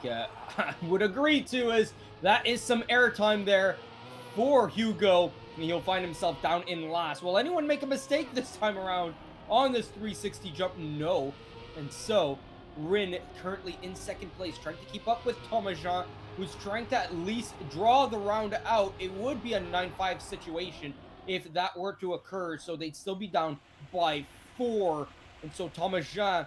would agree to, as that is some airtime there for Hugo, and he'll find himself down in last. Will anyone make a mistake this time around on this 360 jump? No. And so, Rin currently in second place, trying to keep up with Tomajan, who's trying to at least draw the round out. It would be a 9-5 situation if that were to occur, so they'd still be down by 4. And so Tomajan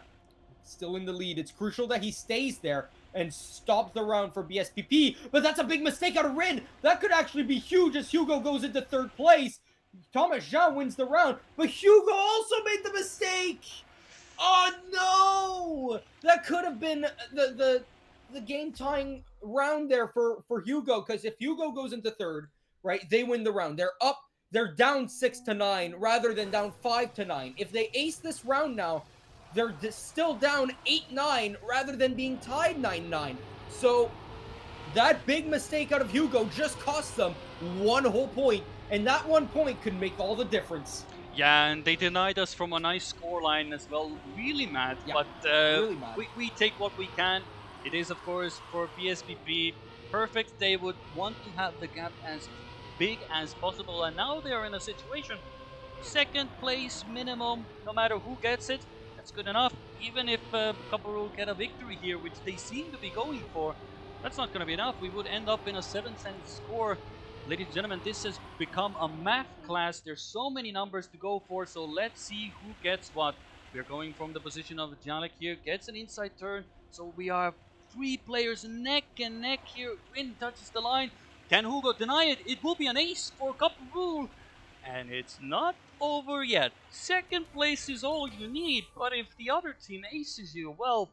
still in the lead. It's crucial that he stays there and stops the round for BSPP, but that's a big mistake out of Rin. That could actually be huge as Hugo goes into third place. Thomas Jean wins the round, but Hugo also made the mistake. Oh no! That could have been the game tying round there for Hugo, because if Hugo goes into third, right, they win the round. They're down 6-9 rather than down 5-9. If they ace this round now, they're still down 8-9 rather than being tied 9-9. So that big mistake out of Hugo just cost them 1 whole point, and that 1 point could make all the difference. Yeah, and they denied us from a nice scoreline as well. Really mad, Yeah, but really mad. we take what we can. It is, of course, for BSPP perfect. They would want to have the gap as big as possible, and now they are in a situation second place minimum, no matter who gets it. That's good enough. Even if Kaparu get a victory here, which they seem to be going for, that's not going to be enough. We would end up in a 7-10 score. Ladies and gentlemen, this has become a math class. There's so many numbers to go for, so let's see who gets what. We're going from the position of Jalek here, gets an inside turn, so we are 3 players neck and neck here. Rin touches the line. Can Hugo deny it? It will be an ace for Kaparu. And it's not over yet. Second place is all you need, but if the other team aces you, well,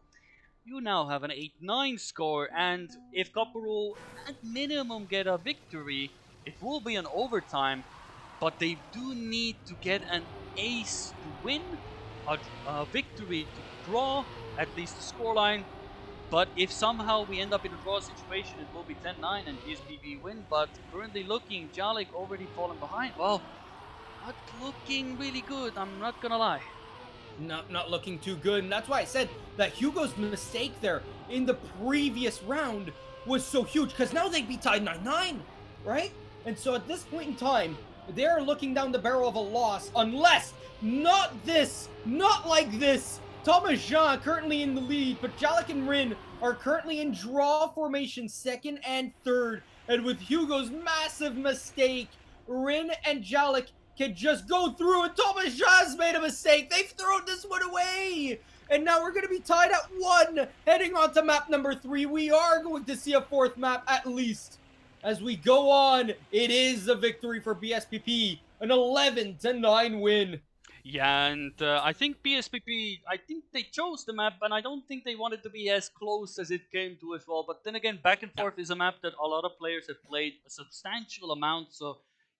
you now have an 8-9 score, and if Copperol at minimum get a victory, it will be an overtime, but they do need to get an ace to win, a victory to draw, at least the scoreline. But if somehow we end up in a draw situation, it will be 10-9 and PSPB win. But currently looking, Jalik already fallen behind. Well, not looking really good, I'm not gonna lie. Not looking too good, and that's why I said that Hugo's mistake there in the previous round was so huge, because now they'd be tied 9-9, right? And so at this point in time, they're looking down the barrel of a loss, unless not like this. Thomas Jean currently in the lead, but Jalik and Rin are currently in draw formation, second and third. And with Hugo's massive mistake, Rin and Jalik can just go through, and Thomas Jean's made a mistake. They've thrown this one away. And now we're going to be tied at 1, heading on to map number 3. We are going to see a fourth map at least. As we go on, it is a victory for BSPP, an 11-9 win. Yeah, and I think PSPP, I think they chose the map, and I don't think they wanted to be as close as it came to as well. But then again, Back and Yeah. Forth is a map that a lot of players have played a substantial amount, so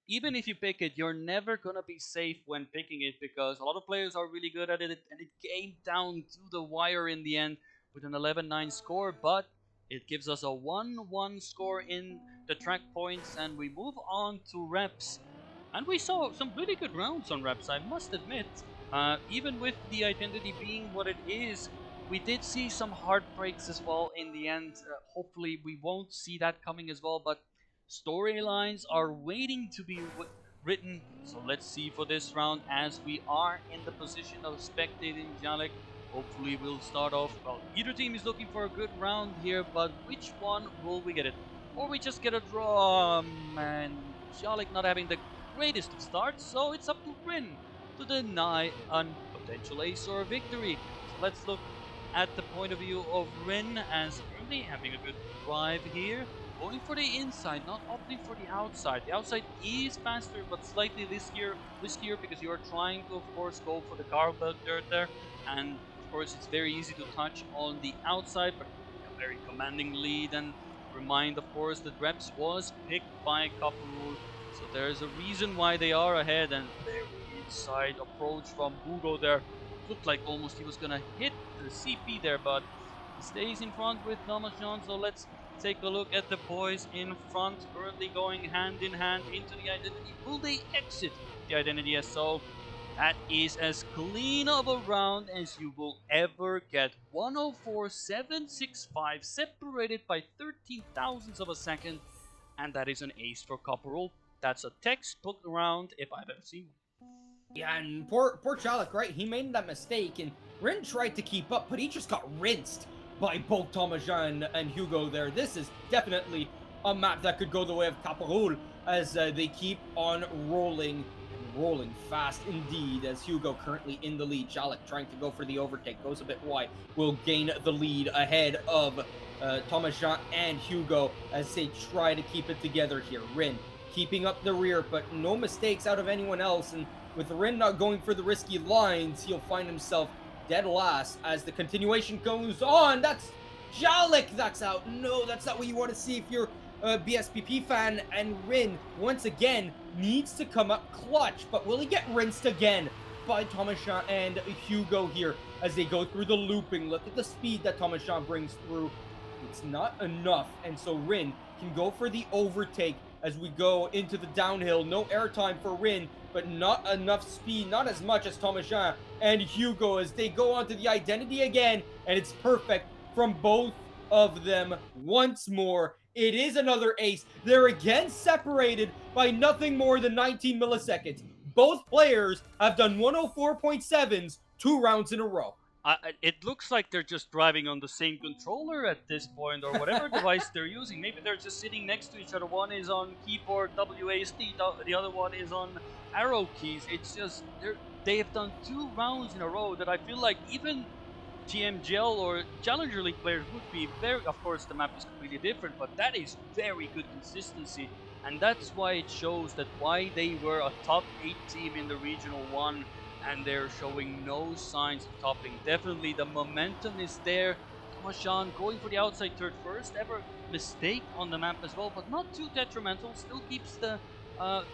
even if you pick it, you're never gonna be safe when picking it because a lot of players are really good at it, and it came down to the wire in the end with an 11-9 score, but it gives us a 1-1 score in the track points, and we move on to reps. And we saw some really good rounds on reps, I must admit. Even with the identity being what it is, we did see some heartbreaks as well in the end. Hopefully, we won't see that coming as well, but storylines are waiting to be written. So let's see for this round as we are in the position of spectating Jalek. Hopefully, we'll start off. Well, either team is looking for a good round here, but which one will we get it? Or we just get a draw, and Jalek not having the greatest of starts, so it's up to Rin to deny a potential ace or a victory. So let's look at the point of view of Rin as currently having a good drive here, going for the inside, not opting for the outside. The outside is faster, but slightly riskier because you are trying to, of course, go for the car belt dirt there, and of course it's very easy to touch on the outside, but a very commanding lead. And remind, of course, that Reps was picked by Kaparu, so there's a reason why they are ahead, and very inside approach from Hugo there. Looked like almost he was gonna hit the CP there, but he stays in front with Domination. So let's take a look at the boys in front, currently going hand in hand into the identity. Will they exit the identity SO? That is as clean of a round as you will ever get. 104.765 separated by 13 thousandths of a second, and that is an ace for Copperol. That's a textbook round if I've ever seen one. Yeah, and poor Chalik, right? He made that mistake, and Rin tried to keep up, but he just got rinsed by both Thomas-Jean and Hugo there. This is definitely a map that could go the way of Caparul as they keep on rolling and rolling fast indeed. As Hugo currently in the lead, Chalik trying to go for the overtake, goes a bit wide, will gain the lead ahead of Thomas-Jean and Hugo as they try to keep it together here. Rin keeping up the rear, but no mistakes out of anyone else, and with Rin not going for the risky lines, he'll find himself dead last as the continuation goes on. That's Jalik that's out. No, that's not what you want to see if you're a BSPP fan. And Rin, once again, needs to come up clutch. But will he get rinsed again by Thomas-Jean and Hugo here as they go through the looping? Look at the speed that Thomas-Jean brings through. It's not enough. And so Rin can go for the overtake as we go into the downhill. No airtime for Rin, but not enough speed, not as much as Thomas-Jean and Hugo as they go onto the identity again, and it's perfect from both of them once more. It is another ace. They're again separated by nothing more than 19 milliseconds. Both players have done 104.7s 2 rounds in a row. It looks like they're just driving on the same controller at this point, or whatever device they're using. Maybe they're just sitting next to each other. One is on keyboard WASD, the other one is on arrow keys. It's just they have done 2 rounds in a row that I feel like even TMGL or Challenger League players would be very. Of course, the map is completely different, but that is very good consistency, and that's why it shows that why they were a top 8 team in the Regional 1, and they're showing no signs of topping. Definitely the momentum is there. Thomas-Jean going for the outside third, first ever mistake on the map as well, but not too detrimental. Still keeps the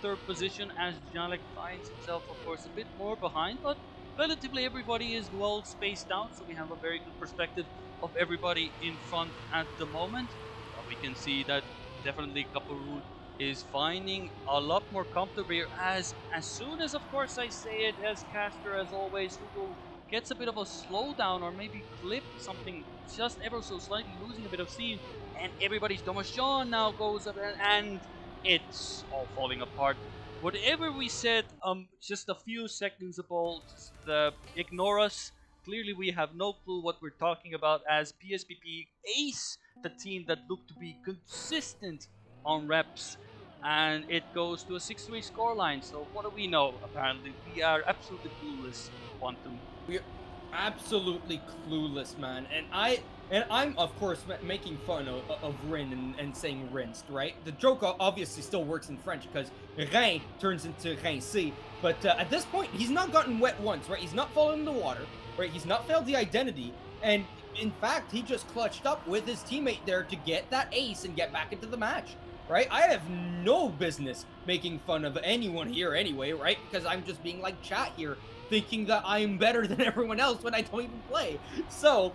third position as Jalek finds himself, of course, a bit more behind, but relatively everybody is well spaced out, so we have a very good perspective of everybody in front at the moment. But we can see that definitely Kaparud is finding a lot more comfortable here as soon as, of course, I say it as caster, as always, Hugo gets a bit of a slowdown or maybe clip something just ever so slightly, losing a bit of speed, and everybody's Thomas-Jean now goes up and it's all falling apart. Whatever we said just a few seconds ago, just ignore us. Clearly we have no clue what we're talking about as PSPP ace the team that looked to be consistent on reps, and it goes to a 6-3 scoreline. So what do we know? Apparently we are absolutely clueless, Quantum. We're absolutely clueless, man. I'm of course making fun of Rin and saying rinsed, right? The joke obviously still works in French because Rein turns into rincé, but at this point he's not gotten wet once, right? He's not fallen in the water, right? He's not failed the identity, and in fact he just clutched up with his teammate there to get that ace and get back into the match. Right? I have no business making fun of anyone here anyway, right? Because I'm just being like chat here, thinking that I'm better than everyone else when I don't even play. So,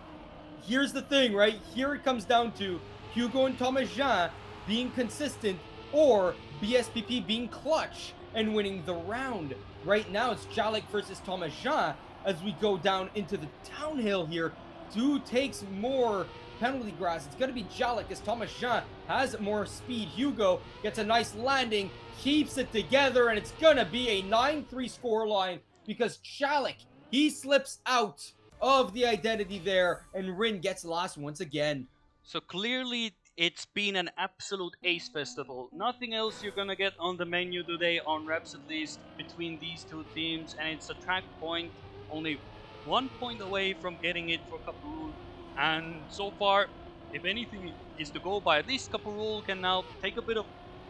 here's the thing, right? Here it comes down to Hugo and Thomas-Jean being consistent or BSPP being clutch and winning the round. Right now, it's Jalik versus Thomas-Jean as we go down into the downhill here. Who takes more penalty grass? It's going to be Jalik as Thomas-Jean has more speed. Hugo gets a nice landing, keeps it together, and it's going to be a 9-3 scoreline because Jalik, he slips out of the identity there, and Rin gets last once again. So clearly it's been an absolute ace festival. Nothing else you're gonna get on the menu today, on reps at least, between these two teams, and it's a track point, only 1 point away from getting it for Kaparul. And so far, if anything is to go by, at least Kaparul can now take a bit of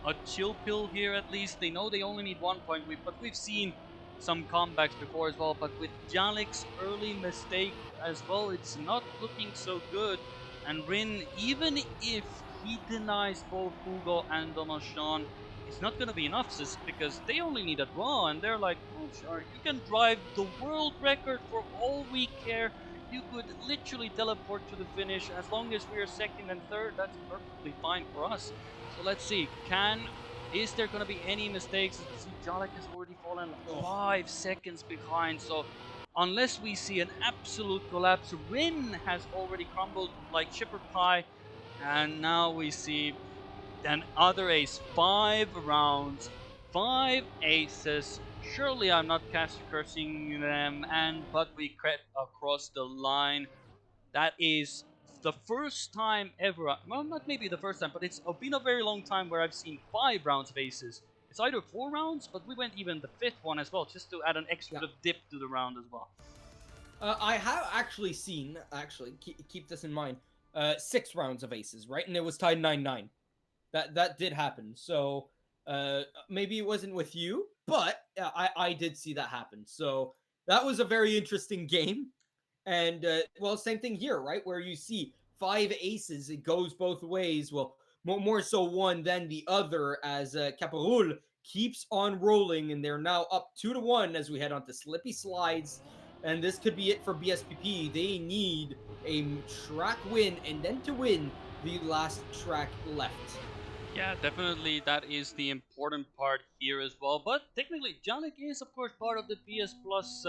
a chill pill here at least. They know they only need 1 point, but we've seen some comebacks before as well. But with Jalik's early mistake as well, it's not looking so good. And Rin, even if he denies both Hugo and Domination, it's not going to be enough, because they only need a draw, and they're like, oh sure, you can drive the world record for all we care. You could literally teleport to the finish. As long as we are second and third, that's perfectly fine for us. So let's see, is there going to be any mistakes? As we see, Jalik has already fallen 5 seconds behind, so unless we see an absolute collapse, Rin has already crumbled like shepherd pie, and now we see another ace. 5 rounds, 5 aces Surely I'm not caster cursing them, but we crept across the line. That is the first time ever. Well, not maybe the first time, but it's been a very long time where I've seen 5 rounds of aces. It's either 4 rounds, but we went even the 5th one as well, just to add an extra Yeah. bit of dip to the round as well. I have actually seen, keep this in mind, 6 rounds of aces, right? And it was tied 9-9. That did happen. So maybe it wasn't with you, but I did see that happen. So that was a very interesting game. And well, same thing here, right? Where you see 5 aces, it goes both ways. Well, more so one than the other, as Caparul keeps on rolling, and they're now up 2-1 as we head on to Slippy Slides. And this could be it for BSPP. They need a track win and then to win the last track left. Yeah, definitely that is the important part here as well. But technically, Janik is, of course, part of the BS Plus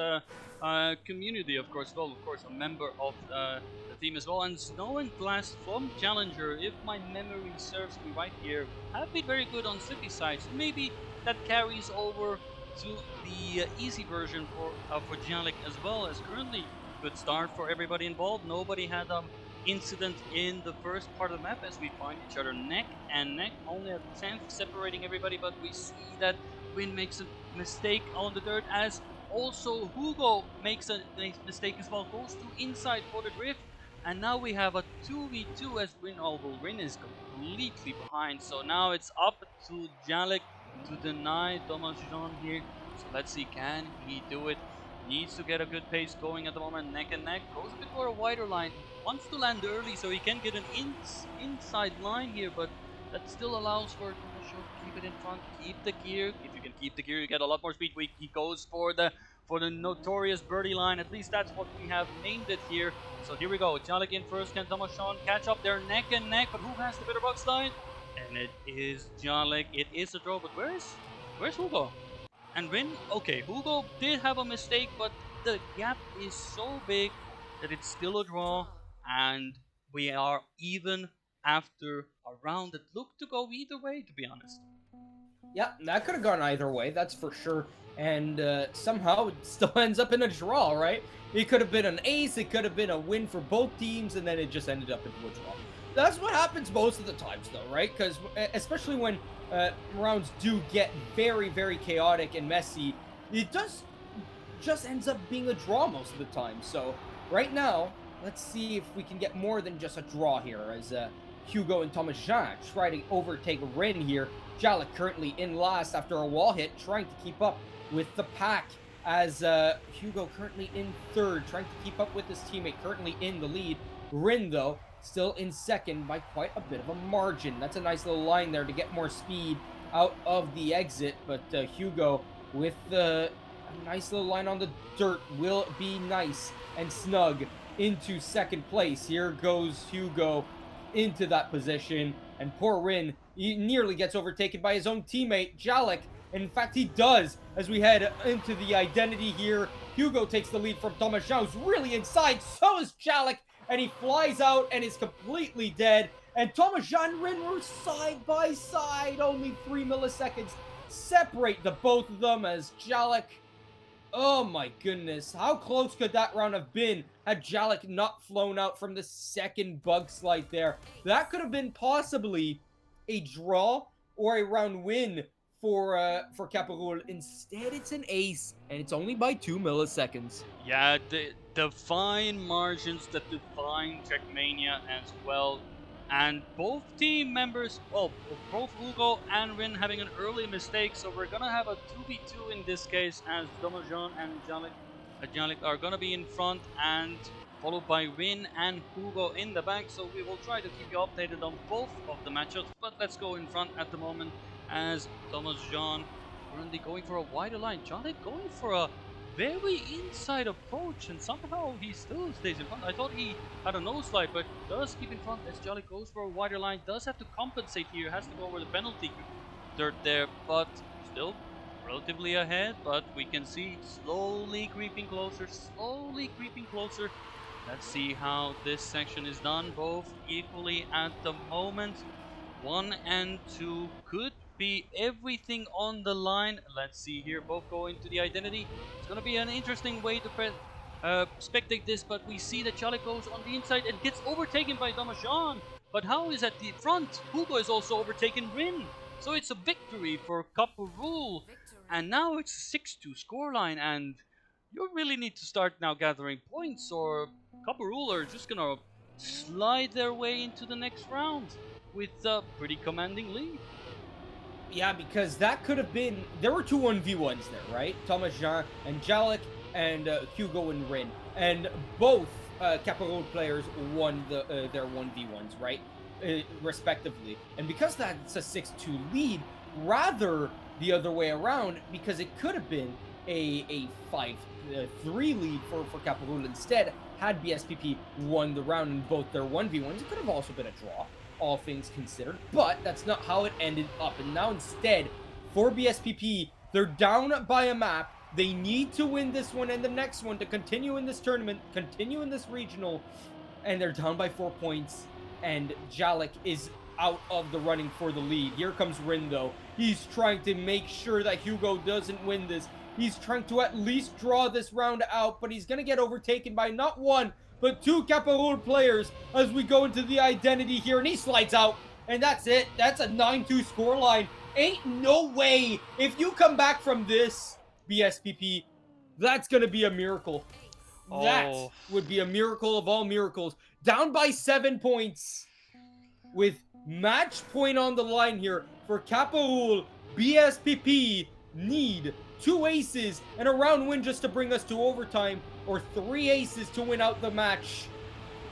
community, of course, well, of course, a member of the team as well. And Snow and Glass from Challenger, if my memory serves me right here, have been very good on Slippy side. So maybe that carries over to the easy version for Janik as well. As currently, good start for everybody involved. Nobody had incident in the first part of the map as we find each other neck and neck, only a tenth separating everybody, but we see that Win makes a mistake on the dirt, as also Hugo makes a mistake as well, goes to inside for the drift, and now we have a 2v2 as Win, although Win is completely behind, so now it's up to Jalek to deny Thomas Jean here. So let's see, can he do it? Needs to get a good pace going at the moment. Neck and neck, goes a bit for a wider line, wants to land early so he can get an inside line here, but that still allows for Tomasho to keep it in front, keep the gear. If you can keep the gear, you get a lot more speed. He goes for the notorious birdie line. At least that's what we have named it here. So here we go. Jalik in first. Can Tomasho catch up? They're neck and neck, but who has the better box line? And it is Jalik. It is a draw, but where's Hugo? And Win, okay, Hugo did have a mistake, but the gap is so big that it's still a draw, and we are even after a round that looked to go either way, to be honest. Yeah, that could have gone either way, that's for sure. And somehow it still ends up in a draw, right? It could have been an ace, it could have been a win for both teams, and then it just ended up into a draw. That's what happens most of the times, though, right? Because especially when rounds do get very, very chaotic and messy, it does just ends up being a draw most of the time. So right now, let's see if we can get more than just a draw here, as Hugo and Thomas Jean try to overtake Rin here. Jalek currently in last after a wall hit, trying to keep up with the pack, as Hugo currently in third, trying to keep up with his teammate currently in the lead. Rin, though, still in second by quite a bit of a margin. That's a nice little line there to get more speed out of the exit, but Hugo with a nice little line on the dirt will be nice and snug into second place. Here goes Hugo into that position, and poor Rin, he nearly gets overtaken by his own teammate, Jalek. In fact, he does as we head into the identity here. Hugo takes the lead from Thomas Jean, who's really inside. So is Jalek, and he flies out and is completely dead. And Thomas Jean and Rin were side by side. Only 3 milliseconds separate the both of them, as Jalek, oh my goodness. How close could that round have been had Jalek not flown out from the second bug slide there? That could have been possibly a draw or a round win for Caparul. Instead, it's an ace, and it's only by 2 milliseconds. Yeah, the fine margins that define Trackmania as well. And both team members, well, both Hugo and Rin having an early mistake, so we're gonna have a 2v2 in this case, as Domojon and Jalik are gonna be in front, and followed by Rin and Hugo in the back. So we will try to keep you updated on both of the matchups, but let's go in front at the moment, as Thomas John currently going for a wider line. Jalik going for a very inside approach, and somehow he still stays in front. I thought he had a nose slide, but does keep in front as Jolly goes for a wider line. Does have to compensate here, has to go over the penalty dirt there, but still relatively ahead. But we can see slowly creeping closer, slowly creeping closer. Let's see how this section is done, both equally at the moment. 1 and 2 could be everything on the line. Let's see here, both go into the identity. It's gonna be an interesting way to spectate this, but we see that Charlie goes on the inside and gets overtaken by Domination. But how is at the front? Hugo is also overtaken Rin. So it's a victory for Caparul. And now it's a 6-2 scoreline, and you really need to start now gathering points, or Caparul are just gonna slide their way into the next round with a pretty commanding lead. Yeah, because that could have been. There were two 1v1s there, right? Thomas Jean and Jalik and Hugo and Rin. And both Caparol players won their 1v1s, right? Respectively. And because that's a 6-2 lead, rather the other way around, because it could have been a 5-3 lead for Caparol instead, had BSPP won the round in both their 1v1s. It could have also been a draw, all things considered, but that's not how it ended up. And now instead, for BSPP, they're down by a map. They need to win this one and the next one to continue in this tournament, continue in this regional, and they're down by 4 points, and Jalik is out of the running for the lead. Here comes Rin, though. He's trying to make sure that Hugo doesn't win this. He's trying to at least draw this round out, but he's going to get overtaken by not one, but two Caparol players as we go into the identity here, and he slides out, and that's it. That's a 9-2 scoreline. Ain't no way. If you come back from this, BSPP, that's going to be a miracle. That would be a miracle of all miracles. Down by 7 points with match point on the line here for Caparol. BSPP need 2 aces and a round win just to bring us to overtime, or 3 aces to win out the match,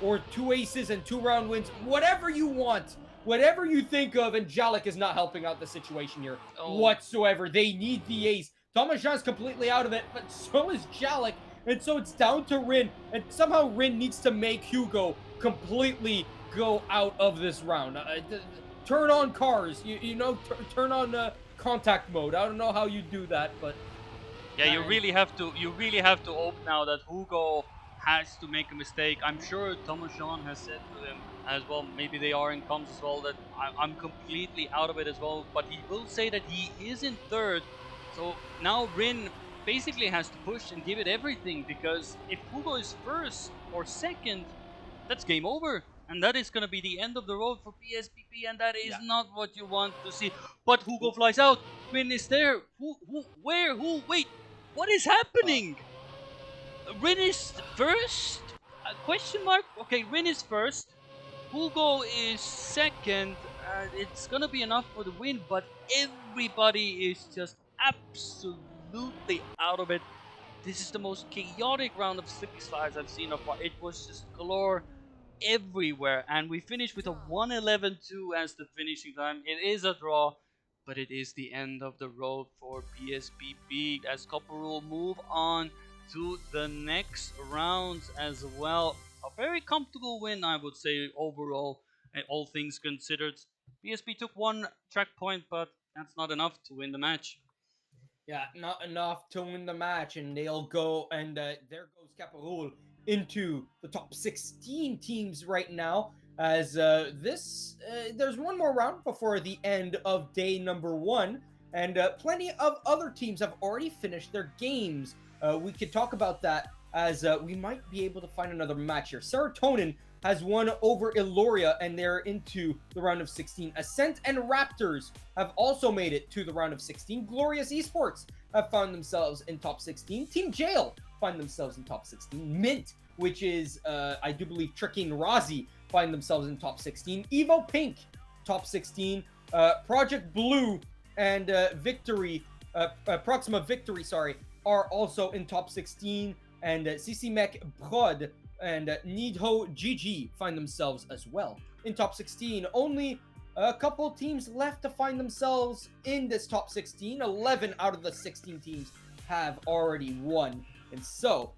or 2 aces and 2 round wins. Whatever you want, whatever you think of, and Jalik is not helping out the situation here whatsoever. They need the ace. Thomas Jean's completely out of it, but so is Jalik, and so it's down to Rin, and somehow Rin needs to make Hugo completely go out of this round. Turn on cars, you know, turn on contact mode. I don't know how you do that, but yeah, you really have to hope now that Hugo has to make a mistake. I'm sure Thomas Jean has said to him as well, maybe they are in comms as well, that I'm completely out of it as well, but he will say that he is in third. So now Rin basically has to push and give it everything, because if Hugo is first or second, that's game over. And that is going to be the end of the road for BSPP, and that is not what you want to see. But Hugo flies out. Rin is there. Where? Wait, what is happening? Rin is first? Question mark? Okay, Rin is first. Hugo is second. It's going to be enough for the win, but everybody is just absolutely out of it. This is the most chaotic round of Slippy Slides I've seen so far. It was just galore everywhere, and we finished with a 1:11.2 as the finishing time. It is a draw, but it is the end of the road for BSPP as Caparol move on to the next rounds as well. A very comfortable win, I would say, overall, all things considered. BSP took 1 track point, but that's not enough to win the match. Yeah, not enough to win the match, and they'll go, and there goes Caparol into the top 16 teams right now, as there's one more round before the end of day number 1, and plenty of other teams have already finished their games. We could talk about that, as we might be able to find another match here. Serotonin has won over Illoria, and they're into the round of 16. Ascent and Raptors have also made it to the round of 16. Glorious Esports have found themselves in top 16. Team Jail find themselves in top 16. Mint, which is, I do believe, Tricky and Razi, find themselves in top 16. Evo Pink, top 16. Project Blue and Proxima Victory, are also in top 16. And CC Mech Prod and Nidhogg GG find themselves as well in top 16. Only a couple teams left to find themselves in this top 16. 11 out of the 16 teams have already won. And so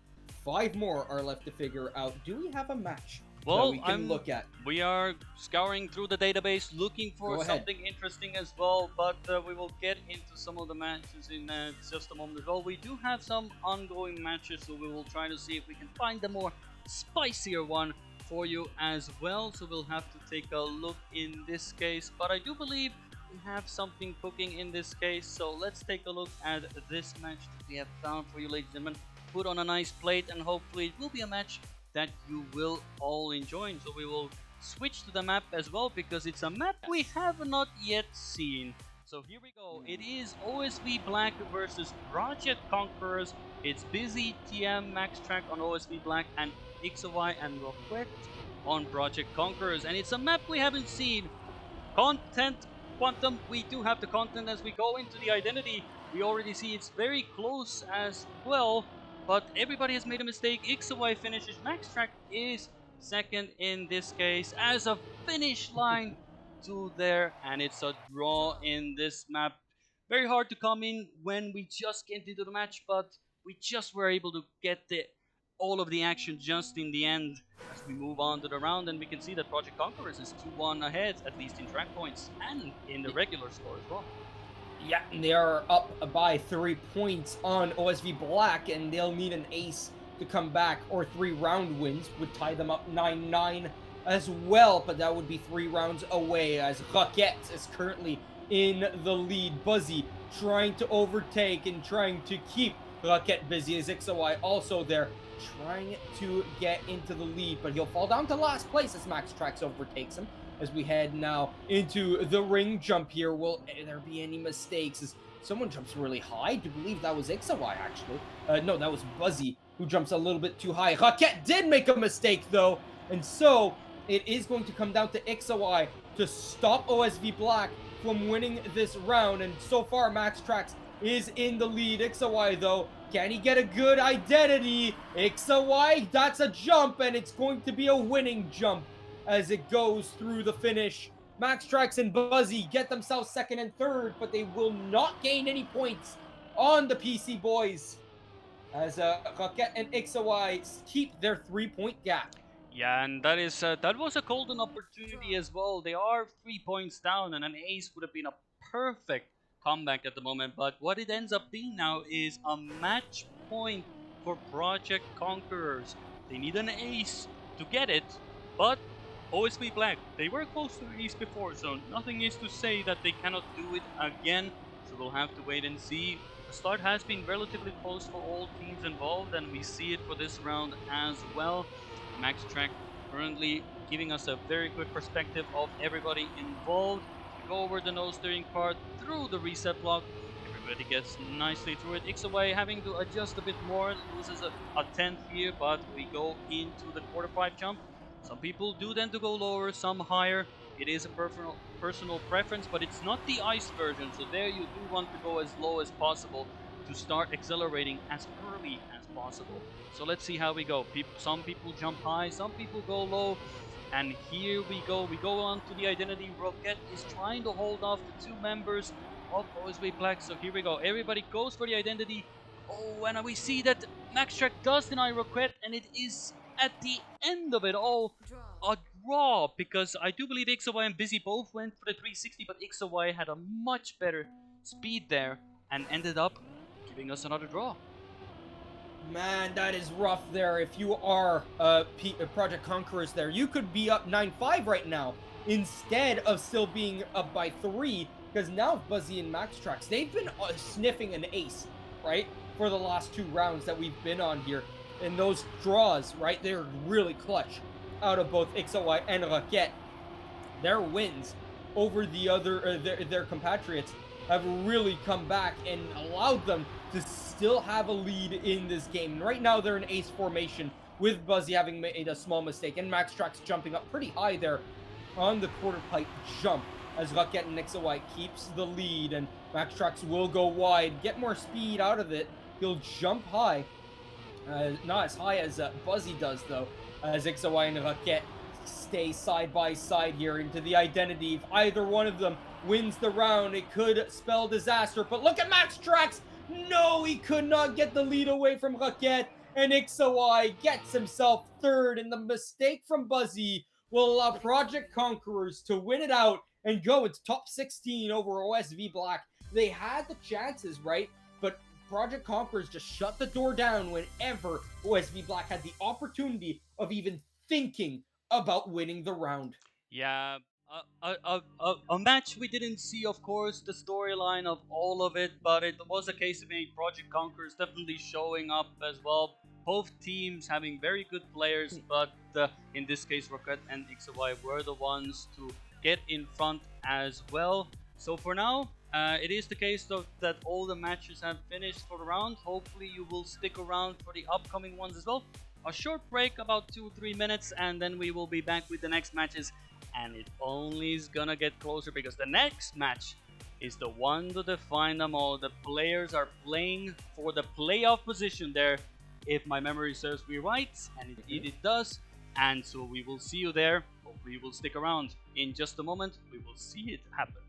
5 more are left to figure out. Do we have a match that we can look at? We are scouring through the database looking for something interesting as well, but we will get into some of the matches in just a moment as well. We do have some ongoing matches, so we will try to see if we can find the more spicier one for you as well. So we'll have to take a look in this case, but I do believe we have something cooking in this case. So let's take a look at this match that we have found for you, ladies and gentlemen. Put on a nice plate, and hopefully it will be a match that you will all enjoy. So we will switch to the map as well because it's a map we have not yet seen. So here we go. It is OSV Black versus Project Conquerors. It's Busy TM Max Track on OSV Black and XOY and Roquette on Project Conquerors. And it's a map we haven't seen. Content Quantum, we do have the content as we go into the identity. We already see it's very close as well, but everybody has made a mistake. XOY finishes. Max Track is second in this case as a finish line to there, and it's a draw in this map. Very hard to come in when we just get into the match, but we just were able to get all of the action just in the end as we move on to the round, and we can see that Project Conquerors is 2-1 ahead, at least in track points and in the regular score as well. Yeah, they are up by 3 points on OSV Black, and they'll need an ace to come back, or 3 round wins would tie them up 9-9 as well, but that would be 3 rounds away as Roquette is currently in the lead. Buzzy trying to overtake and trying to keep Roquette busy as XOY also there trying to get into the lead, but he'll fall down to last place as Max Trax overtakes him. As we head now into the ring jump here, will there be any mistakes? As someone jumps really high, I do believe that was XOY actually. No, that was Buzzy who jumps a little bit too high. Roquette did make a mistake though, and so it is going to come down to XOY to stop OSV Black from winning this round. And so far, Max Trax is in the lead. XOY though, can he get a good identity? XOY, that's a jump, and it's going to be a winning jump as it goes through the finish. Max Trax and Buzzy get themselves second and third, but they will not gain any points on the PC boys as Roquette and XOY keep their 3-point gap. Yeah, and that was a golden opportunity as well. They are 3 points down, and an ace would have been a perfect comeback at the moment. But what it ends up being now is a match point for Project Conquerors. They need an ace to get it, but OSB Black, they were close to the ace before, so nothing is to say that they cannot do it again. So we'll have to wait and see. The start has been relatively close for all teams involved, and we see it for this round as well. Max Track currently giving us a very quick perspective of everybody involved. We go over the nose steering part through the reset block. Everybody gets nicely through it. XOY having to adjust a bit more, loses a tenth here, but we go into the quarter 5 jump. Some people do tend to go lower, some higher. It is a personal preference, but it's not the ice version, so there you do want to go as low as possible to start accelerating as early as possible. So let's see how we go. Some people jump high, some people go low. And here we go. We go on to the identity. Roquette is trying to hold off the 2 members of OSB Black. So here we go. Everybody goes for the identity. Oh, and we see that Max Track does deny Roquette, and it is at the end of it all a draw, because I do believe XOY and Busy both went for the 360, but XOY had a much better speed there and ended up giving us another draw. Man, that is rough there. If you are Project Conquerors there, you could be up 9-5 right now instead of still being up by 3, because now Buzzy and Max Trax, they've been sniffing an ace, right, for the last 2 rounds that we've been on here. And those draws, right, they're really clutch out of both XOY and Roquette. Their wins over the other their compatriots have really come back and allowed them to still have a lead in this game. And right now they're in ace formation with Buzzy having made a small mistake and Max Trax jumping up pretty high there on the quarter pipe jump as Roquette and XOY keeps the lead, and Max Trax will go wide, get more speed out of it. He'll jump high. Not as high as Buzzy does, though, as XOY and Roquette stay side by side here into the identity. If either one of them wins the round, it could spell disaster. But look at Max Trax! No, he could not get the lead away from Roquette, and XOY gets himself third, and the mistake from Buzzy will allow Project Conquerors to win it out and go into top 16 over OSV Black. They had the chances, right? But Project Conquerors just shut the door down whenever OSV Black had the opportunity of even thinking about winning the round. Yeah, A match we didn't see, of course, the storyline of all of it, but it was a case of a Project Conquerors definitely showing up as well. Both teams having very good players, but in this case, Rocket and XY were the ones to get in front as well. So for now, it is the case that all the matches have finished for the round. Hopefully, you will stick around for the upcoming ones as well. A short break, about 2-3 minutes, and then we will be back with the next matches, and it only is gonna get closer because the next match is the one to define them all. The players are playing for the playoff position there, if my memory serves me right, and indeed it does. And so we will see you there. Hopefully you will stick around. In just a moment, we will see it happen.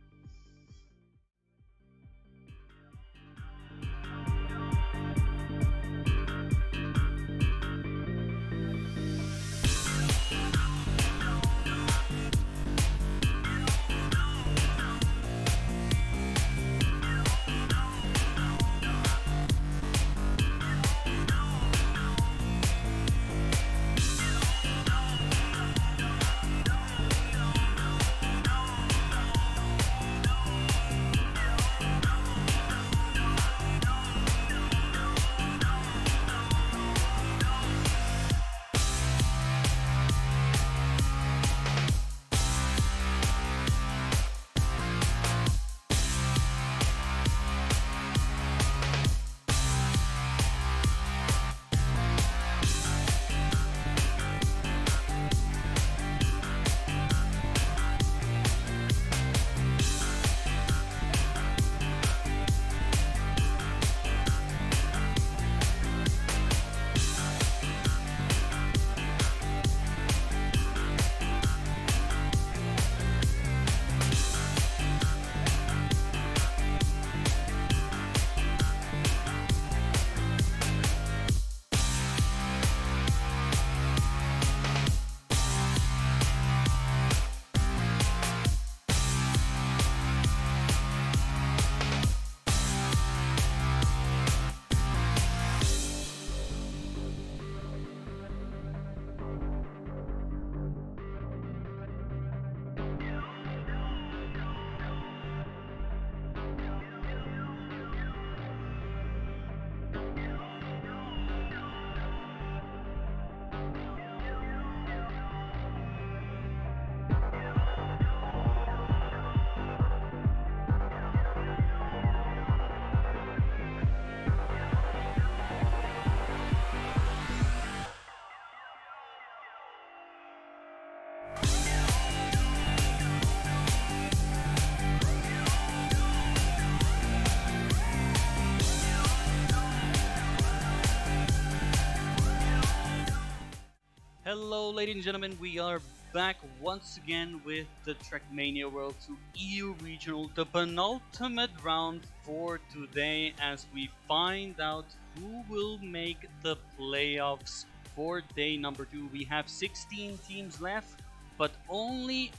Hello, ladies and gentlemen, we are back once again with the Trackmania World 2 EU Regional, the penultimate round for today, as we find out who will make the playoffs for day number 2. We have 16 teams left, but only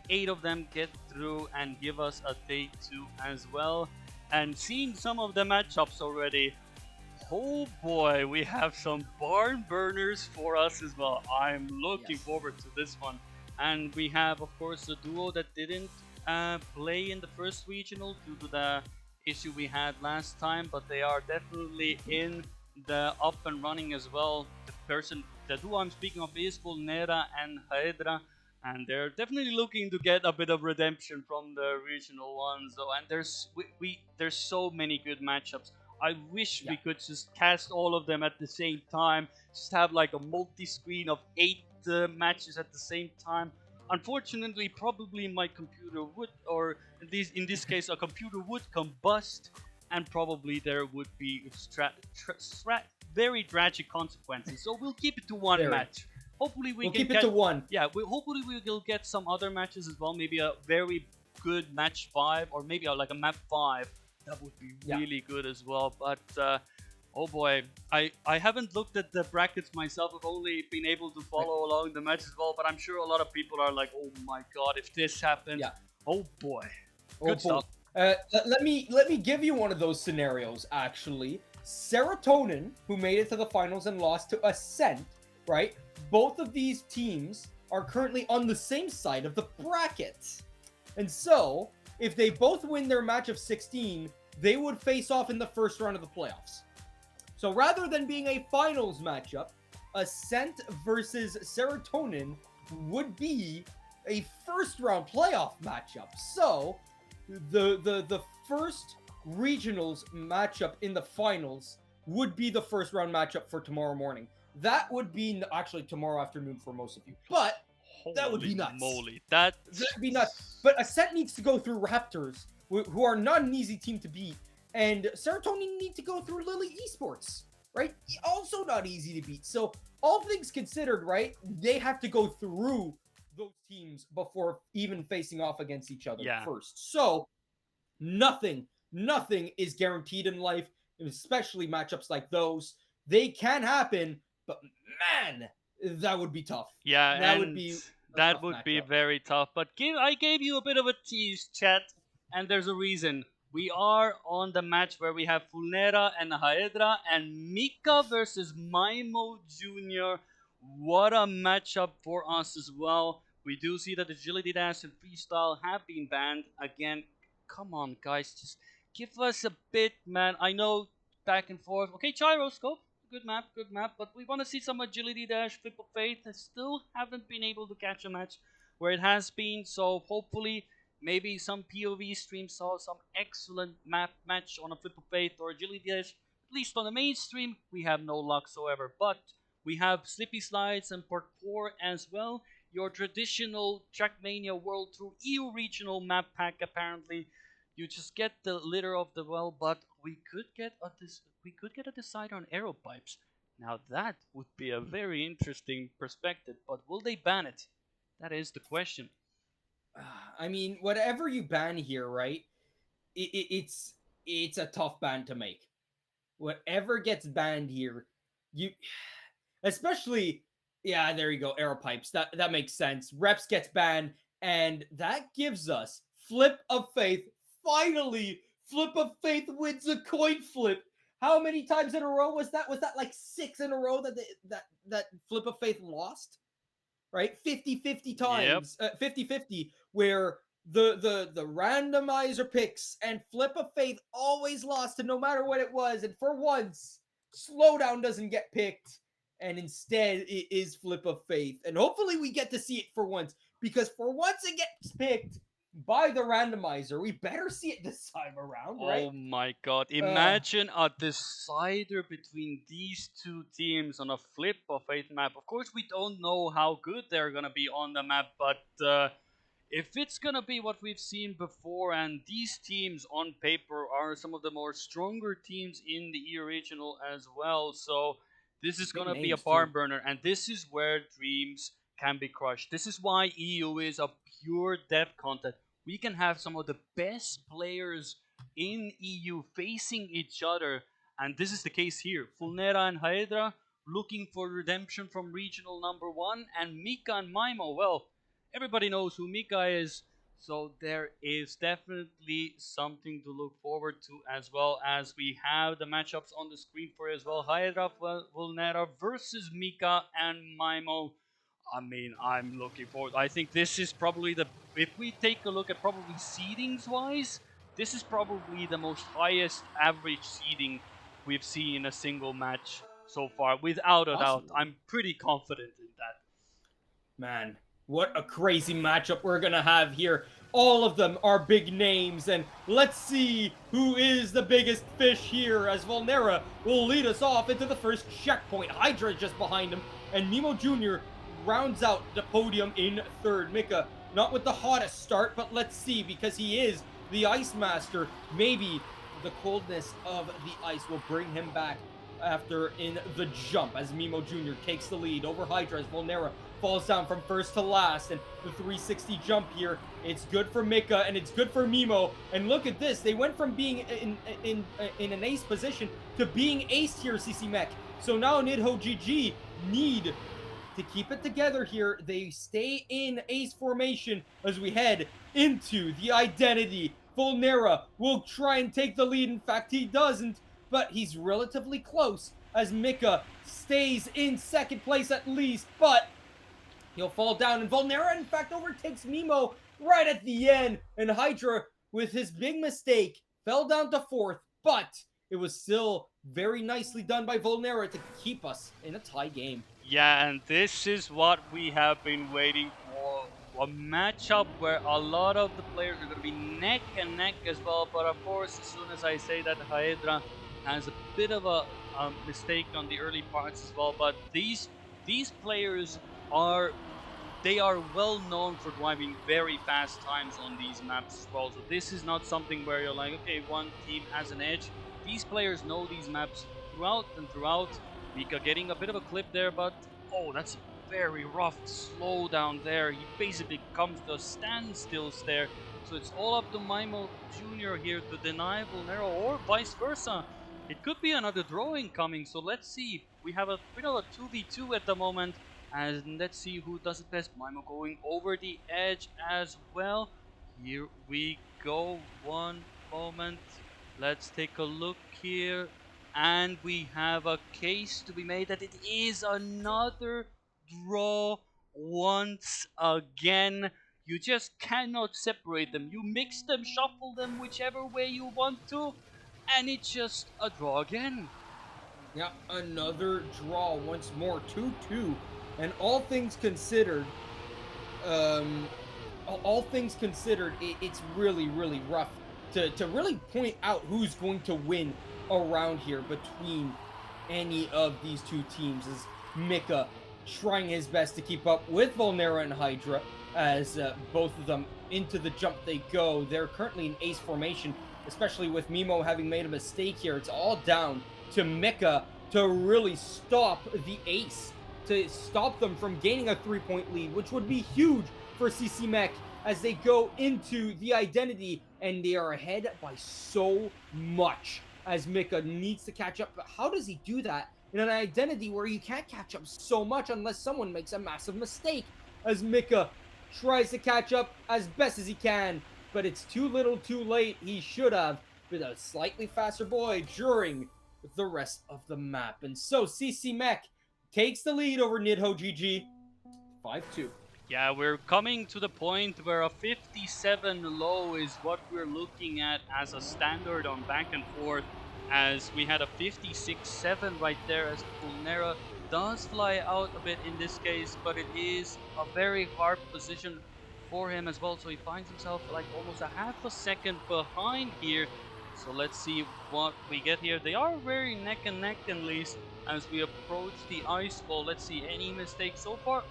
8 of them get through and give us a day 2 as well. And seeing some of the matchups already, oh boy, we have some barn burners for us as well. I'm looking forward to this one. And we have, of course, the duo that didn't play in the first regional due to the issue we had last time, but they are definitely in the up and running as well. The duo I'm speaking of is called Nera and Hydra, and they're definitely looking to get a bit of redemption from the regional ones. So, and there's so many good matchups. I wish we could just cast all of them at the same time, just have like a multi-screen of 8 matches at the same time. Unfortunately, probably my computer would, or in this case, a computer would combust, and probably there would be very tragic consequences. So we'll keep it to one match. Hopefully we'll keep it to one. Yeah, hopefully we will get some other matches as well. Maybe a very good match 5, or maybe like a map 5. That would be really good as well. But oh boy, I haven't looked at the brackets myself. I've only been able to follow along the match as well. But I'm sure a lot of people are like, oh my god, if this happens, oh boy, good stuff. Let me give you one of those scenarios. Actually, Serotonin, who made it to the finals and lost to Ascent, right? Both of these teams are currently on the same side of the bracket. And so, if they both win their match of 16, they would face off in the first round of the playoffs. So rather than being a finals matchup, Ascent versus Serotonin would be a first round playoff matchup. So the first regionals matchup in the finals would be the first round matchup for tomorrow morning. That would be actually tomorrow afternoon for most of you. But that would be nuts. Moly, that'd be nuts. But Ascent needs to go through Raptors, who are not an easy team to beat, and Serotonin need to go through Lily Esports, right? Also not easy to beat. So all things considered, right, they have to go through those teams before even facing off against each other first. So nothing is guaranteed in life, especially matchups like those. They can happen, but man, that would be tough. Yeah, that would be that would be very tough. But I gave you a bit of a tease, chat, and there's a reason. We are on the match where we have Fulnera and Haedra and Mika versus Maimo Jr. What a matchup for us as well. We do see that agility dash and freestyle have been banned. Again, come on, guys, just give us a bit, man. I know back and forth. Okay, gyroscope, good map, but we want to see some agility dash, flip of faith. I still haven't been able to catch a match where it has been, so hopefully maybe some POV stream saw some excellent map match on a flip of faith or agility dash. At least on the mainstream, we have no luck whatsoever, but we have Slippy Slides and Parkour as well. Your traditional Trackmania World Tour EU regional map pack apparently. You just get the litter of the well, but we could get a decider on arrow pipes. Now that would be a very interesting perspective, but will they ban it? That is the question. I mean, whatever you ban here, right? It's a tough ban to make. Whatever gets banned here, you especially there you go, arrow pipes. That makes sense. Reps gets banned, and that gives us Flip of Faith. Finally, Flip of Faith wins a coin flip. How many times in a row was that? Was that like 6 in a row that Flip of Faith lost? Right? 50-50 times. 50-50 where the randomizer picks and Flip of Faith always lost, and no matter what it was. And for once, Slowdown doesn't get picked, and instead it is Flip of Faith. And hopefully we get to see it for once, because for once it gets picked by the randomizer. We better see it this time around, right? Oh my god. Imagine a decider between these two teams on a Flip of Faith map. Of course, we don't know how good they're going to be on the map, but if it's going to be what we've seen before, and these teams on paper are some of the more stronger teams in the EU regional as well, so this is going to be a barn burner, and this is where dreams can be crushed. This is why EU is a pure death content. We can have some of the best players in EU facing each other, and this is the case here. Fulnera and Haedra looking for redemption from regional number 1, and Mika and Maimo, well, everybody knows who Mika is, so there is definitely something to look forward to, as well as we have the matchups on the screen for you as well. Haedra Fulnera versus Mika and Maimo. I mean, I'm looking forward. I think this is probably if we take a look at probably seedings wise, this is probably the most highest average seeding we've seen in a single match so far, without a doubt. I'm pretty confident in that. Man, what a crazy matchup we're gonna have here. All of them are big names, and let's see who is the biggest fish here, as Vulnera will lead us off into the first checkpoint. Hydra just behind him, and Nemo Jr. rounds out the podium in third. Mika, not with the hottest start, but let's see, because he is the Ice Master. Maybe the coldness of the ice will bring him back after in the jump, as Mimo Jr. takes the lead over Hydra, as Vulnera falls down from first to last, and the 360 jump here, it's good for Mika and it's good for Mimo. And look at this, they went from being in an ace position to being aced here, CC Mech. So now Nidhogg GG need to keep it together here. They stay in ace formation as we head into the identity. Vulnera will try and take the lead. In fact, he doesn't, but he's relatively close as Mika stays in second place at least. But He'll fall down, and Volnera, in fact, overtakes Mimo right at the end. And Hydra, with his big mistake, fell down to fourth, but it was still very nicely done by Volnera to keep us in a tie game. Yeah, and this is what we have been waiting for. A matchup where a lot of the players are going to be neck and neck as well. But of course, as soon as I say that, Hydra has a bit of a mistake on the early parts as well. But these players are they are well known for driving very fast times on these maps as well. So this is not something where you're like, okay, one team has an edge. These players know these maps throughout and throughout. Mika getting a bit of a clip there, but oh, that's a very rough slowdown there. He basically comes to a standstill there. So it's all up to Maimo Jr. here to deny Vulnero or vice versa. It could be another draw incoming, so let's see. We have a bit of a 2v2 at the moment. And let's see who does it best. Maimo going over the edge as well. Here we go. One moment. Let's take a look here. And we have a case to be made that it is another draw once again. You just cannot separate them. You mix them, shuffle them whichever way you want to, and it's just a draw again. Yeah, another draw once more, 2-2. And all things considered, um, all things considered, it's really, really rough to really point out who's going to win around here between any of these two teams. As Mika trying his best to keep up with Volnera and Hydra, as both of them into the jump they go. They're currently in ace formation, especially with Mimo having made a mistake here. It's all down to Mika to really stop the ace, to stop them from gaining a 3-point lead, which would be huge for CC Mech as they go into the identity, and they are ahead by so much as Mika needs to catch up. But how does he do that in an identity where you can't catch up so much unless someone makes a massive mistake? As Mika tries to catch up as best as he can, but it's too little too late. He should have been a slightly faster boy during the rest of the map. And so CC Mech takes the lead over Nidhogg GG 5-2. Yeah, we're coming to the point where a 57 low is what we're looking at as a standard on back and forth, as we had a 56-7 right there, as Pulnera does fly out a bit in this case, but it is a very hard position for him as well, so he finds himself like almost a half a second behind here. So let's see what we get here. They are very neck and neck at least as we approach the ice wall. Let's see, any mistakes so far?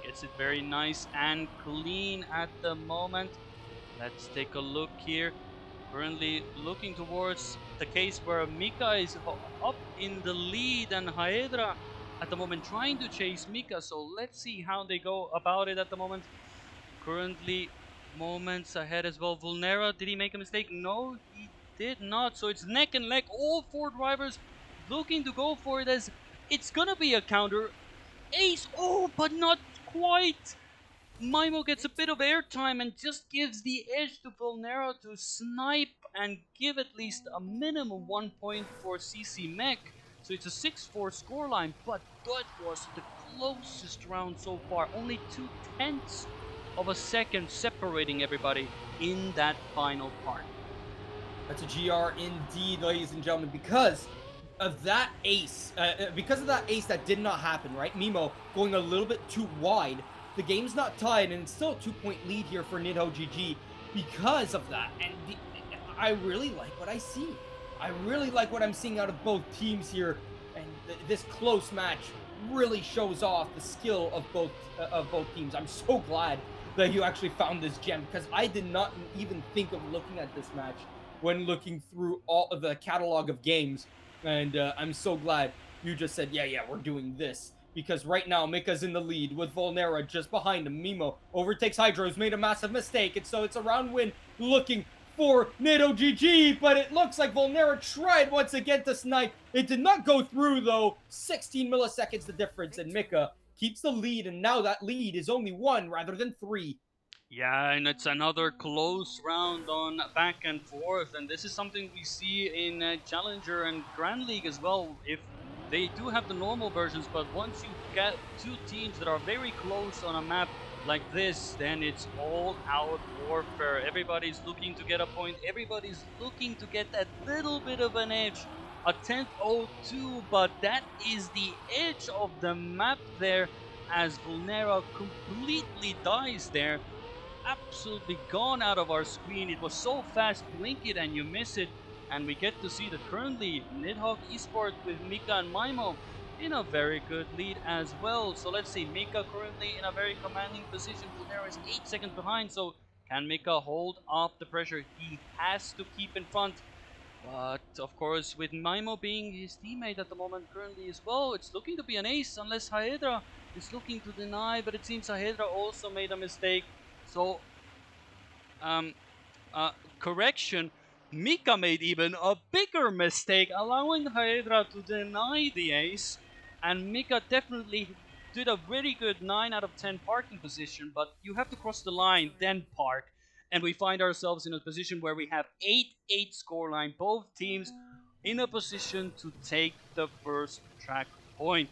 Gets it very nice and clean at the moment. Let's take a look here. Currently looking towards the case where Mika is up in the lead and Hydra at the moment trying to chase Mika. So let's see how they go about it at the moment. Currently moments ahead as well. Vulnera, did he make a mistake? No, he did not. So it's neck and neck. All four drivers looking to go for it as it's gonna be a counter. Ace, oh, but not quite. Maimo gets a bit of airtime and just gives the edge to Volnera to snipe and give at least a minimum 1 point for CC Mech. So it's a 6-4 scoreline, but that was the closest round so far. Only 2/10 of a second separating everybody in that final part. That's a GR indeed, ladies and gentlemen, because of that ace, that did not happen, right? Mimo going a little bit too wide. The game's not tied, and it's still a 2-point lead here for Nidhogg GG because of that. And I really like what I see. I really like what I'm seeing out of both teams here, and this close match really shows off the skill of both teams. I'm so glad that you actually found this gem, because I did not even think of looking at this match when looking through all of the catalog of games. And I'm so glad you just said, yeah, we're doing this. Because right now, Mika's in the lead with Volnera just behind him. Mimo overtakes Hydra, who's made a massive mistake. And so it's a round win looking for Nidhogg GG. But it looks like Volnera tried once again to snipe. It did not go through, though. 16 milliseconds the difference. And Mika keeps the lead. And now that lead is only 1 rather than 3. Yeah, and it's another close round on back and forth, and this is something we see in Challenger and Grand League as well. If They do have the normal versions, but once you get two teams that are very close on a map like this, then it's all out warfare. Everybody's looking to get a point, everybody's looking to get that little bit of an edge. A 10th 02, but that is the edge of the map there as Vulnera completely dies there, absolutely gone out of our screen. It was so fast, blink it and you miss it. And we get to see that currently Nidhogg Esports with Mika and Maimo in a very good lead as well. So let's see, Mika currently in a very commanding position. Vulnera is 8 seconds behind, so can Mika hold off the pressure? He has to keep in front. But of course, with Maimo being his teammate at the moment currently as well, it's looking to be an ace unless Haedra is looking to deny, but it seems Haedra also made a mistake. So um, uh, correction, Mika made even a bigger mistake, allowing Hydra to deny the ace, and Mika definitely did a very good 9 out of 10 parking position, but you have to cross the line, then park, and we find ourselves in a position where we have 8-8 scoreline, both teams in a position to take the first track point.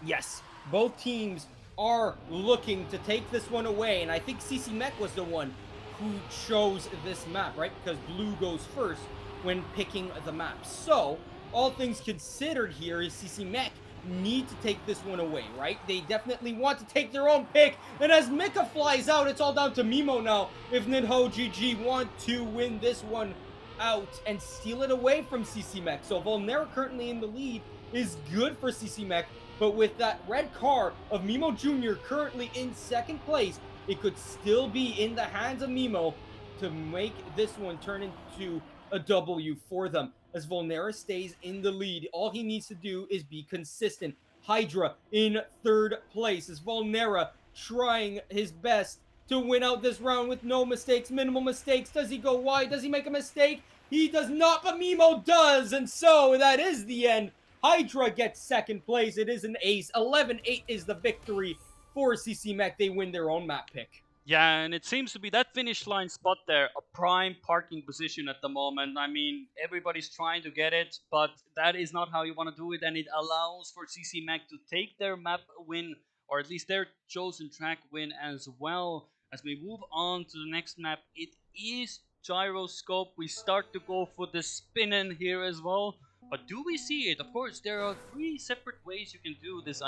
Yes, both teams are looking to take this one away, and I think CC Mech was the one who chose this map, right? Because blue goes first when picking the map. So, all things considered here is CC Mech need to take this one away, right? They definitely want to take their own pick, and as Mika flies out, it's all down to Mimo now. If Nidhogg GG want to win this one out and steal it away from CC Mech. So Volnera currently in the lead is good for CC Mech, but with that red car of Mimo Jr. currently in second place, it could still be in the hands of Mimo to make this one turn into a W for them. As Volnera stays in the lead, all he needs to do is be consistent. Hydra in third place as Volnera trying his best to win out this round with no mistakes, minimal mistakes. Does he go wide? Does he make a mistake? He does not, but Mimo does, and so that is the end. Hydra gets second place. It is an ace. 11-8 is the victory for CC Mech. They win their own map pick. Yeah, and it seems to be that finish line spot there, a prime parking position at the moment. I mean, everybody's trying to get it, but that is not how you want to do it, and it allows for CC Mac to take their map win, or at least their chosen track win as well. As we move on to the next map, it is Gyroscope. We start to go for the spin-in here as well. But do we see it? Of course, there are three separate ways you can do this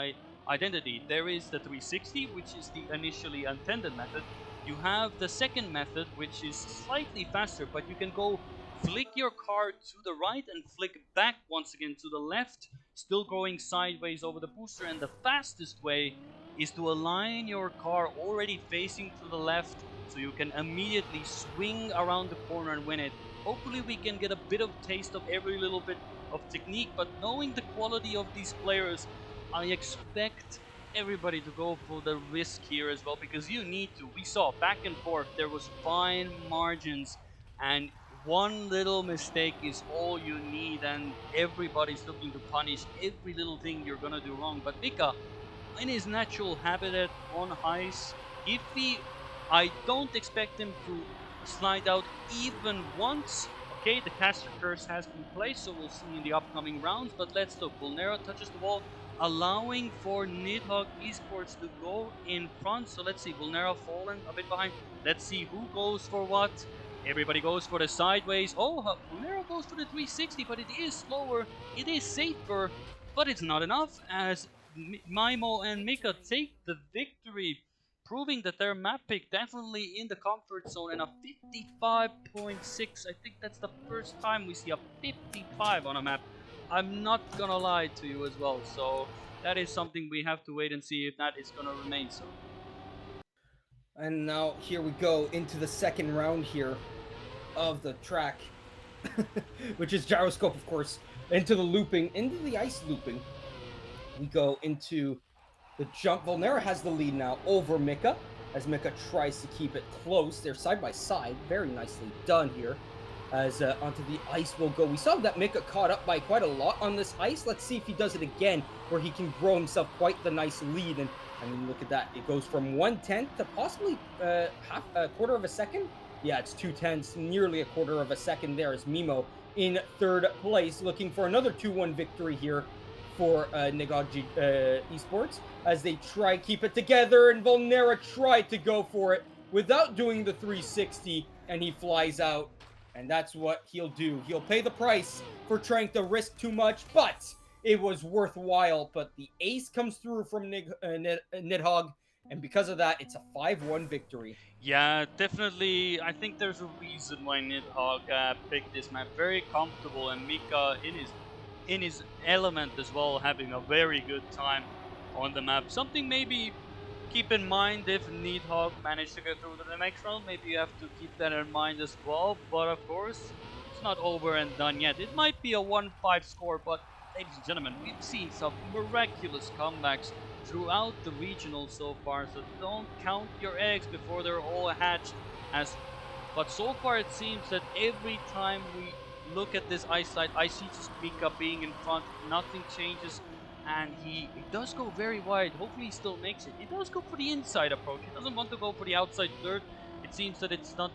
identity. There is the 360, which is the initially intended method. You have the second method, which is slightly faster, but you can go flick your car to the right and flick back once again to the left, still going sideways over the booster. And the fastest way is to align your car already facing to the left so you can immediately swing around the corner and win it. Hopefully we can get a bit of taste of every little bit of technique, but knowing the quality of these players, I expect everybody to go for the risk here as well, because you need to. We saw back and forth, there was fine margins, and one little mistake is all you need, and everybody's looking to punish every little thing you're gonna do wrong. But Mika, in his natural habitat on ice, Iffy, I don't expect him to slide out even once. Okay, the caster curse has been placed, so we'll see in the upcoming rounds. But let's look. Vulnera touches the wall, allowing for Nidhogg Esports to go in front. So let's see. Vulnera fallen a bit behind. Let's see who goes for what. Everybody goes for the sideways. Oh, Vulnera goes for the 360, but it is slower. It is safer, but it's not enough as Maimo and Mika take the victory, proving that their map pick definitely in the comfort zone, and a 55.6. I think that's the first time we see a 55 on a map. I'm not gonna lie to you as well, so that is something we have to wait and see if that is gonna remain so. And now here we go into the second round here of the track, which is Gyroscope, of course, into the looping, into the ice looping. We go into the jump. Volnera has the lead now over Mika, as Mika tries to keep it close. They're side by side. Very nicely done here. As onto the ice will go. We saw that Mika caught up by quite a lot on this ice. Let's see if he does it again, where he can grow himself quite the nice lead. And I mean, look at that. It goes from 1/10 to possibly half a quarter of a second. Yeah, it's 2/10, nearly a quarter of a second there as Mimo in third place, looking for another 2-1 victory here for Nidhogg Esports as they try keep it together, and Volnera tried to go for it without doing the 360, and he flies out. And that's what he'll do. He'll pay the price for trying to risk too much, but it was worthwhile. But the ace comes through from Nidhogg, and because of that, it's a 5-1 victory. Yeah, definitely. I think there's a reason why Nidhogg picked this map. Very comfortable, and Mika in his element as well, having a very good time on the map. Something maybe keep in mind if Nidhogg managed to get through to the next round. Maybe you have to keep that in mind as well. But of course, it's not over and done yet. It might be a 1-5 score, but ladies and gentlemen, we've seen some miraculous comebacks throughout the regional so far. So don't count your eggs before they're all hatched. As but so far it seems that every time we look at this eyesight, I see just Mika being in front. Nothing changes and he does go very wide. Hopefully he still makes it. He does go for the inside approach. He doesn't want to go for the outside third. It seems that it's not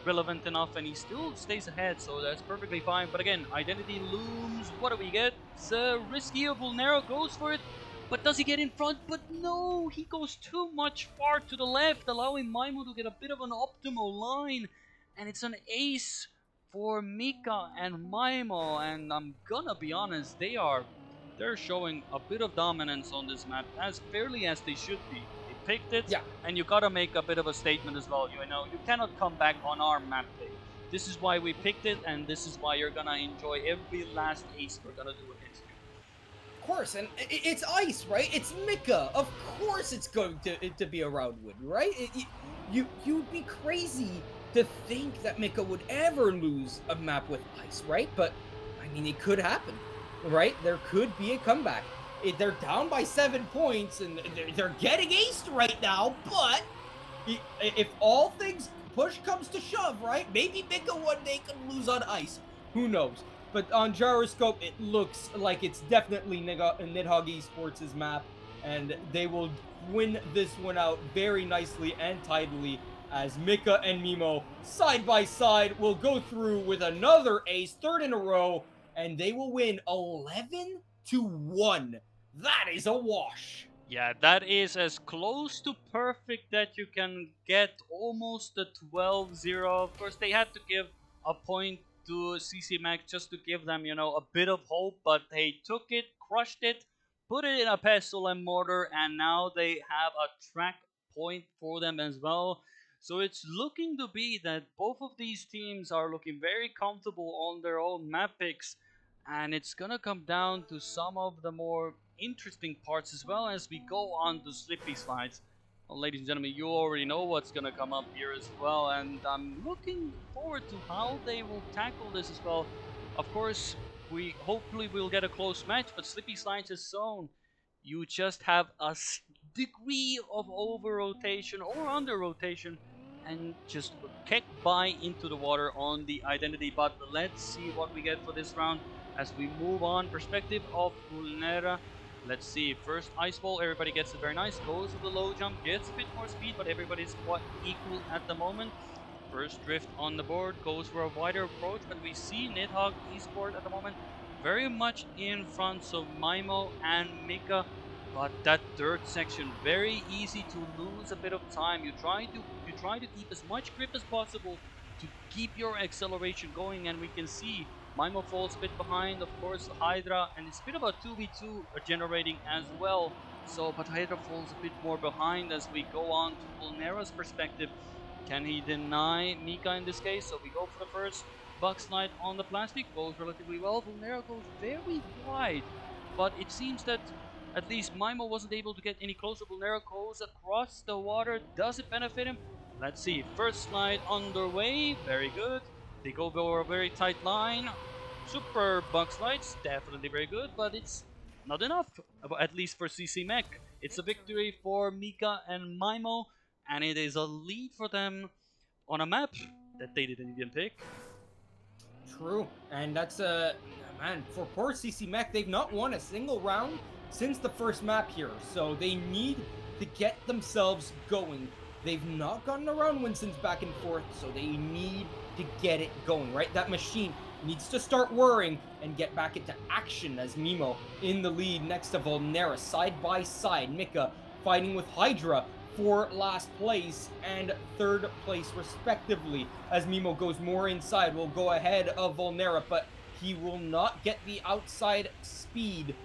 relevant enough, and he still stays ahead, so that's perfectly fine. But again, identity looms. What do we get? It's risky. Vulnero goes for it, but does he get in front? But no, he goes too much far to the left, allowing Maimo to get a bit of an optimal line, and it's an ace for Mika and Maimo. And I'm gonna be honest, they're showing a bit of dominance on this map, as fairly as they should be. They picked it, Yeah, and you gotta make a bit of a statement as well. You know, you cannot come back on our map play. This is why we picked it, and this is why you're gonna enjoy every last ace we're gonna do against you. of course, and it's ice, right? It's Mika. Of course, it's going to be a round win, right? You'd be crazy to think that Mika would ever lose a map with ice, right? But I mean, it could happen, right? There could be a comeback. They're down by 7 points, and they're getting aced right now. But if all things push comes to shove, right? Maybe Mika one day could lose on ice. Who knows? But on Gyroscope, it looks like it's definitely Nidhogg Esports' map, and they will win this one out very nicely and tidily as Mika and Mimo, side by side, will go through with another ace, third in a row, and they will win 11-1. That is a wash. Yeah, that is as close to perfect that you can get, almost a 12-0. Of course, they had to give a point to CC Mac just to give them, a bit of hope, but they took it, crushed it, put it in a pestle and mortar, and now they have a track point for them as well. So it's looking to be that both of these teams are looking very comfortable on their own map picks, and it's gonna come down to some of the more interesting parts as well as we go on to Slippy slides. Well, ladies and gentlemen, you already know what's gonna come up here as well, and I'm looking forward to how they will tackle this as well. Of course, we hopefully will get a close match, but Slippy slides is zone. You just have a degree of over rotation or under rotation, and just kick by into the water on the identity. But let's see what we get for this round as we move on. Perspective of Vulnera. Let's see. First ice ball, everybody gets it very nice. Goes with the low jump, gets a bit more speed, but everybody's quite equal at the moment. First drift on the board, goes for a wider approach, but we see Nidhogg Esport at the moment very much in front, so Maimo and Mika. But that third section, very easy to lose a bit of time. You try to keep as much grip as possible to keep your acceleration going, and we can see Maimo falls a bit behind, of course, Hydra, and it's a bit of a 2v2 generating as well. So, but Hydra falls a bit more behind as we go on to Vulnera's perspective. Can he deny Mika in this case? So we go for the first bug slide on the plastic, goes relatively well. Vulnera goes very wide, but it seems that at least Maimo wasn't able to get any closer. Vulnera goes across the water. Does it benefit him? Let's see. First slide underway. Very good. They go over a very tight line. Super bug slides. Definitely very good, but it's not enough, at least for CC Mech. It's a victory for Mika and Maimo, and it is a lead for them on a map that they didn't even pick. True, and that's man, for poor CC Mech, they've not won a single round since the first map here, so they need to get themselves going. They've not gotten a round win since back and forth, so they need to get it going, right? That machine needs to start worrying and get back into action as Mimo in the lead next to Volnera, side by side. Mika fighting with Hydra for last place and third place respectively as Mimo goes more inside, will go ahead of Volnera, but he will not get the outside speed.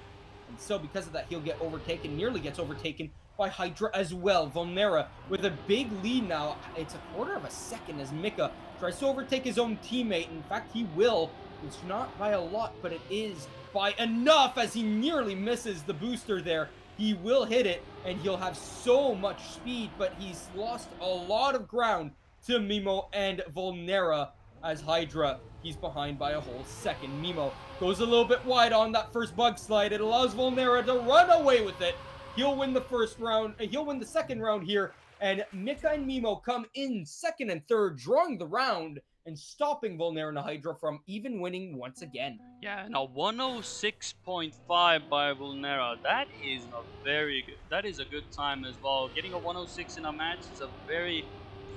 And so because of that, he'll get overtaken, nearly gets overtaken by Hydra as well. Volnera with a big lead now. It's a quarter of a second as Mika tries to overtake his own teammate. In fact, he will. It's not by a lot, but it is by enough as he nearly misses the booster there. He will hit it, and he'll have so much speed, but he's lost a lot of ground to Mimo and Volnera as Hydra. He's behind by a whole second. Mimo goes a little bit wide on that first bug slide. It allows Volnera to run away with it. He'll win the first round. He'll win the second round here. And Mika and Mimo come in second and third, drawing the round and stopping Volnera and Hydra from even winning once again. Yeah, now 106.5 by Vulnera. That is a very good. That is a good time as well. Getting a 106 in a match is a very,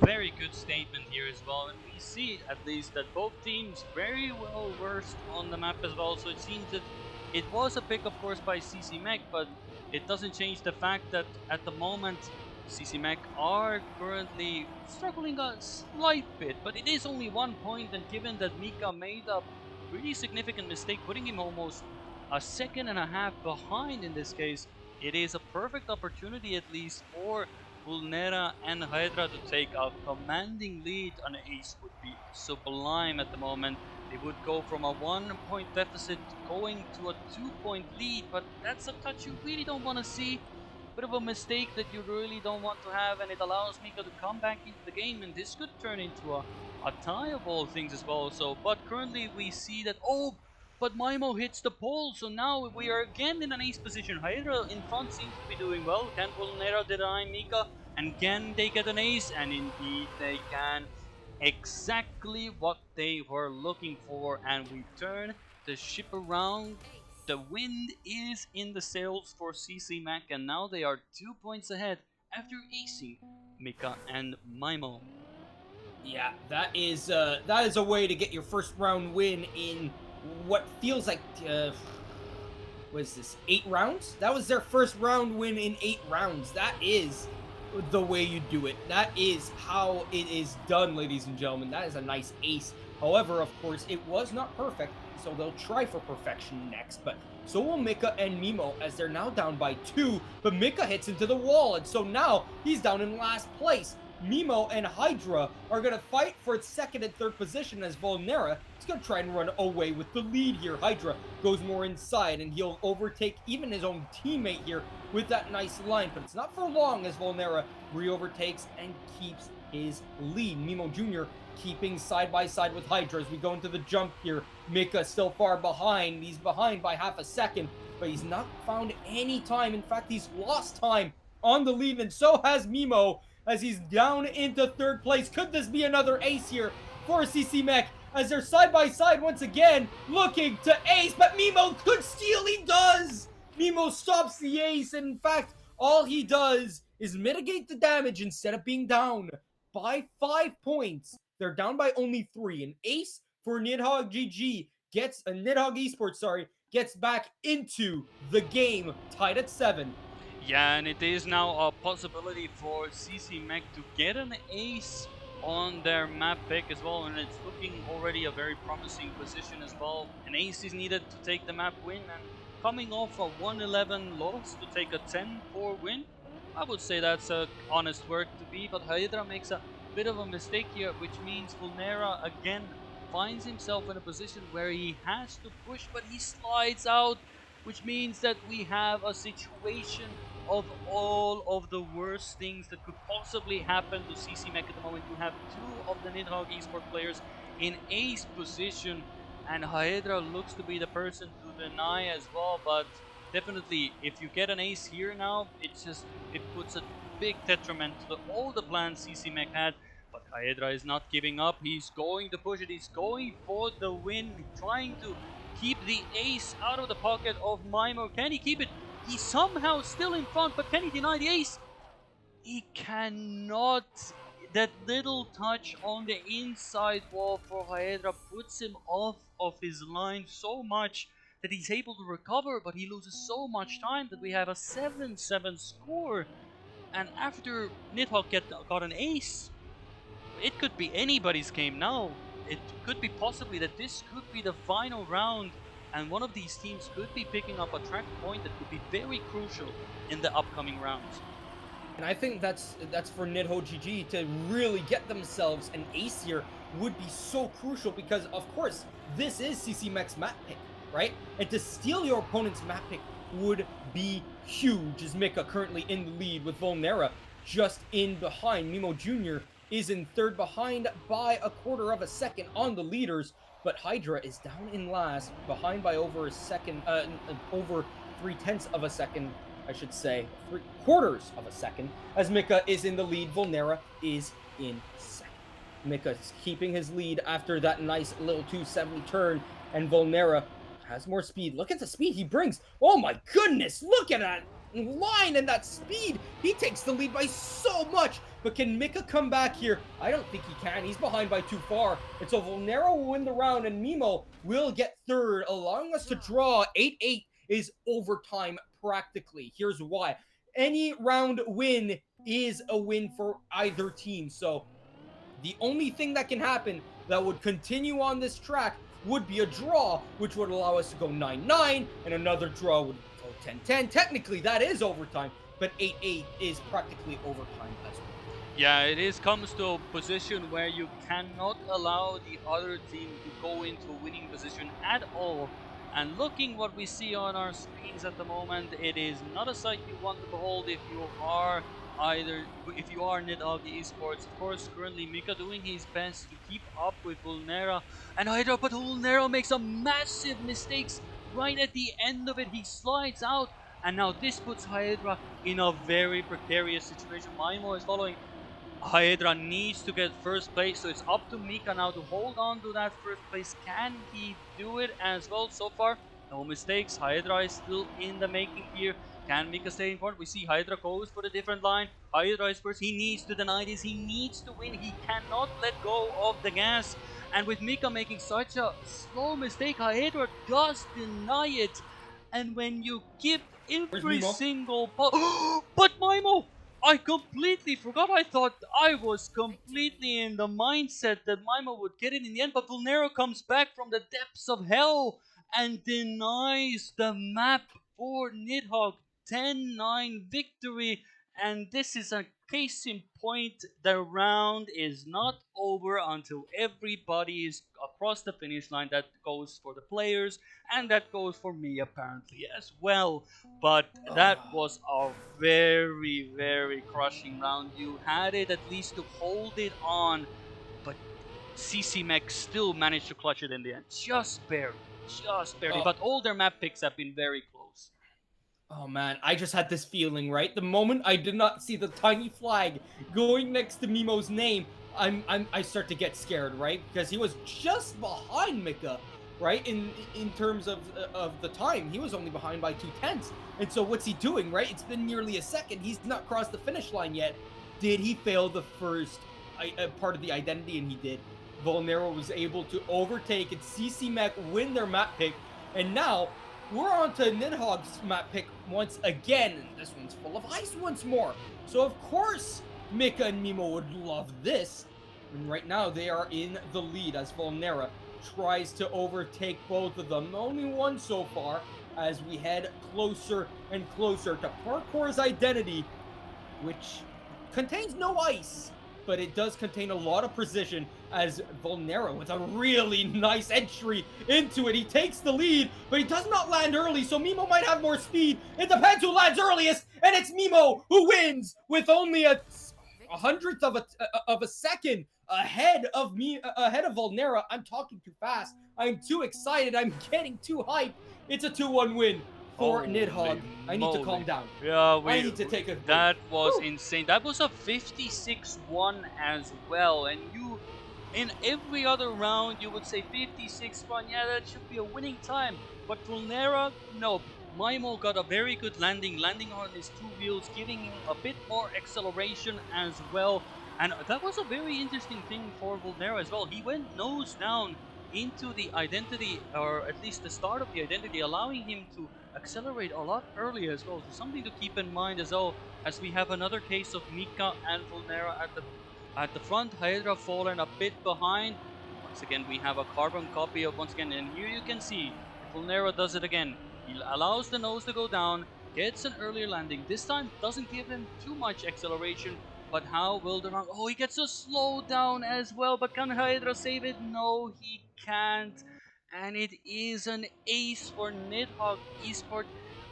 very good statement here as well. And we see at least that both teams very well versed on the map as well. So it seems that it was a pick, of course, by CC Mech, but it doesn't change the fact that at the moment CC Mech are currently struggling a slight bit, but it is only 1 point, and given that Mika made a pretty significant mistake, putting him almost a second and a half behind in this case, it is a perfect opportunity at least for Vulnera and Hydra to take a commanding lead. An ace would be sublime at the moment. They would go from a 1 point deficit going to a 2 point lead, but that's a touch you really don't want to see. Bit of a mistake that you really don't want to have, and it allows Mika to come back into the game, and this could turn into a tie of all things as well. So, but currently we see that, but Maimo hits the pole, so now we are again in an ace position. Hydra in front seems to be doing well. Can Vulnera deny Mika? And can they get an ace? And indeed they can. Exactly what they were looking for, and we turn the ship around. The wind is in the sails for CC Mech, and now they are 2 points ahead after acing Mika and Maimo. Yeah, that is a way to get your first round win in what feels like what is this, 8 rounds? That was their first round win in 8 rounds. That is the way you do it. That is how it is done, ladies and gentlemen. That is a nice ace. However, of course, it was not perfect, so they'll try for perfection next. But so will Mika and Mimo, as they're now down by 2. But Mika hits into the wall, and so now he's down in last place. Mimo and Hydra are going to fight for its second and third position as Volnera is going to try and run away with the lead here. Hydra goes more inside, and he'll overtake even his own teammate here with that nice line. But it's not for long as Volnera re-overtakes and keeps his lead. Mimo Jr. keeping side by side with Hydra as we go into the jump here. Mika still far behind. He's behind by half a second, but he's not found any time. In fact, he's lost time on the lead, and so has Mimo as he's down into third place. Could this be another ace here for CC Mech as they're side by side once again looking to ace, but Mimo could steal. He does. Mimo stops the ace, and in fact, all he does is mitigate the damage instead of being down by 5 points. They're down by only 3. An ace for Nidhogg GG gets a Nidhogg Esports, gets back into the game, tied at 7. Yeah, and it is now a possibility for CC Mech to get an ace on their map pick as well, and it's looking already a very promising position as well. An ace is needed to take the map win, and coming off a 1-11 loss to take a 10-4 win, I would say that's a honest work to be, but Hydra makes a bit of a mistake here, which means Vulnera again finds himself in a position where he has to push, but he slides out, which means that we have a situation of all of the worst things that could possibly happen to CC Mech at the moment. You have 2 of the Nidhogg Esports players in ace position, and Hydra looks to be the person to deny as well, but definitely if you get an ace here now, it puts a big detriment to all the plans CC Mech had. But Hydra is not giving up. He's going to push it. He's going for the win, trying to keep the ace out of the pocket of Maimo. Can he keep it? He's somehow still in front, but can he deny the ace? He cannot. that little touch on the inside wall for Hydra puts him off of his line so much that he's able to recover, but he loses so much time that we have a 7-7 score. And after Nidhogg got an ace, it could be anybody's game now. It could be possibly that this could be the final round, and one of these teams could be picking up a track point that could be very crucial in the upcoming rounds. And I think that's for Nidhogg GG to really get themselves an ace here would be so crucial because, of course, this is CC Mech's map pick, right? And to steal your opponent's map pick would be huge, as Mika currently in the lead with Volnera just in behind. Mimo Jr. is in third behind by a quarter of a second on the leaders, but Hydra is down in last, behind by over a second, over 3/10 of a second, I should say, 3/4 of a second, as Mika is in the lead. Volnera is in second. Mika is keeping his lead after that nice little 270 turn, and Volnera has more speed. Look at the speed he brings. Oh my goodness, look at that line and that speed. He takes the lead by so much, but can Mika come back here? I don't think he can. He's behind by too far, and so Volnera will win the round, and Mimo will get third, allowing us to draw. 8-8 is overtime practically. Here's why. Any round win is a win for either team, so the only thing that can happen that would continue on this track would be a draw, which would allow us to go 9-9, and another draw would go 10-10. Technically, that is overtime, but 8-8 is practically overtime as well. Yeah, it comes to a position where you cannot allow the other team to go into a winning position at all. And looking what we see on our screens at the moment, it is not a sight you want to behold if you are Nidhogg Esports. Of course, currently Mika doing his best to keep up with Volnera and Hydra, but Volnera makes a massive mistakes right at the end of it. He slides out, and now this puts Hydra in a very precarious situation. Maimo is following. Hydra needs to get first place, so it's up to Mika now to hold on to that first place. Can he do it as well? So far, no mistakes. Hydra is still in the making here. Can Mika stay in front? We see Hydra goes for the different line. Hydra is first. He needs to deny this. He needs to win. He cannot let go of the gas. And with Mika making such a slow mistake, Hydra does deny it. And when you give every single but Maimo! I completely forgot. I thought I was completely in the mindset that Maimo would get it in the end, but Volnera comes back from the depths of hell and denies the map for Nidhogg. 10-9 victory, and this is a case in point. The round is not over until everybody is across the finish line. That goes for the players, and that goes for me apparently as well. But that was a very, very crushing round. You had it at least to hold it on, but CC Mech still managed to clutch it in the end. Just barely. Just barely. But all their map picks have been very close. Oh man, I just had this feeling, right? The moment I did not see the tiny flag going next to Mimo's name, I start to get scared, right? Because he was just behind Mika, right? In terms of the time, he was only behind by 2/10. And so what's he doing, right? It's been nearly a second. He's not crossed the finish line yet. Did he fail the first part of the identity? And he did. Volnera was able to overtake and CC Mech win their map pick, and now we're on to Nidhogg's map pick once again, and this one's full of ice once more. So of course, Mika and Mimo would love this. And right now, they are in the lead as Volnera tries to overtake both of them. Only one so far, as we head closer and closer to Parkour's identity, which contains no ice, but it does contain a lot of precision, as Volnera with a really nice entry into it. He takes the lead, but he does not land early, so Mimo might have more speed. It depends who lands earliest, and it's Mimo who wins with only a hundredth of a second ahead of Volnera. I'm talking too fast. I'm too excited. I'm getting too hyped. It's a 2-1 win for Nidhogg. I need to calm down. Yeah, I need to take a break. That was insane. That was a 56-1 as well. And in every other round, you would say 56-1. Yeah, that should be a winning time. But Volnera, no. Maimo got a very good landing on his two wheels, giving him a bit more acceleration as well. And that was a very interesting thing for Volnera as well. He went nose down into the identity, or at least the start of the identity, allowing him to accelerate a lot earlier as well. So something to keep in mind as well, as we have another case of Mika and Volnera at the front, Hydra fallen a bit behind. Once again, we have a carbon copy of once again, and here you can see if Volnera does it again, he allows the nose to go down, gets an earlier landing. This time doesn't give him too much acceleration, but how will the round? Oh, he gets a slow down as well, but can Hydra save it? No, he can't. And it is an ace for Nidhogg Esport.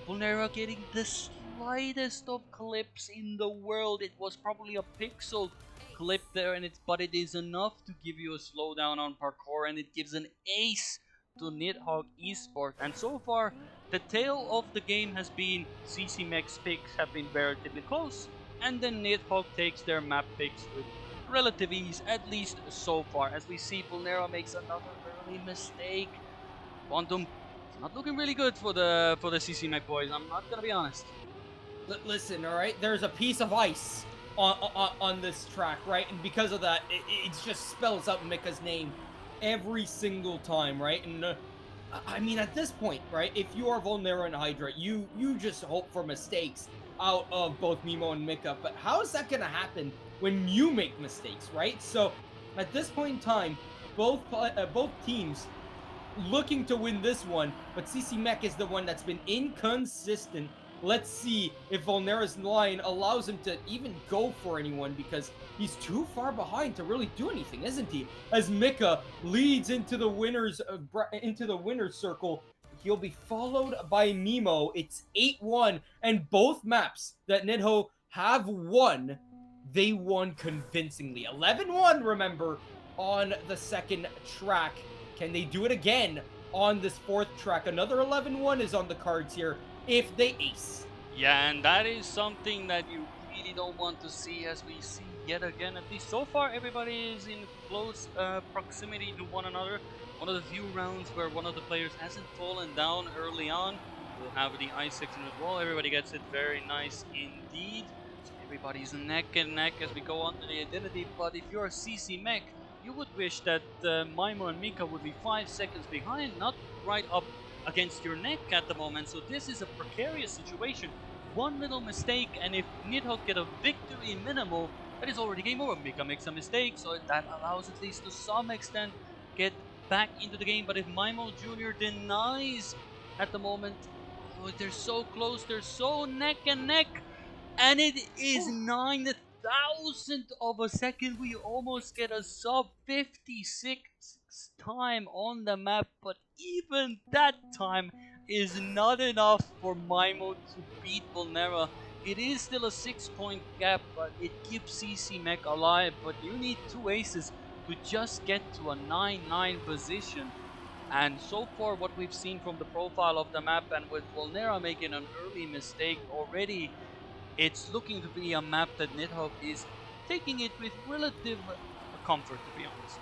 Vulnera getting the slightest of clips in the world. It was probably a pixel clip there, and but it is enough to give you a slowdown on parkour, and it gives an ace to Nidhogg Esport. And so far, the tale of the game has been CC Mech's picks have been relatively close, and then Nidhogg takes their map picks with relative ease, at least so far. As we see, Vulnera makes another early mistake. Quantum, it's not looking really good for the CC Mech boys. I'm not gonna be honest. Listen, all right. There's a piece of ice on this track, right? And because of that, it just spells out Mika's name every single time, right? And I mean, at this point, right? If you are Vulnera and Hydra, you just hope for mistakes out of both Nemo and Mika. But how is that gonna happen when you make mistakes, right? So at this point in time, both teams looking to win this one, but CC Mech is the one that's been inconsistent. Let's see if Vulnera's line allows him to even go for anyone, because he's too far behind to really do anything, isn't he? As Mika leads into the winners circle, he'll be followed by Nemo. It's 8-1, and both maps that Nidhogg have won, they won convincingly. 11-1, remember, on the second track. Can they do it again on this fourth track? Another 11-1 is on the cards here if they ace. Yeah, and that is something that you really don't want to see, as we see yet again. At least so far, everybody is in close proximity to one another. One of the few rounds where one of the players hasn't fallen down early on. We'll have the ice section as well. Everybody gets it very nice indeed. So everybody's neck and neck as we go on to the identity. But if you're a CC Mech, you would wish that Maimo and Mika would be 5 seconds behind, not right up against your neck at the moment. So this is a precarious situation. One little mistake, and if Nidhogg get a victory minimal, that is already game over. Mika makes a mistake, so that allows at least to some extent get back into the game. But if Maimo Jr. denies at the moment, oh, they're so close, they're so neck and neck, and it is 9,000th of a second. We almost get a sub 56 time on the map, but even that time is not enough for Maimo to beat Vulnera. It is still a 6-point gap, but it keeps CC Mech alive. But you need 2 aces to just get to a 9-9 position. And so far, what we've seen from the profile of the map, and with Vulnera making an early mistake already, it's looking to be a map that Nidhogg is taking it with relative comfort, to be honest.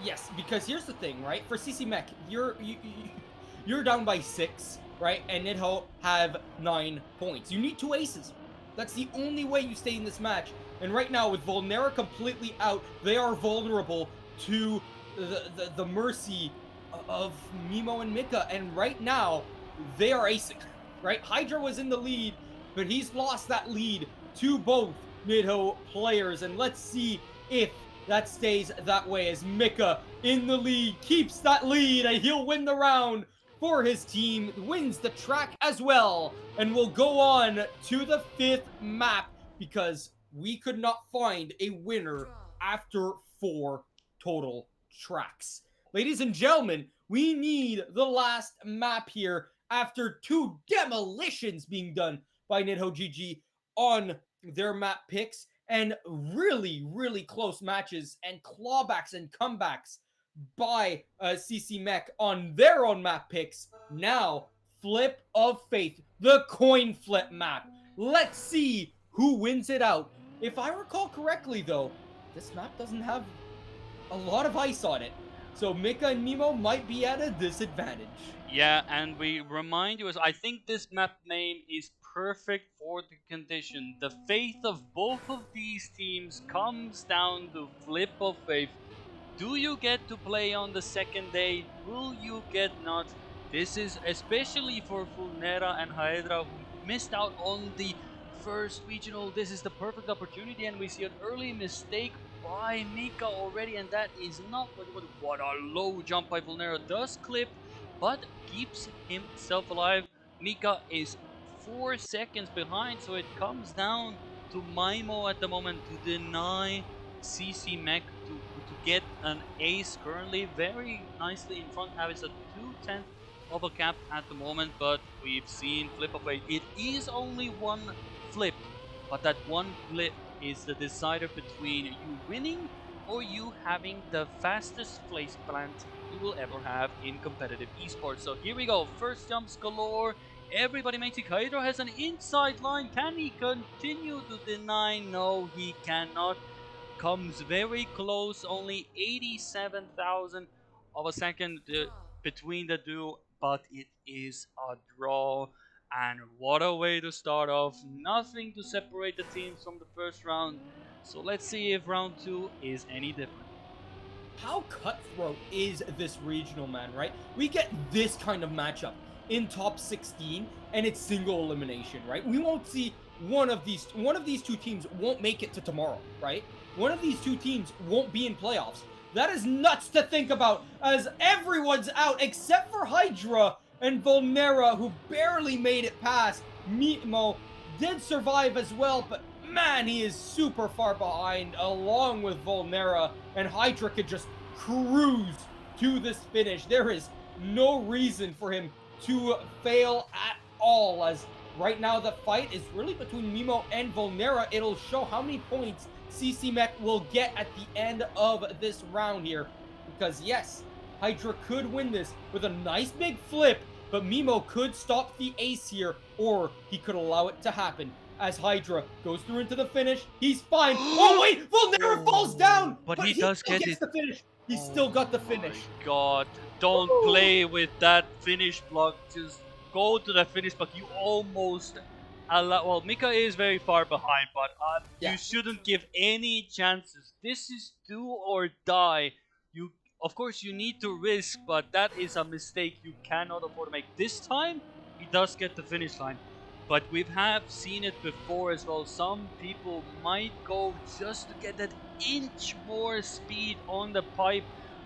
Yes, because here's the thing, right? For CC Mech, you're down by 6, right? And Nidhogg have 9 points. You need 2 aces. That's the only way you stay in this match. And right now, with Vulnera completely out, they are vulnerable to the mercy of Nemo and Mika. And right now, they are acing, right? Hydra was in the lead, but he's lost that lead to both Nidhogg players. And let's see if that stays that way, as Mika in the lead keeps that lead, and he'll win the round for his team, wins the track as well, and will go on to the 5th map, because we could not find a winner after 4 total tracks. Ladies and gentlemen, we need the last map here after 2 demolitions being done by Nidhogg GG on their map picks, and really close matches and clawbacks and comebacks by CC Mech on their own map picks. Now, Flip of Faith, the coin flip map. Let's see who wins it out. If I recall correctly, though, this map doesn't have a lot of ice on it, so Mika and Nemo might be at a disadvantage. Yeah, and we remind you, as I think this map name is perfect for the condition. The faith of both of these teams comes down to flip of faith. Do you get to play on the second day? Will you get not? This is especially for Fulnera and Hydra who missed out on the first regional. This is the perfect opportunity, and we see an early mistake by Mika already, and that is not what a low jump by Fulnera does clip, but keeps himself alive. Mika is 4 seconds behind, so it comes down to Maimo at the moment to deny CC Mech to get an ace currently very nicely in front. Have is a 2/10 of a cap at the moment, but we've seen flip of fate. It is only one flip, but that one flip is the decider between you winning or you having the fastest place plant you will ever have in competitive esports. So here we go, first jumps galore. Everybody makes it. Hydro has an inside line. Can he continue to deny? No, he cannot. Comes very close, only 87,000 of a second between the two, but it is a draw. And what a way to start off. Nothing to separate the teams from the first round. So let's see if round 2 is any different. How cutthroat is this regional, man, right? We get this kind of matchup in top 16 and it's single elimination, right? We won't see one of these two teams won't make it to tomorrow, right? One of these two teams won't be in playoffs. That is nuts to think about, as everyone's out except for Hydra and Vulnera, who barely made it past. Mimo did survive as well, but man, he is super far behind, along with Vulnera, and Hydra could just cruise to this finish. There is no reason for him to fail at all, as right now the fight is really between Mimo and Vulnera. It'll show how many points CC Mech will get at the end of this round here, because yes, Hydra could win this with a nice big flip, but Mimo could stop the ace here, or he could allow it to happen. As Hydra goes through into the finish, he's fine. Oh wait, Vulnera falls down, but he does still get gets it. the finish. He still got the finish. My God, don't play with that finish block. Just go to the finish block. You almost allow. Well, Mika is very far behind, but you shouldn't give any chances. This is do or die. You, of course, you need to risk, but that is a mistake you cannot afford to make. This time, he does get the finish line. But we have seen it before as well. Some people might go just to get that inch more speed on the pipe,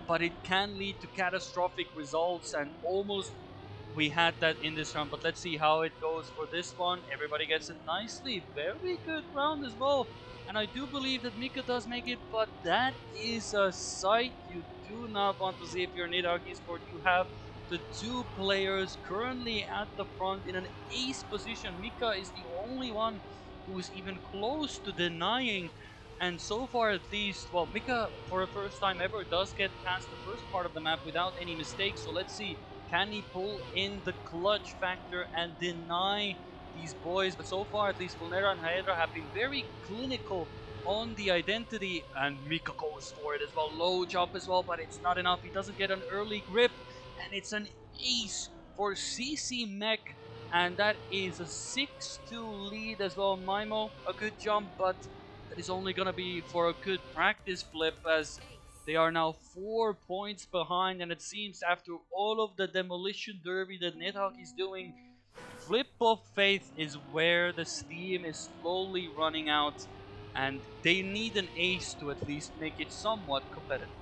but it can lead to catastrophic results, and almost we had that in this round. But let's see how it goes for this one. Everybody gets it nicely. Very good round as well. And I do believe that Mika does make it, but that is a sight you do not want to see if you're Nidhogg Esport. You have the two players currently at the front in an ace position. Mika is the only one who is even close to denying, and so far at least, well, Mika for the first time ever does get past the first part of the map without any mistakes. So let's see, can he pull in the clutch factor and deny these boys? But so far at least Vulnera and Hydra have been very clinical on the identity, and Mika goes for it as well. Low jump as well, but it's not enough. He doesn't get an early grip, and it's an ace for CC Mech, and that is a 6-2 lead as well. Maimo, a good jump, but that is only gonna be for a good practice flip, as they are now 4 points behind, and it seems after all of the demolition derby that Nidhogg is doing, flip of faith is where the steam is slowly running out, and they need an ace to at least make it somewhat competitive.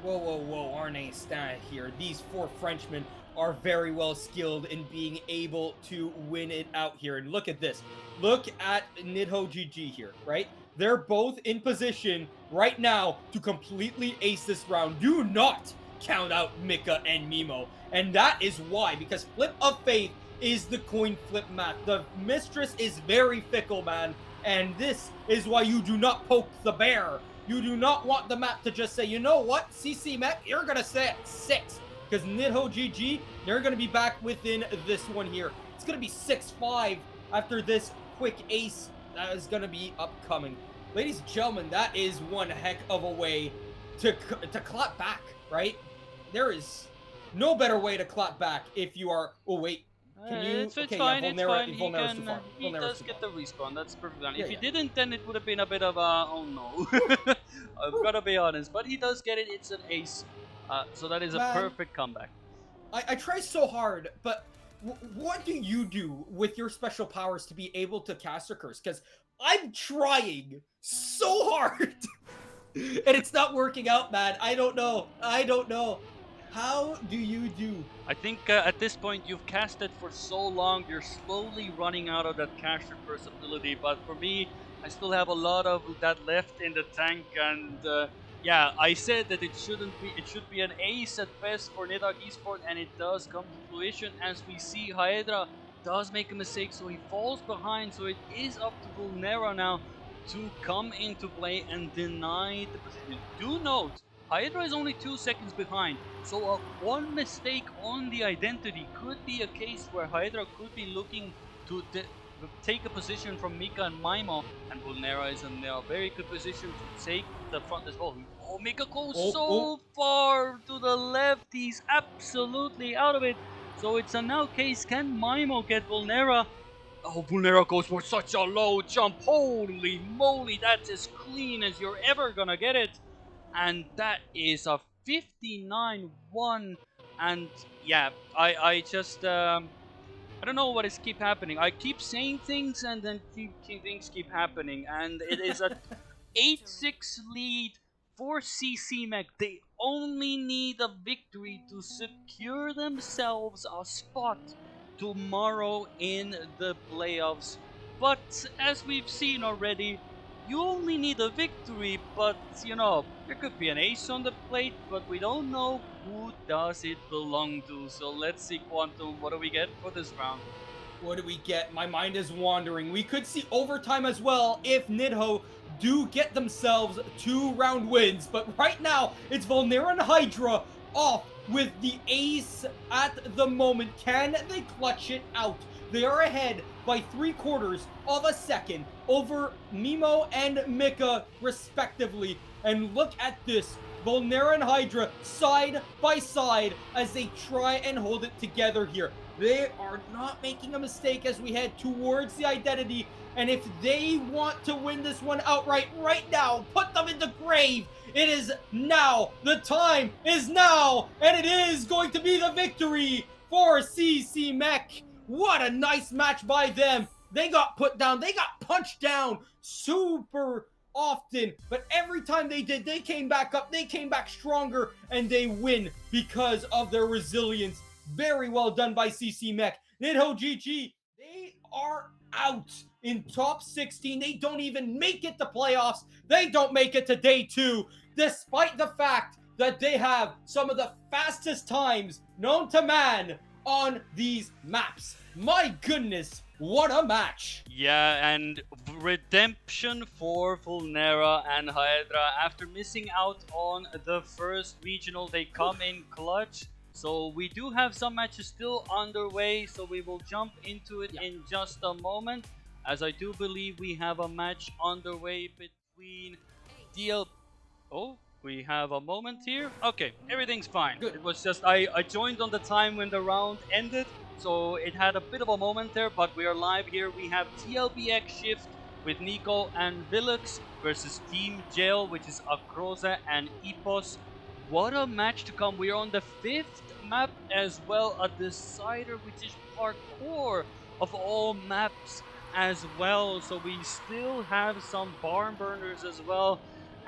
Whoa, Arne Stat here. These four Frenchmen are very well skilled in being able to win it out here. And look at this. Look at Nidhogg GG here, right? They're both in position right now to completely ace this round. Do not count out Mika and Mimo. And that is why, because Flip of Faith is the coin flip map. The mistress is very fickle, man. And this is why you do not poke the bear. You do not want the map to just say, you know what, CC Mech, you're going to stay at 6. Because Nidhogg GG, they're going to be back within this one here. It's going to be 6-5 after this quick ace that is going to be upcoming. Ladies and gentlemen, that is one heck of a way to clap back, right? There is no better way to clap back if you are... Oh, wait. Can you? It's Okay, yeah, fine. It's fine. Volnera's too far. He Volnera's does too get far. the respawn. That's perfectly fine. Yeah, If he yeah. didn't, then it would have been a bit of a oh no. Whew, I've whew. got to be honest. But he does get it. It's an ace. So that is a Man, perfect comeback. I try so hard, but what do you do with your special powers to be able to cast a curse? Because I'm trying so hard, and it's not working out, man. I don't know. I don't know. How do you do? I think at this point you've cast it for so long, you're slowly running out of that caster curse ability. But for me, I still have a lot of that left in the tank, and yeah, I said that it shouldn't be. It should be an ace at best for Nidhogg Esport, and it does come to fruition as we see Hydra does make a mistake, so he falls behind. So it is up to Vulnera now to come into play and deny the position. Do note, Hydra is only 2 seconds behind. So one mistake on the identity could be a case where Hydra could be looking to take a position from Mika and Maimo, and Vulnera is in a very good position to take the front as well. Oh, Mika goes Oh, oh, so far to the left, he's absolutely out of it. So it's a now case, can Maimo get Vulnera? Oh, Vulnera goes for such a low jump. Holy moly, that's as clean as you're ever gonna get it. And that is a 59-1. And yeah, I just I don't know what is keep happening. I keep saying things and then things keep happening, and it is a 8-6 lead for CC Mech. They only need a victory to secure themselves a spot tomorrow in the playoffs. But as we've seen already, you only need a victory, but you know, there could be an ace on the plate, but we don't know who does it belong to. So let's see, Quantum, what do we get for this round? what do we get? My mind is wandering. We could see overtime as well if Nidhogg do get themselves 2-round wins. But right now, it's Volnera and Hydra off with the ace at the moment. Can they clutch it out? They are ahead by 3/4 of a second over Mimo and Mika, respectively. And look at this. Volnera and Hydra side by side as they try and hold it together here. They are not making a mistake as we head towards the identity. And if they want to win this one outright right now, put them in the grave. It is now. The time is now. And it is going to be the victory for CC Mech. What a nice match by them. They got put down. They got punched down super often, but every time they did, they came back up, they came back stronger, and they win because of their resilience. Very well done by CC Mech. Nidhogg GG, they are out in top 16. They don't even make it to playoffs. They don't make it to day 2, despite the fact that they have some of the fastest times known to man on these maps. My goodness, what a match! Yeah, and redemption for Vulnera and Hydra. After missing out on the first regional, they come in clutch. So we do have some matches still underway, so we will jump into it in just a moment, as I do believe we have a match underway between DL... Oh, we have a moment here. Okay, everything's fine. Good. It was just I joined on the time when the round ended, so it had a bit of a moment there, but we are live here. We have TLBX Shift with Nico and Vilux versus Team Jail, which is Akroza and Epos. What a match to come. We are on the 5th map as well, a decider, which is parkour of all maps as well. So we still have some barn burners as well.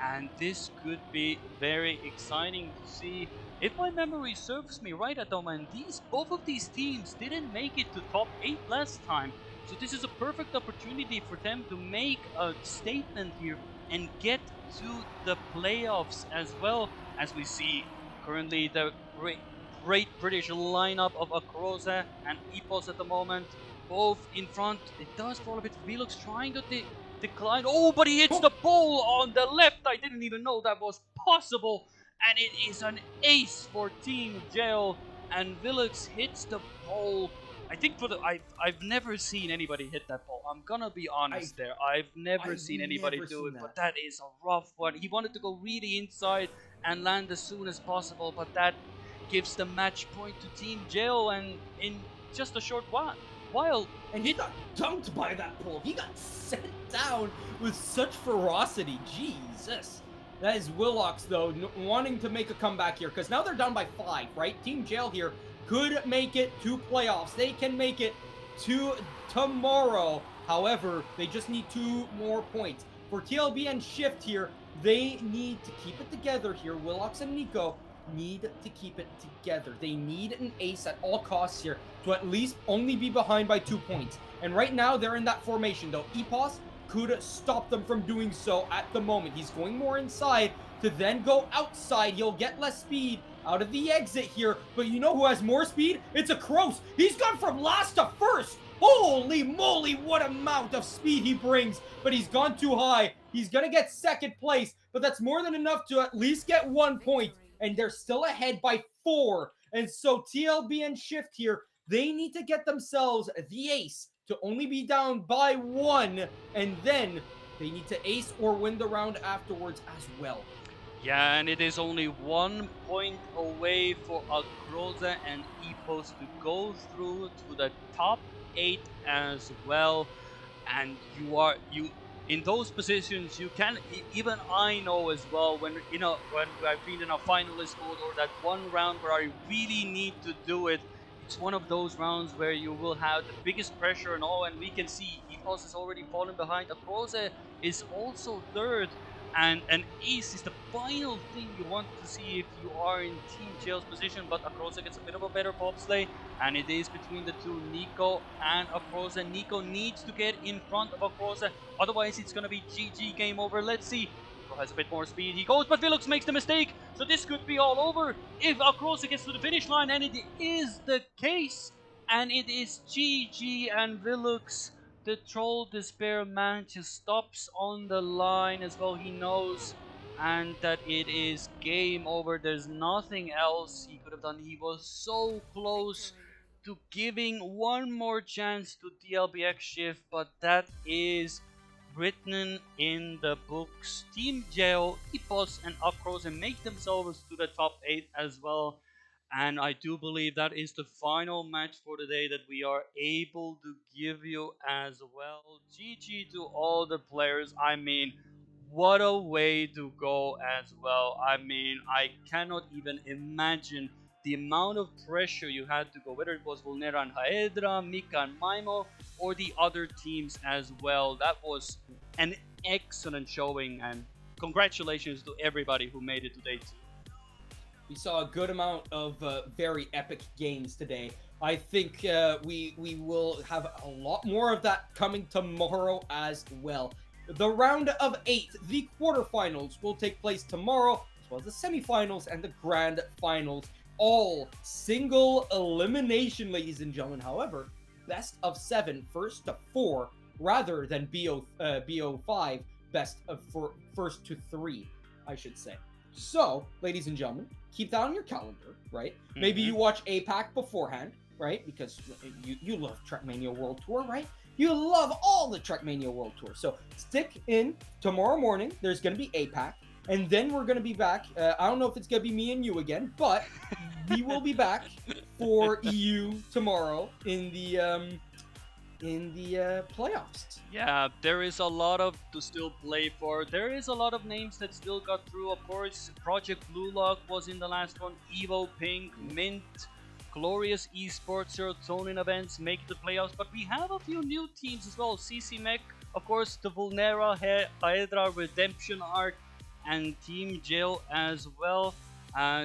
And this could be very exciting to see. If my memory serves me right, Atoma, and both of these teams didn't make it to top 8 last time. So this is a perfect opportunity for them to make a statement here and get to the playoffs as well, as we see currently the great British lineup of Akroza and Epos at the moment. Both in front. It does fall a bit. Velux trying to decline. Oh, but he hits the pole on the left. I didn't even know that was possible. And it is an ace for Team Jail. And Vilux hits the pole. I think I've never seen anybody hit that pole. I'm gonna be honest there. I've never seen anybody do it, but that is a rough one. He wanted to go really inside and land as soon as possible, but that gives the match point to Team Jail. And in just a short while. And he got dunked by that pole. He got sent down with such ferocity. Jesus. That is Willox, though, wanting to make a comeback here, because now they're down by 5, right? Team Jail here could make it to playoffs. They can make it to tomorrow. However, they just need 2 more points. For TLB and Shift here, they need to keep it together here. Willox and Nico need to keep it together. They need an ace at all costs here to at least only be behind by 2 points. And right now, they're in that formation, though. Epos could stop them from doing so at the moment. He's going more inside to then go outside. He'll get less speed out of the exit here, but you know who has more speed? It's a Kroos. He's gone from last to first. Holy moly, what amount of speed he brings, but he's gone too high. He's gonna get second place, but that's more than enough to at least get 1 point, and they're still ahead by 4. And so TLB and Shift here, they need to get themselves the ace to only be down by 1, and then they need to ace or win the round afterwards as well. Yeah, and it is only 1 point away for Akroza and Epos to go through to the top 8 as well. And you in those positions, you can, even I know as well, when I've been in a finalist mode or that one round where I really need to do it, it's one of those rounds where you will have the biggest pressure and all, and we can see Epos is already fallen behind. Akroza is also third, and an ace is the final thing you want to see if you are in Team Jail's position, but Akroza gets a bit of a better bobsleigh, and it is between the two, Nico and Akroza. Nico needs to get in front of Akroza, otherwise it's going to be GG, game over. Let's see. Nico has a bit more speed, he goes, but Vilux makes the mistake, so this could be all over if Akroza gets to the finish line, and it is the case, and it is GG, and Vilux, the Troll Despair man, just stops on the line as well. He knows and that it is game over. There's nothing else he could have done. He was so close to giving one more chance to TLBX Shift, but that is written in the books. Team Jail, Epos, and Akroza make themselves to the top 8 as well. And I do believe that is the final match for the day that we are able to give you as well. GG to all the players. I mean, what a way to go as well. I mean, I cannot even imagine the amount of pressure you had to go, whether it was Vulnera and Haedra, Mika and Maimo, or the other teams as well. That was an excellent showing, and congratulations to everybody who made it today too. We saw a good amount of very epic games today. I think we will have a lot more of that coming tomorrow as well. The round of 8, the quarterfinals, will take place tomorrow, as well as the semifinals and the grand finals. All single elimination, ladies and gentlemen. However, best of 7, first to 4, rather than BO5, best of first to 3, I should say. So, ladies and gentlemen, keep that on your calendar, right? Mm-hmm. Maybe you watch APAC beforehand, right? Because you love Trackmania World Tour, right? You love all the Trackmania World Tour. So stick in tomorrow morning. There's going to be APAC. And then we're going to be back. I don't know if it's going to be me and you again, but we will be back for EU tomorrow in the playoffs. Yeah, there is a lot to still play for. There is a lot of names that still got through. Of course, Project Blue Lock was in the last one. Evo Pink, Mint, Glorious Esports, Serotonin Events make the playoffs. But we have a few new teams as well. CC Mech, of course, the Vulnera, Hydra Redemption Arc, and Team Jail as well.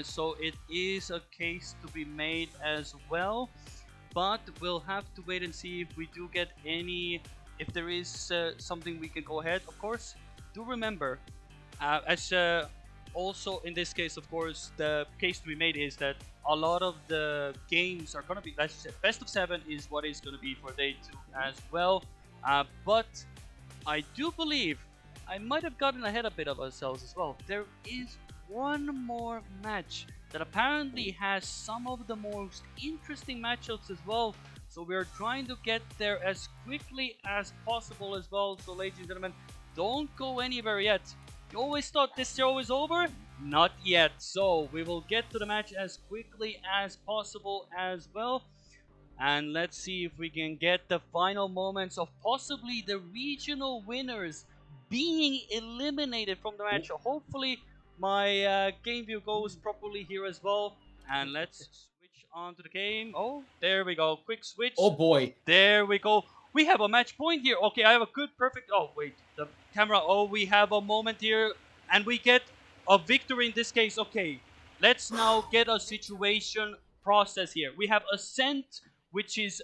So it is a case to be made as well. But we'll have to wait and see if we do get any, if there is something we can go ahead. Of course, do remember, also in this case, of course, the case to be made is that a lot of the games are going to be, let's say, best of 7 is what is going to be for day 2 as well. But I do believe I might have gotten ahead a bit of ourselves as well. There is one more match that apparently has some of the most interesting matchups as well. So we're trying to get there as quickly as possible as well. So ladies and gentlemen, don't go anywhere yet. You always thought this show is over? Not yet. So we will get to the match as quickly as possible as well. And let's see if we can get the final moments of possibly the regional winners being eliminated from the match. Hopefully, my game view goes properly here as well. And let's switch on to the game. Oh, there we go. Quick switch. Oh boy. There we go. We have a match point here. Okay, I have a good, perfect. Oh, wait. The camera. Oh, we have a moment here. And we get a victory in this case. Okay, let's now get a situation process here. We have Ascent, which is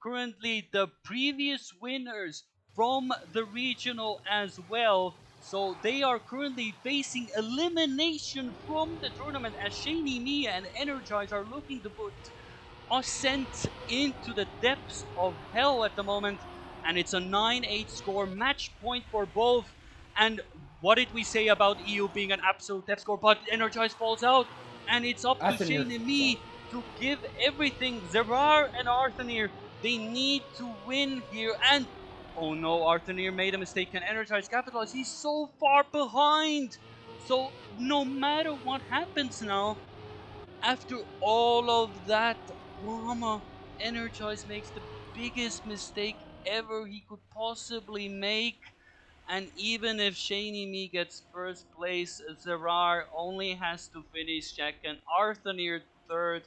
currently the previous winners from the regional as well. So they are currently facing elimination from the tournament as Shaney, Mia, and Energize are looking to put Ascent into the depths of hell at the moment. And it's a 9-8 score, match point for both. And what did we say about EU being an absolute death score? But Energize falls out, and it's up to Athenir. Shane and me to give everything. Zerar and Arthanir, they need to win here. And oh no, Arthanir made a mistake. Can Energize capitalize? He's so far behind. So no matter what happens now, after all of that drama, Energize makes the biggest mistake ever he could possibly make. And even if Shaney Me gets first place, Zerar only has to finish second, Arthanir third,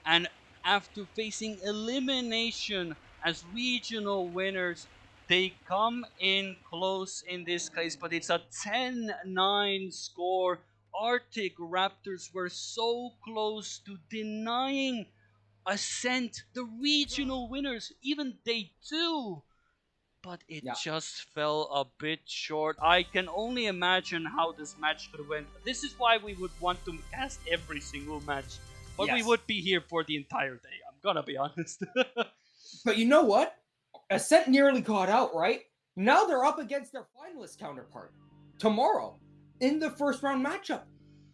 and after facing elimination as regional winners, they come in close in this case, but it's a 10-9 score. Arctic Raptors were so close to denying Ascent, the regional winners, even day 2, but it Yeah. just fell a bit short. I can only imagine how this match could have went. This is why we would want to cast every single match, but we Yes. would be here for the entire day. I'm gonna be honest. But you know what? Ascent nearly got out, right? Now they're up against their finalist counterpart tomorrow in the first round matchup.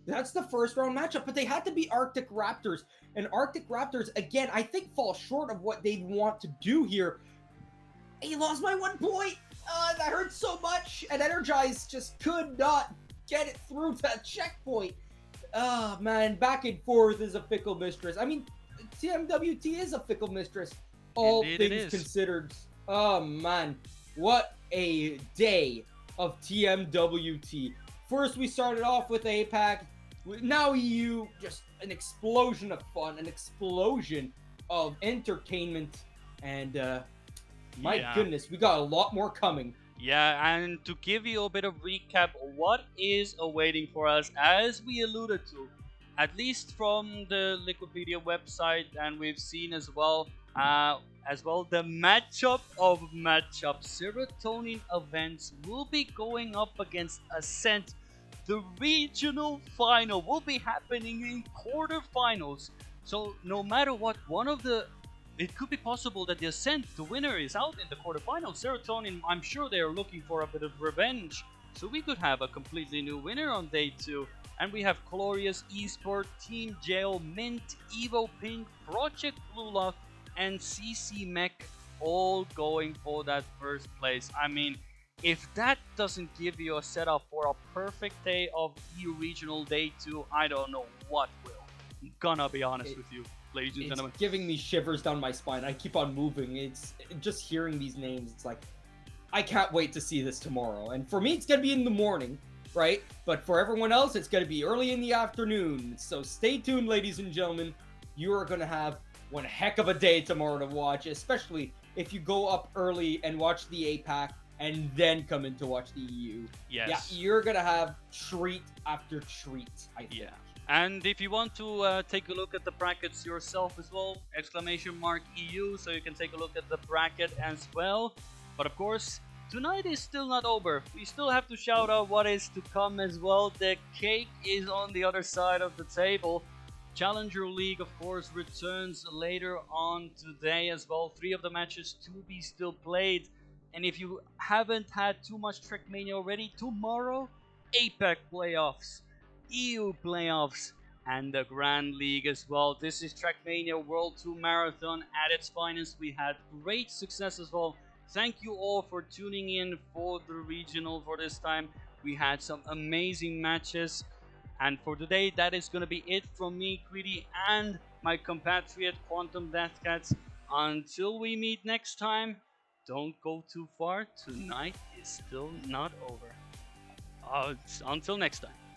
That's the first round matchup, but they had to be Arctic Raptors. And Arctic Raptors, again, I think fall short of what they want to do here. He lost by 1 point. That hurts so much. And Energize just could not get it through to that checkpoint. Oh, man, back and forth is a fickle mistress. I mean, TMWT is a fickle mistress. All Indeed things considered. Oh, man. What a day of TMWT. First, we started off with APAC. Now EU, just an explosion of fun, an explosion of entertainment. And my goodness, we got a lot more coming. Yeah, and to give you a bit of recap, what is awaiting for us, as we alluded to, at least from the Liquipedia website, and we've seen as well, the matchup of matchups. Serotonin events will be going up against Ascent. The regional final will be happening in quarterfinals. So no matter what, it could be possible that the Ascent, the winner, is out in the quarterfinals. Serotonin, I'm sure they are looking for a bit of revenge. So we could have a completely new winner on day 2. And we have Glorious Esport, Team Jail, Mint, Evo Pink, Project Blue Lock, and CC Mech all going for that first place. I mean, if that doesn't give you a setup for a perfect day of EU Regional Day 2, I don't know what will. I'm gonna be honest with you, ladies and gentlemen. It's giving me shivers down my spine. I keep on moving. It's just hearing these names. It's like, I can't wait to see this tomorrow. And for me, it's going to be in the morning, right? But for everyone else, it's going to be early in the afternoon. So stay tuned, ladies and gentlemen. You are going to have one heck of a day tomorrow to watch, especially if you go up early and watch the APAC and then come in to watch the EU. Yes. Yeah, you're going to have treat after treat, I think. Yeah. And if you want to take a look at the brackets yourself as well, !EU, so you can take a look at the bracket as well. But of course, tonight is still not over. We still have to shout out what is to come as well. The cake is on the other side of the table. Challenger League, of course, returns later on today as well. 3 of the matches to be still played. And if you haven't had too much Trackmania already, tomorrow, APAC playoffs, EU playoffs, and the Grand League as well. This is Trackmania World 2 Marathon at its finest. We had great success as well. Thank you all for tuning in for the regional for this time. We had some amazing matches. And for today, that is going to be it from me, Greedy, and my compatriot Quantum Deathcats. Until we meet next time, don't go too far. Tonight is still not over. Until next time.